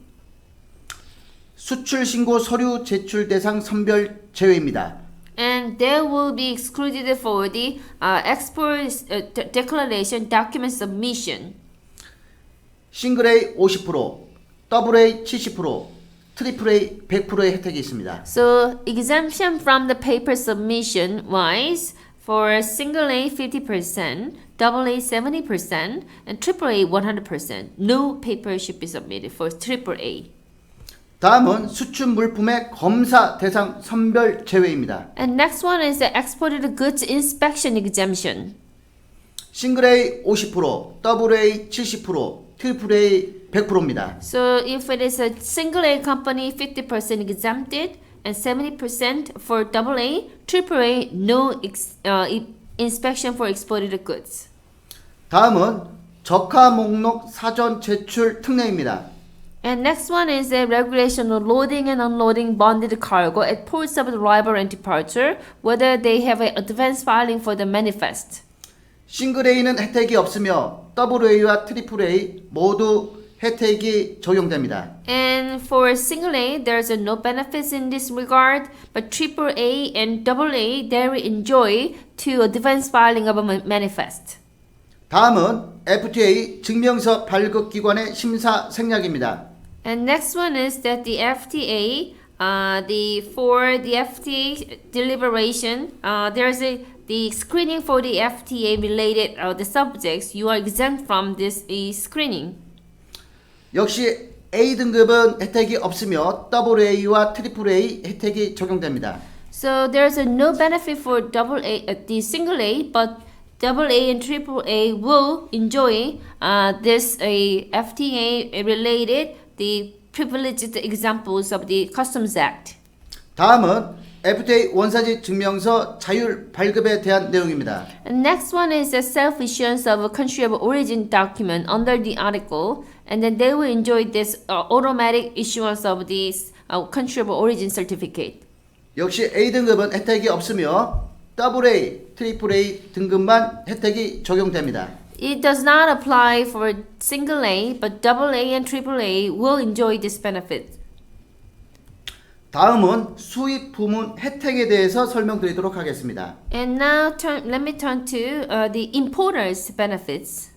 수출 신고 서류 제출 대상 선별 제외입니다. And they will be excluded for the export declaration document submission. 싱글 A 50%, 더블 A 70%, 트리플 A 100%의 혜택이 있습니다. So exemption from the paper submission wise for single A 50%, double A 70%, and triple A 100%. No paper should be submitted for triple A. 다음은 수출 물품의 검사 대상 선별 제외입니다. And next one is the exported goods inspection exemption. 싱글 A 50%, 더블 A 70%, 트리플 A 100%입니다. So if it is a single A company, 50% exempted, and 70% for double A, triple A, no inspection for exported goods. 다음은 적하 목록 사전 제출 특례입니다. And next one is the regulation of loading and unloading bonded cargo at ports of arrival and departure, whether they have an advance filing for the manifest. 싱글 A는 혜택이 없으며 더블 A와 트리플 A 모두 혜택이 적용됩니다. And for single A, there's no benefits in this regard, but triple A and double A, they will enjoy to advance filing of a manifest. 다음은 FTA 증명서 발급 기관의 심사 생략입니다. And next one is that the FTA, for the FTA deliberation, there's the screening for the FTA related the subjects. You are exempt from this screening. 역시 A등급은 혜택이 없으며 AA와 AAA 혜택이 적용됩니다. So there's no benefit for double A, the single A, but double A and triple A will enjoy this FTA related the privileged examples of the Customs Act. 다음은 FTA 원사지 증명서 자율 발급에 대한 내용입니다. And next one is the self-issuance of a country of origin document under the article, and then they will enjoy this automatic issuance of this country of origin certificate. 역시 A등급은 혜택이 없으며 AA, AAA 등급만 혜택이 적용됩니다. It does not apply for single A, but double A and triple A will enjoy this benefit. 다음은 수입 부문 혜택에 대해서 설명드리도록 하겠습니다. And now let me turn to the importers benefits.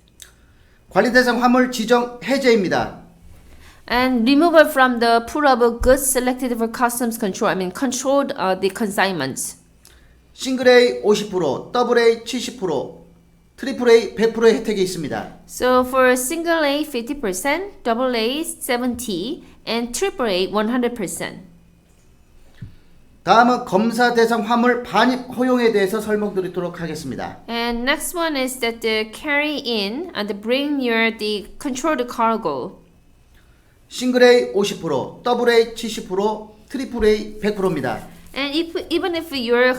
관리 대상 화물 지정 해제입니다. And removal from the pool of goods selected for customs control. I mean controlled the consignments. 싱글 A 50%, 더블 A 70%, 트리플 A 100%의 혜택이 있습니다. So for single A 50%, double A 70%, and triple A 100%. 다음은 검사 대상 화물 반입 허용에 대해서 설명드리도록 하겠습니다. And next one is that the carry in and the bring near the controlled cargo. 싱글 A 50%, 더블 A 70%, 트리플 A 100%입니다. And even if your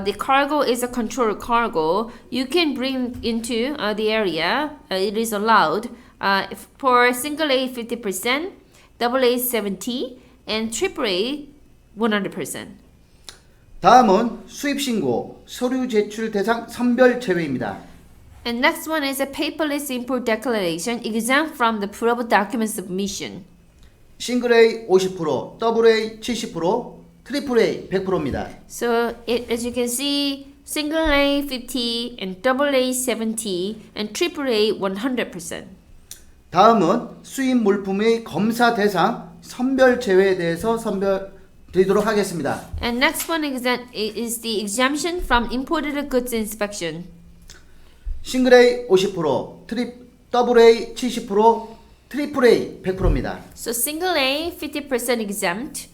the cargo is a controlled cargo, you can bring into the area. It is allowed. For single A 50%, double A 70%, and triple A 100%. 다음은 수입 신고, 서류 제출 대상 선별 제외입니다. And next one is a paperless import declaration exempt from the pool of document submission. 싱글 A 50%, 더블 A 70%, 트리플 A 100%입니다. So as you can see, single A 50 and double A 70 and triple A 100%. 다음은 수입 물품의 검사 대상 선별 제외에 대해서 드리도록 하겠습니다. And next one is the exemption from imported goods inspection. 싱글 A 50%, 더블 A 70%, 트리플 A 100%입니다. So single A 50% exempt,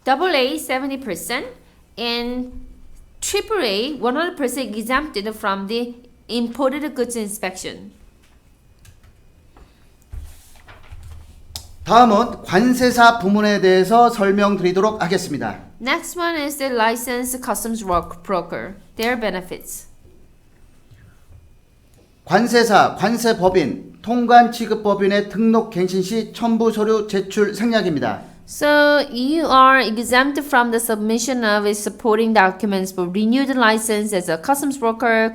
double A 70%, and triple A 100% exempted from the imported goods inspection. 다음은 관세사 부문에 대해서 설명드리도록 하겠습니다. Next one is the licensed customs broker. Their benefits. 관세사, 관세법인, 통관취급법인의 등록 갱신 시 첨부 서류 제출 생략입니다. So you are exempt from the submission of its supporting documents for renewed license as a customs broker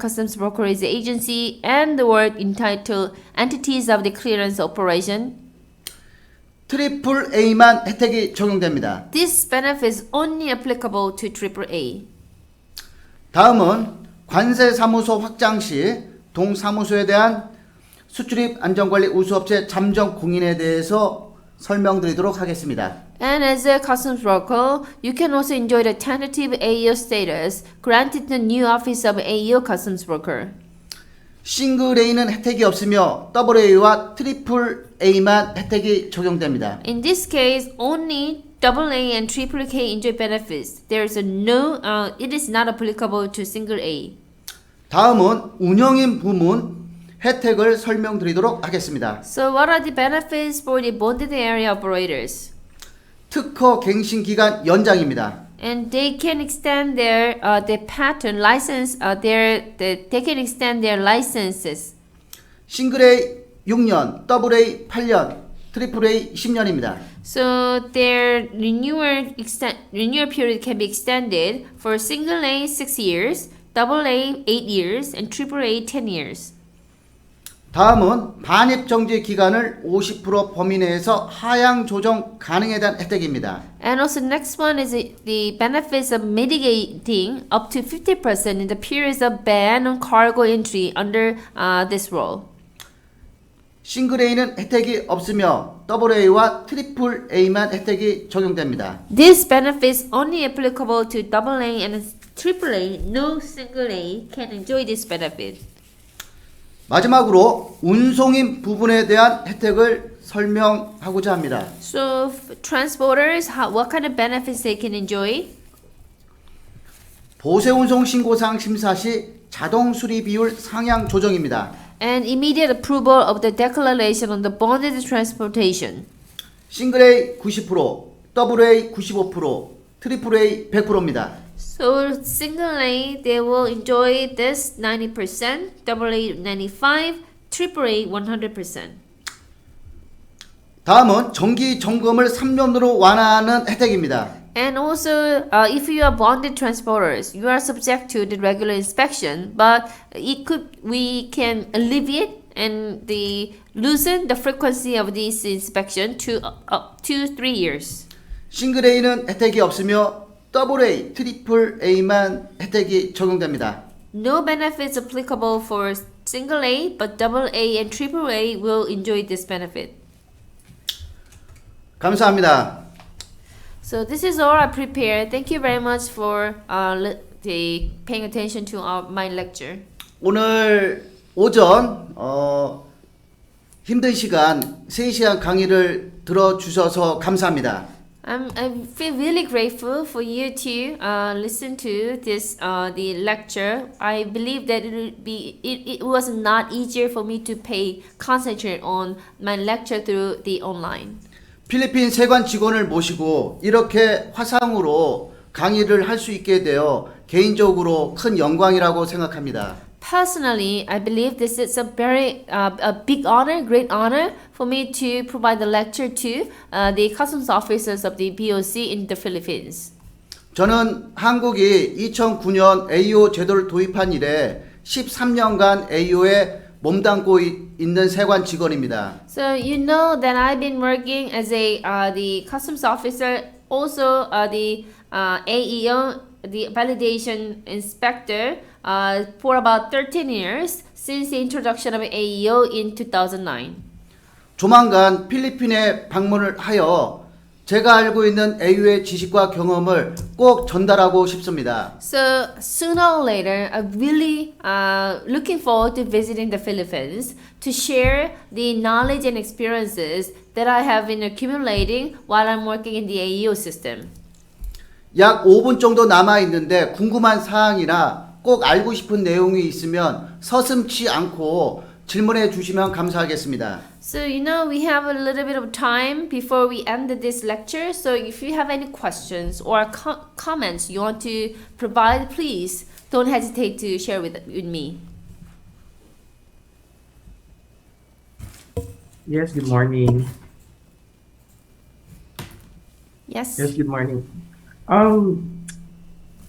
is the agency, and the word entitled entities of the clearance operation. 트리플 A만 혜택이 적용됩니다. This benefit is only applicable to triple A. 다음은 관세사무소 확장 시 동사무소에 대한 수출입 안전관리 우수업체 잠정 공인에 대해서 설명드리도록 하겠습니다. And as a customs broker, you can also enjoy the tentative AEO status granted the new office of AEO customs broker. 싱글 A는 혜택이 없으며 더블 A와 트리플 A만 혜택이 적용됩니다. In this case, only double A and triple K enjoy benefits. There is it is not applicable to single A. 다음은 운영인 부문 혜택을 설명드리도록 하겠습니다. So what are the benefits for the bonded area operators? 특허 갱신 기간 연장입니다. And they can extend their patent license. They can extend their licenses. 싱글 A 6년, 더블 A 8년, 트리플 A 10년입니다. So their renewal period can be extended for single A 6 years, double A 8 years, and triple A 10 years. 다음은 반입 정지 기간을 50% 범위 내에서 하향 조정 가능에 대한 혜택입니다. And also next one is the benefits of mitigating up to 50% in the periods of ban on cargo entry under this rule. 싱글 A는 혜택이 없으며 더블 A와 트리플 A만 혜택이 적용됩니다. This benefit is only applicable to AA and AAA. No single A can enjoy this benefit. 마지막으로 운송인 부분에 대한 혜택을 설명하고자 합니다. So transporters, what kind of benefits they can enjoy? 보세 운송 신고사항 심사 시 자동 수리 비율 상향 조정입니다. And immediate approval of the declaration on the bonded transportation. 싱글 A 90%, 더블 A 95%, 트리플 A 100%입니다. So single A, they will enjoy this 90%, AA 95%, AAA 100%. 다음은 정기 점검을 3년으로 완화하는 혜택입니다. And also, if you are bonded transporters, you are subject to the regular inspection, but we can alleviate and loosen the frequency of this inspection to 2-3 years. 싱글 A는 혜택이 없으며 더블 A, 트리플 A만 혜택이 적용됩니다. No benefits applicable for single A, but double A and triple A will enjoy this benefit. 감사합니다. So this is all I prepared. Thank you very much for paying attention to my lecture. 오늘 오전 힘든 시간 3시간 강의를 들어주셔서 감사합니다. I feel really grateful for you to listen to this the lecture. I believe that it was not easier for me to concentrate on my lecture through the online. 필리핀 세관 직원을 모시고 이렇게 화상으로 강의를 할 수 있게 되어 개인적으로 큰 영광이라고 생각합니다. Personally, I believe this is a very a big honor, great honor for me to provide the lecture to the customs officers of the BOC in the Philippines. 저는 한국이 2009년 AEO 제도를 도입한 이래 13년간 AEO에 몸담고 있는 세관 직원입니다. So you know that I've been working as the customs officer, also the AEO, the validation inspector, for about 13 years since the introduction of AEO in 2009. 조만간 필리핀에 방문을 하여 제가 알고 있는 AEO의 지식과 경험을 꼭 전달하고 싶습니다. So sooner or later, I'm really looking forward to visiting the Philippines to share the knowledge and experiences that I have been accumulating while I'm working in the AEO system. 약 5분 정도 남아 있는데 궁금한 사항이나 꼭 알고 싶은 내용이 있으면 서슴지 않고 질문해 주시면 감사하겠습니다. So you know we have a little bit of time before we end this lecture. So if you have any questions or comments you want to provide, please don't hesitate to share with me. Yes, good morning. Yes. Yes, good morning.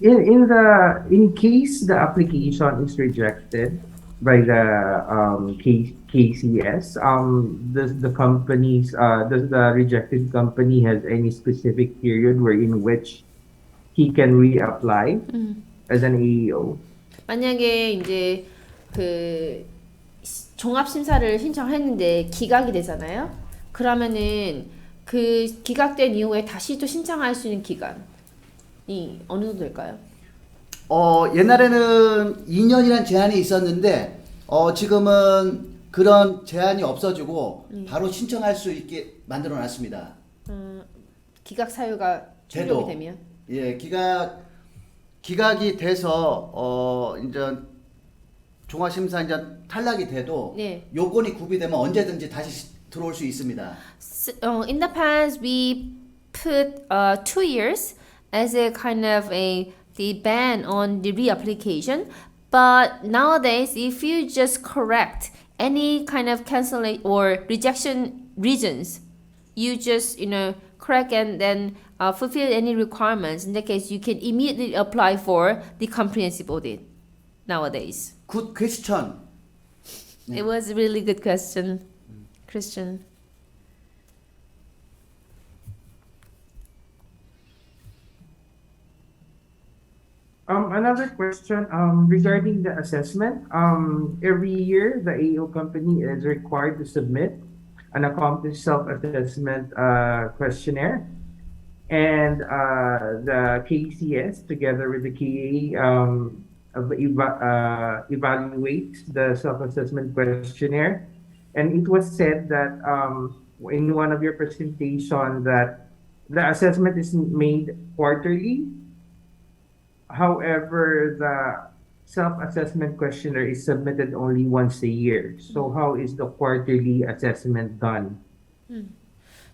In case the application is rejected by the KCS, does the rejected company has any specific period in which he can reapply as an AEO? 만약에 이제 그 종합 심사를 신청했는데 기각이 되잖아요. 그러면은 그 기각된 이후에 다시 또 신청할 수 있는 기간이 어느 정도 될까요? 옛날에는 2년이라는 제한이 있었는데 지금은 그런 제한이 없어지고 바로 신청할 수 있게 만들어 놨습니다. 기각 사유가 충족이 되면? 예, 기각이 돼서 이제 종합심사 이제 탈락이 돼도 네. 요건이 구비되면 언제든지 다시 들어올 수 있습니다. In the past, we put 2 years as a kind of the ban on the reapplication. But nowadays, if you just correct any kind of cancellation or rejection reasons, you just correct and then fulfill any requirements. In that case, you can immediately apply for the comprehensive audit nowadays. Good question. It was a really good question, Christian. Another question regarding the assessment. Every year, the AEO company is required to submit an accomplished self-assessment questionnaire, and the KCS together with the KA evaluate the self-assessment questionnaire. And it was said that in one of your presentation that the assessment is made quarterly. However, the self-assessment questionnaire is submitted only once a year. So how is the quarterly assessment done?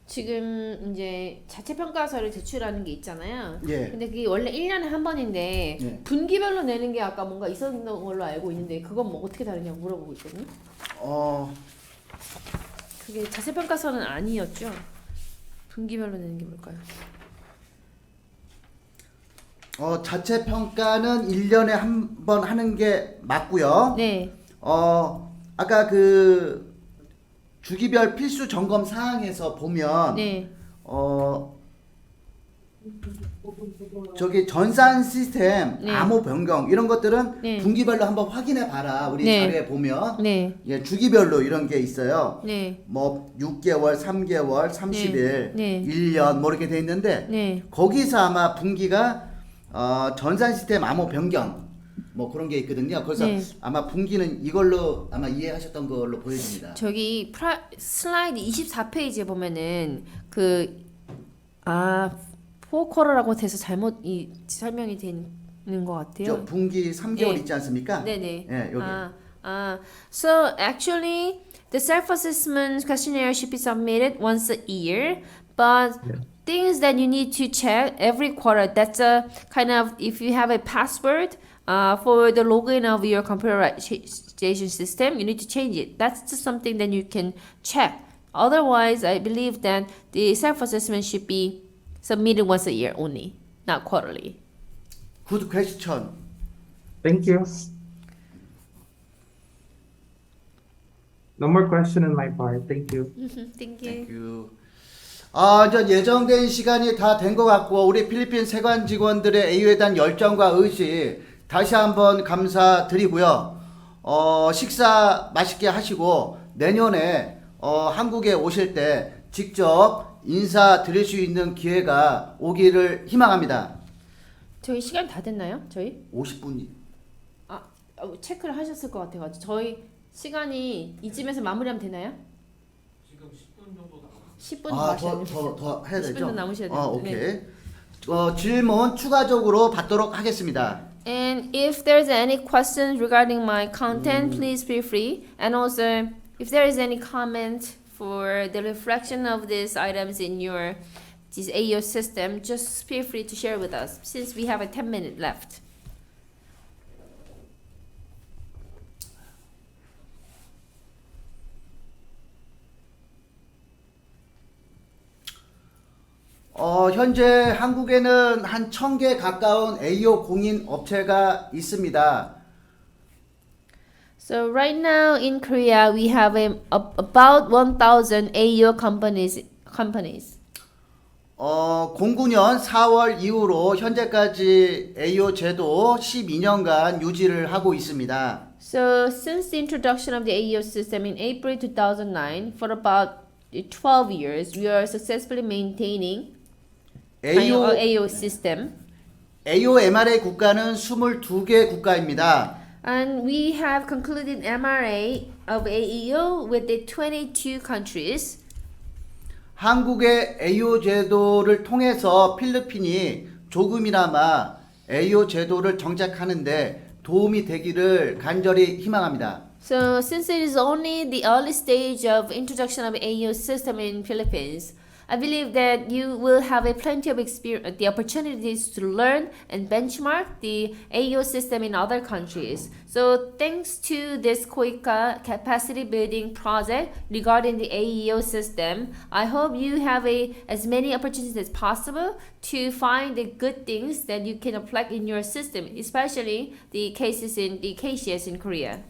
지금 이제 자체 평가서를 제출하는 게 있잖아요. 예. 근데 그게 원래 1년에 한 번인데 예. 분기별로 내는 게 아까 뭔가 있었던 걸로 알고 있는데 그건 뭐 어떻게 다르냐고 물어보고 있거든요. 그게 자체 평가서는 아니었죠. 분기별로 내는 게 뭘까요? 자체 평가는 1년에 한 번 하는 게 맞고요. 네. 아까 그 주기별 필수 점검 사항에서 보면 네. 저기 전산 시스템 네. 암호 변경 이런 것들은 네. 분기별로 한번 확인해 봐라. 우리 네. 자료에 보면 네. 예, 주기별로 이런 게 있어요. 네. 뭐 6개월, 3개월, 30일, 네. 1년 뭐 이렇게 돼 있는데 네. 거기서 아마 분기가 전산 시스템 암호 변경 뭐 그런 게 있거든요. 그래서 네. 아마 분기는 이걸로 아마 이해하셨던 걸로 보여집니다. 저기 슬라이드 24페이지에 보면은 포커라고 돼서 잘못 설명이 되는 것 같아요. 저 분기 3개월 네. 있지 않습니까? 네네. 예, 여기. So actually, the self-assessment questionnaire should be submitted once a year, but things that you need to check every quarter. That's a kind of if you have a password for the login of your computerization system, you need to change it. That's just something that you can check. Otherwise, I believe that the self-assessment should be submitted once a year only, not quarterly. Good question. Thank you. No more question on my part. Thank you. Thank you. Thank you. 저 예정된 시간이 다 된 것 같고 우리 필리핀 세관 직원들의 AU에 대한 열정과 의지 다시 한번 감사드리고요. 식사 맛있게 하시고 내년에 한국에 오실 때 직접 인사드릴 수 있는 기회가 오기를 희망합니다. 저희 시간 다 됐나요? 저희? 50분이. 체크를 하셨을 것 같아가지고 저희 시간이 이쯤에서 마무리하면 되나요? 지금 10분 정도 남았어요. 10분 더 하셔야 돼요. 더 해야 되죠? 10분 더 남으셔야 돼요. 오케이. 네. 질문 추가적으로 받도록 하겠습니다. And if there's any questions regarding my content, please feel free. And also, if there is any comment for the reflection of these items in your this AEO system, just feel free to share with us since we have a 10-minute left. 현재 한국에는 한 1000개 가까운 AEO 공인 업체가 있습니다. So right now in Korea, we have about 1,000 AEO companies. 09년 4월 이후로 현재까지 AEO 제도 12년간 유지를 하고 있습니다. So since the introduction of the AEO system in April 2009, for about 12 years, we are successfully maintaining AEO system. AEO MRA 국가는 22개 국가입니다. And we have concluded MRA of AEO with the 22 countries. 한국의 AEO 제도를 통해서 필리핀이 조금이나마 AEO 제도를 정착하는데 도움이 되기를 간절히 희망합니다. So since it is only the early stage of introduction of AEO system in Philippines, I believe that you will have a plenty of experience, the opportunities to learn and benchmark the AEO system in other countries. So thanks to this KOICA capacity building project regarding the AEO system, I hope you have as many opportunities as possible to find the good things that you can apply in your system, especially the cases in the KCS in Korea.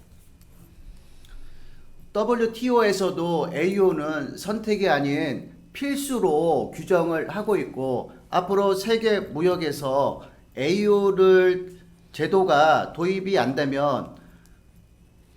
WTO에서도 AEO는 선택이 아닌 필수로 규정을 하고 있고 앞으로 세계 무역에서 AEO를 제도가 도입이 안 되면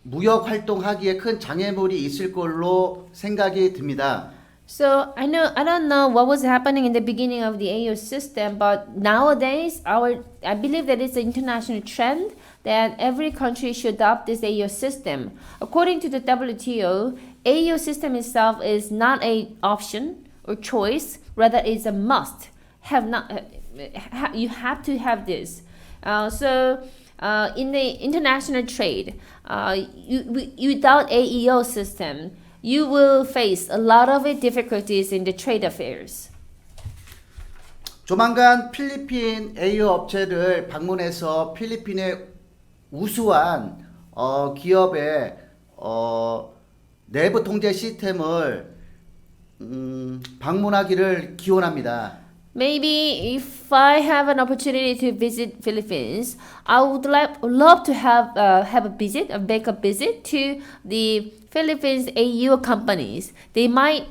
무역 활동하기에 큰 장애물이 있을 걸로 생각이 듭니다. So I don't know what was happening in the beginning of the AO system, but nowadays I believe that it's an international trend that every country should adopt this AO system. According to the WTO, AO system itself is not an option or choice, rather it's a must. You have to have this. In the international trade, without AEO system, you will face a lot of difficulties in the trade affairs. 조만간 필리핀 AEO 업체를 방문해서 필리핀의 우수한 기업의 내부 통제 시스템을 방문하기를 기원합니다. Maybe if I have an opportunity to visit Philippines, I would love to have a backup visit to the Philippines AU companies. They might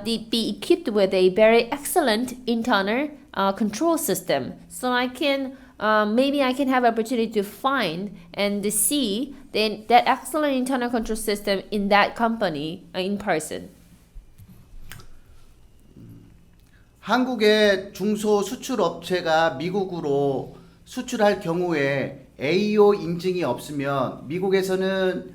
be equipped with a very excellent internal control system. So maybe I can have opportunity to find and see that excellent internal control system in that company in person. 한국의 중소 수출 업체가 미국으로 수출할 경우에 AEO 인증이 없으면 미국에서는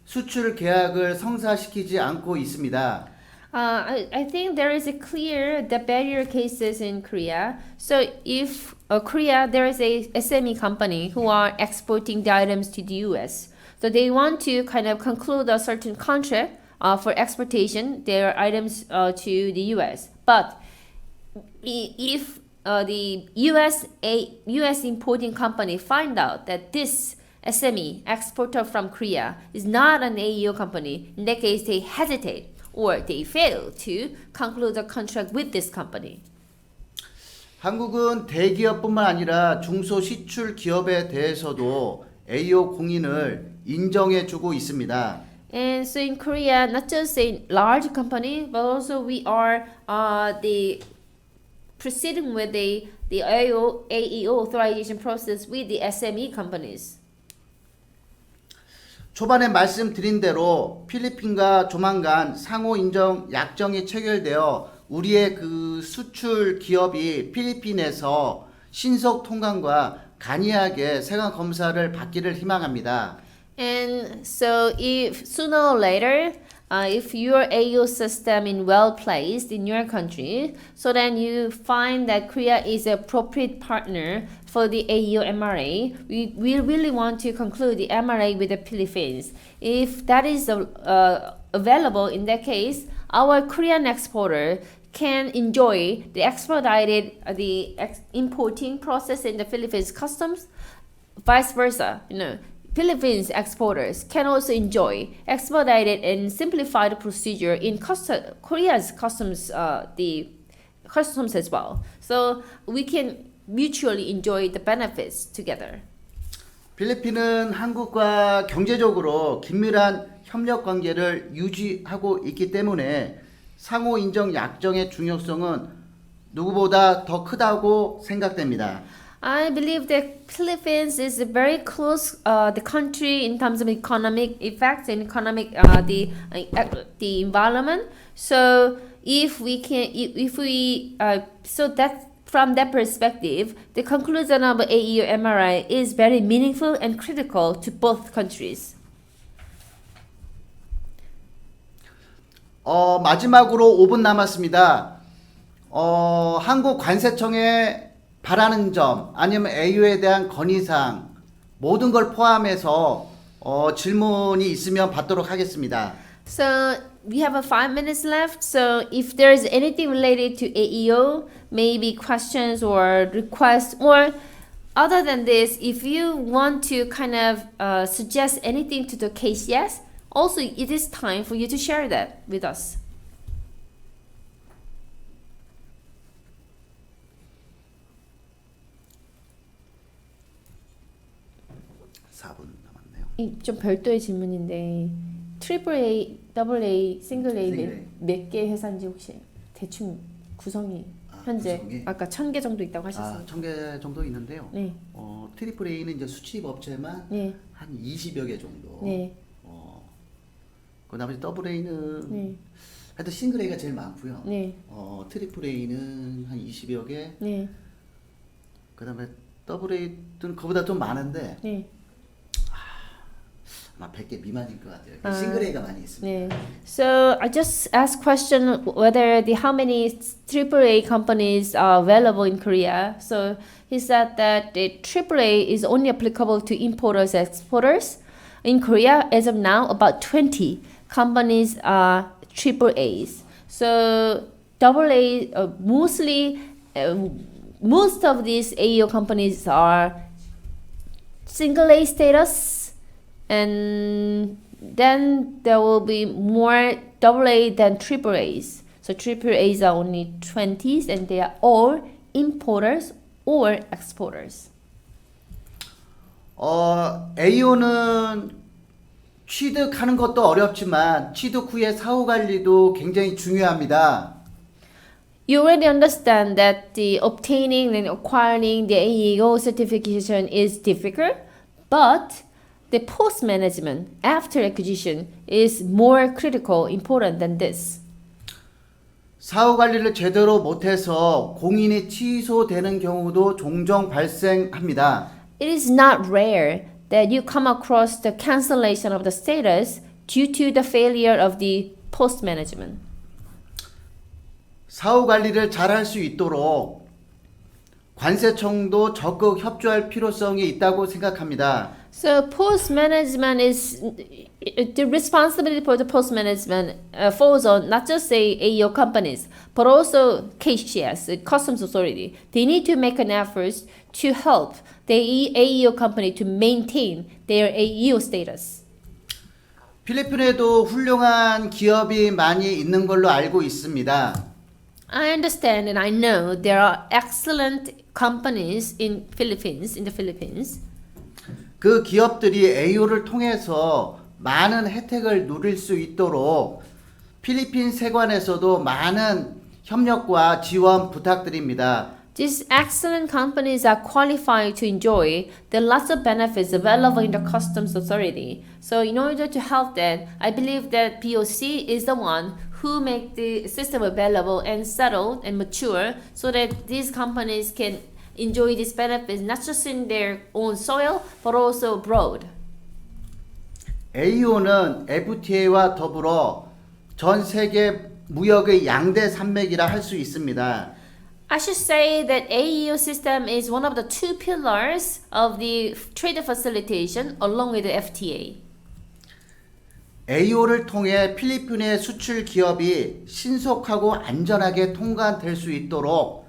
수출 계약을 성사시키지 않고 있습니다. I think there is the barrier cases in Korea. So if Korea, there is a SME company who are exporting the items to the US. So they want to kind of conclude a certain contract for exportation their items to the US. But if the US importing company find out that this SME exporter from Korea is not an AEO company, in that case they hesitate or they fail to conclude a contract with this company. 한국은 대기업뿐만 아니라 중소시출 기업에 대해서도 AEO 공인을 인정해주고 있습니다. And so in Korea, not just a large company, but also we are proceeding with the AEO authorization process with the SME companies. 초반에 말씀드린 대로 필리핀과 조만간 상호 인정 약정이 체결되어 우리의 그 수출 기업이 필리핀에서 신속 통관과 간이하게 세관 검사를 받기를 희망합니다. And so if sooner or later, if your AEO system is well placed in your country, so then you find that Korea is an appropriate partner for the AEO MRA, we really want to conclude the MRA with the Philippines. If that is available, in that case, our Korean exporter can enjoy the expedited importing process in the Philippines customs, vice versa. Philippines exporters can also enjoy expedited and simplified procedure in Korea's customs, the customs as well. So we can mutually enjoy the benefits together. 필리핀은 한국과 경제적으로 긴밀한 협력 관계를 유지하고 있기 때문에 상호 인정 약정의 중요성은 누구보다 더 크다고 생각됩니다. I believe that Philippines is a very close the country in terms of economic effects and economic the environment. So so that from that perspective, the conclusion of AEO MRI is very meaningful and critical to both countries. 마지막으로 5분 남았습니다. 한국 관세청에 바라는 점 아니면 AEO에 대한 건의사항 모든 걸 포함해서 질문이 있으면 받도록 하겠습니다. So we have 5 minutes left. So if there is anything related to AEO, maybe questions or requests, or other than this, if you want to kind of suggest anything to the KCS, also it is time for you to share that with us. 좀 별도의 질문인데 트리플 A, 더블 A, 싱글 A 싱글 A. 몇 개 회사인지 혹시 대충 구성이 현재 구성이? 아까 1000개 정도 있다고 하셨어요. 1000개 정도 있는데요. 네. 트리플 A는 이제 수취입 업체만 네. 한 20여 개 정도. 네. 그 나머지 더블 A는 네. 하여튼 싱글 A가 제일 많고요. 네. 트리플 A는 한 20여 개. 네. 그다음에 더블 A는 그보다 좀 많은데 네. 아마 100개 미만일 것 같아요. 아. 싱글 A가 많이 있습니다. 네. So I just asked question whether the how many AAA companies are available in Korea. So he said that the AAA is only applicable to importers and exporters. In Korea, as of now, about 20 companies are AAAs. So AA, most of these AEO companies are single A status, and then there will be more AA than AAAs. So AAAs are only 20s, and they are all importers or exporters. AEO는 취득하는 것도 어렵지만 취득 후의 사후 관리도 굉장히 중요합니다. You already understand that the obtaining and acquiring the AEO certification is difficult, but the post management after acquisition is more critical, important than this. 사후 관리를 제대로 못해서 공인이 취소되는 경우도 종종 발생합니다. It is not rare that you come across the cancellation of the status due to the failure of the post management. 사후 관리를 잘할 수 있도록 관세청도 적극 협조할 필요성이 있다고 생각합니다. So post management is the responsibility for the post management falls on not just the AEO companies but also KCS, the Customs Authority. They need to make an effort to help the AEO company to maintain their AEO status. 필리핀에도 훌륭한 기업이 많이 있는 걸로 알고 있습니다. I understand and I know there are excellent companies in the Philippines. 그 기업들이 AEO를 통해서 많은 혜택을 누릴 수 있도록 필리핀 세관에서도 많은 협력과 지원 부탁드립니다. These excellent companies are qualified to enjoy the lots of benefits available in the Customs Authority. So in order to help that, I believe that POC is the one who make the system available and settled and mature so that these companies can enjoy these benefits not just in their own soil but also abroad. AEO는 FTA와 더불어 전 세계 무역의 양대 산맥이라 할 수 있습니다. I should say that AEO system is one of the two pillars of the trade facilitation along with the FTA. AEO를 통해 필리핀의 수출 기업이 신속하고 안전하게 통관될 수 있도록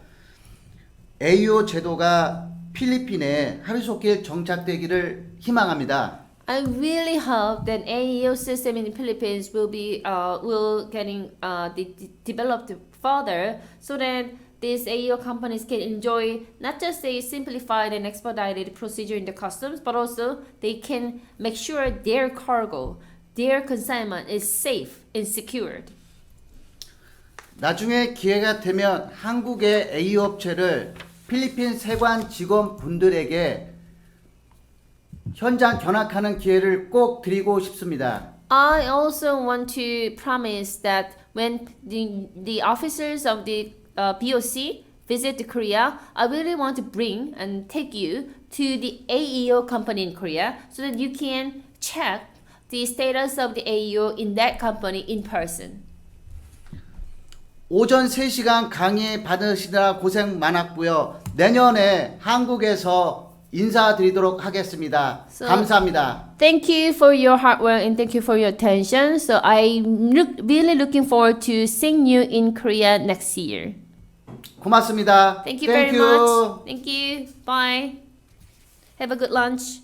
AEO 제도가 필리핀에 하루속히 정착되기를 희망합니다. I really hope that AEO system in the Philippines will getting developed further so that these AEO companies can enjoy not just a simplified and expedited procedure in the customs, but also they can make sure their cargo, their consignment is safe and secured. 나중에 기회가 되면 한국의 AEO 업체를 필리핀 세관 직원분들에게 현장 견학하는 기회를 꼭 드리고 싶습니다. I also want to promise that when the officers of the BOC visit Korea, I really want to bring and take you to the AEO company in Korea so that you can check the status of the AEO in that company in person. 오전 3시간 강의 받으시느라 고생 많았고요. 내년에 한국에서 인사드리도록 하겠습니다. 감사합니다. Thank you for your hard work and thank you for your attention. So I'm really looking forward to seeing you in Korea next year. 고맙습니다. Thank you very much. Thank you. Bye. Have a good lunch.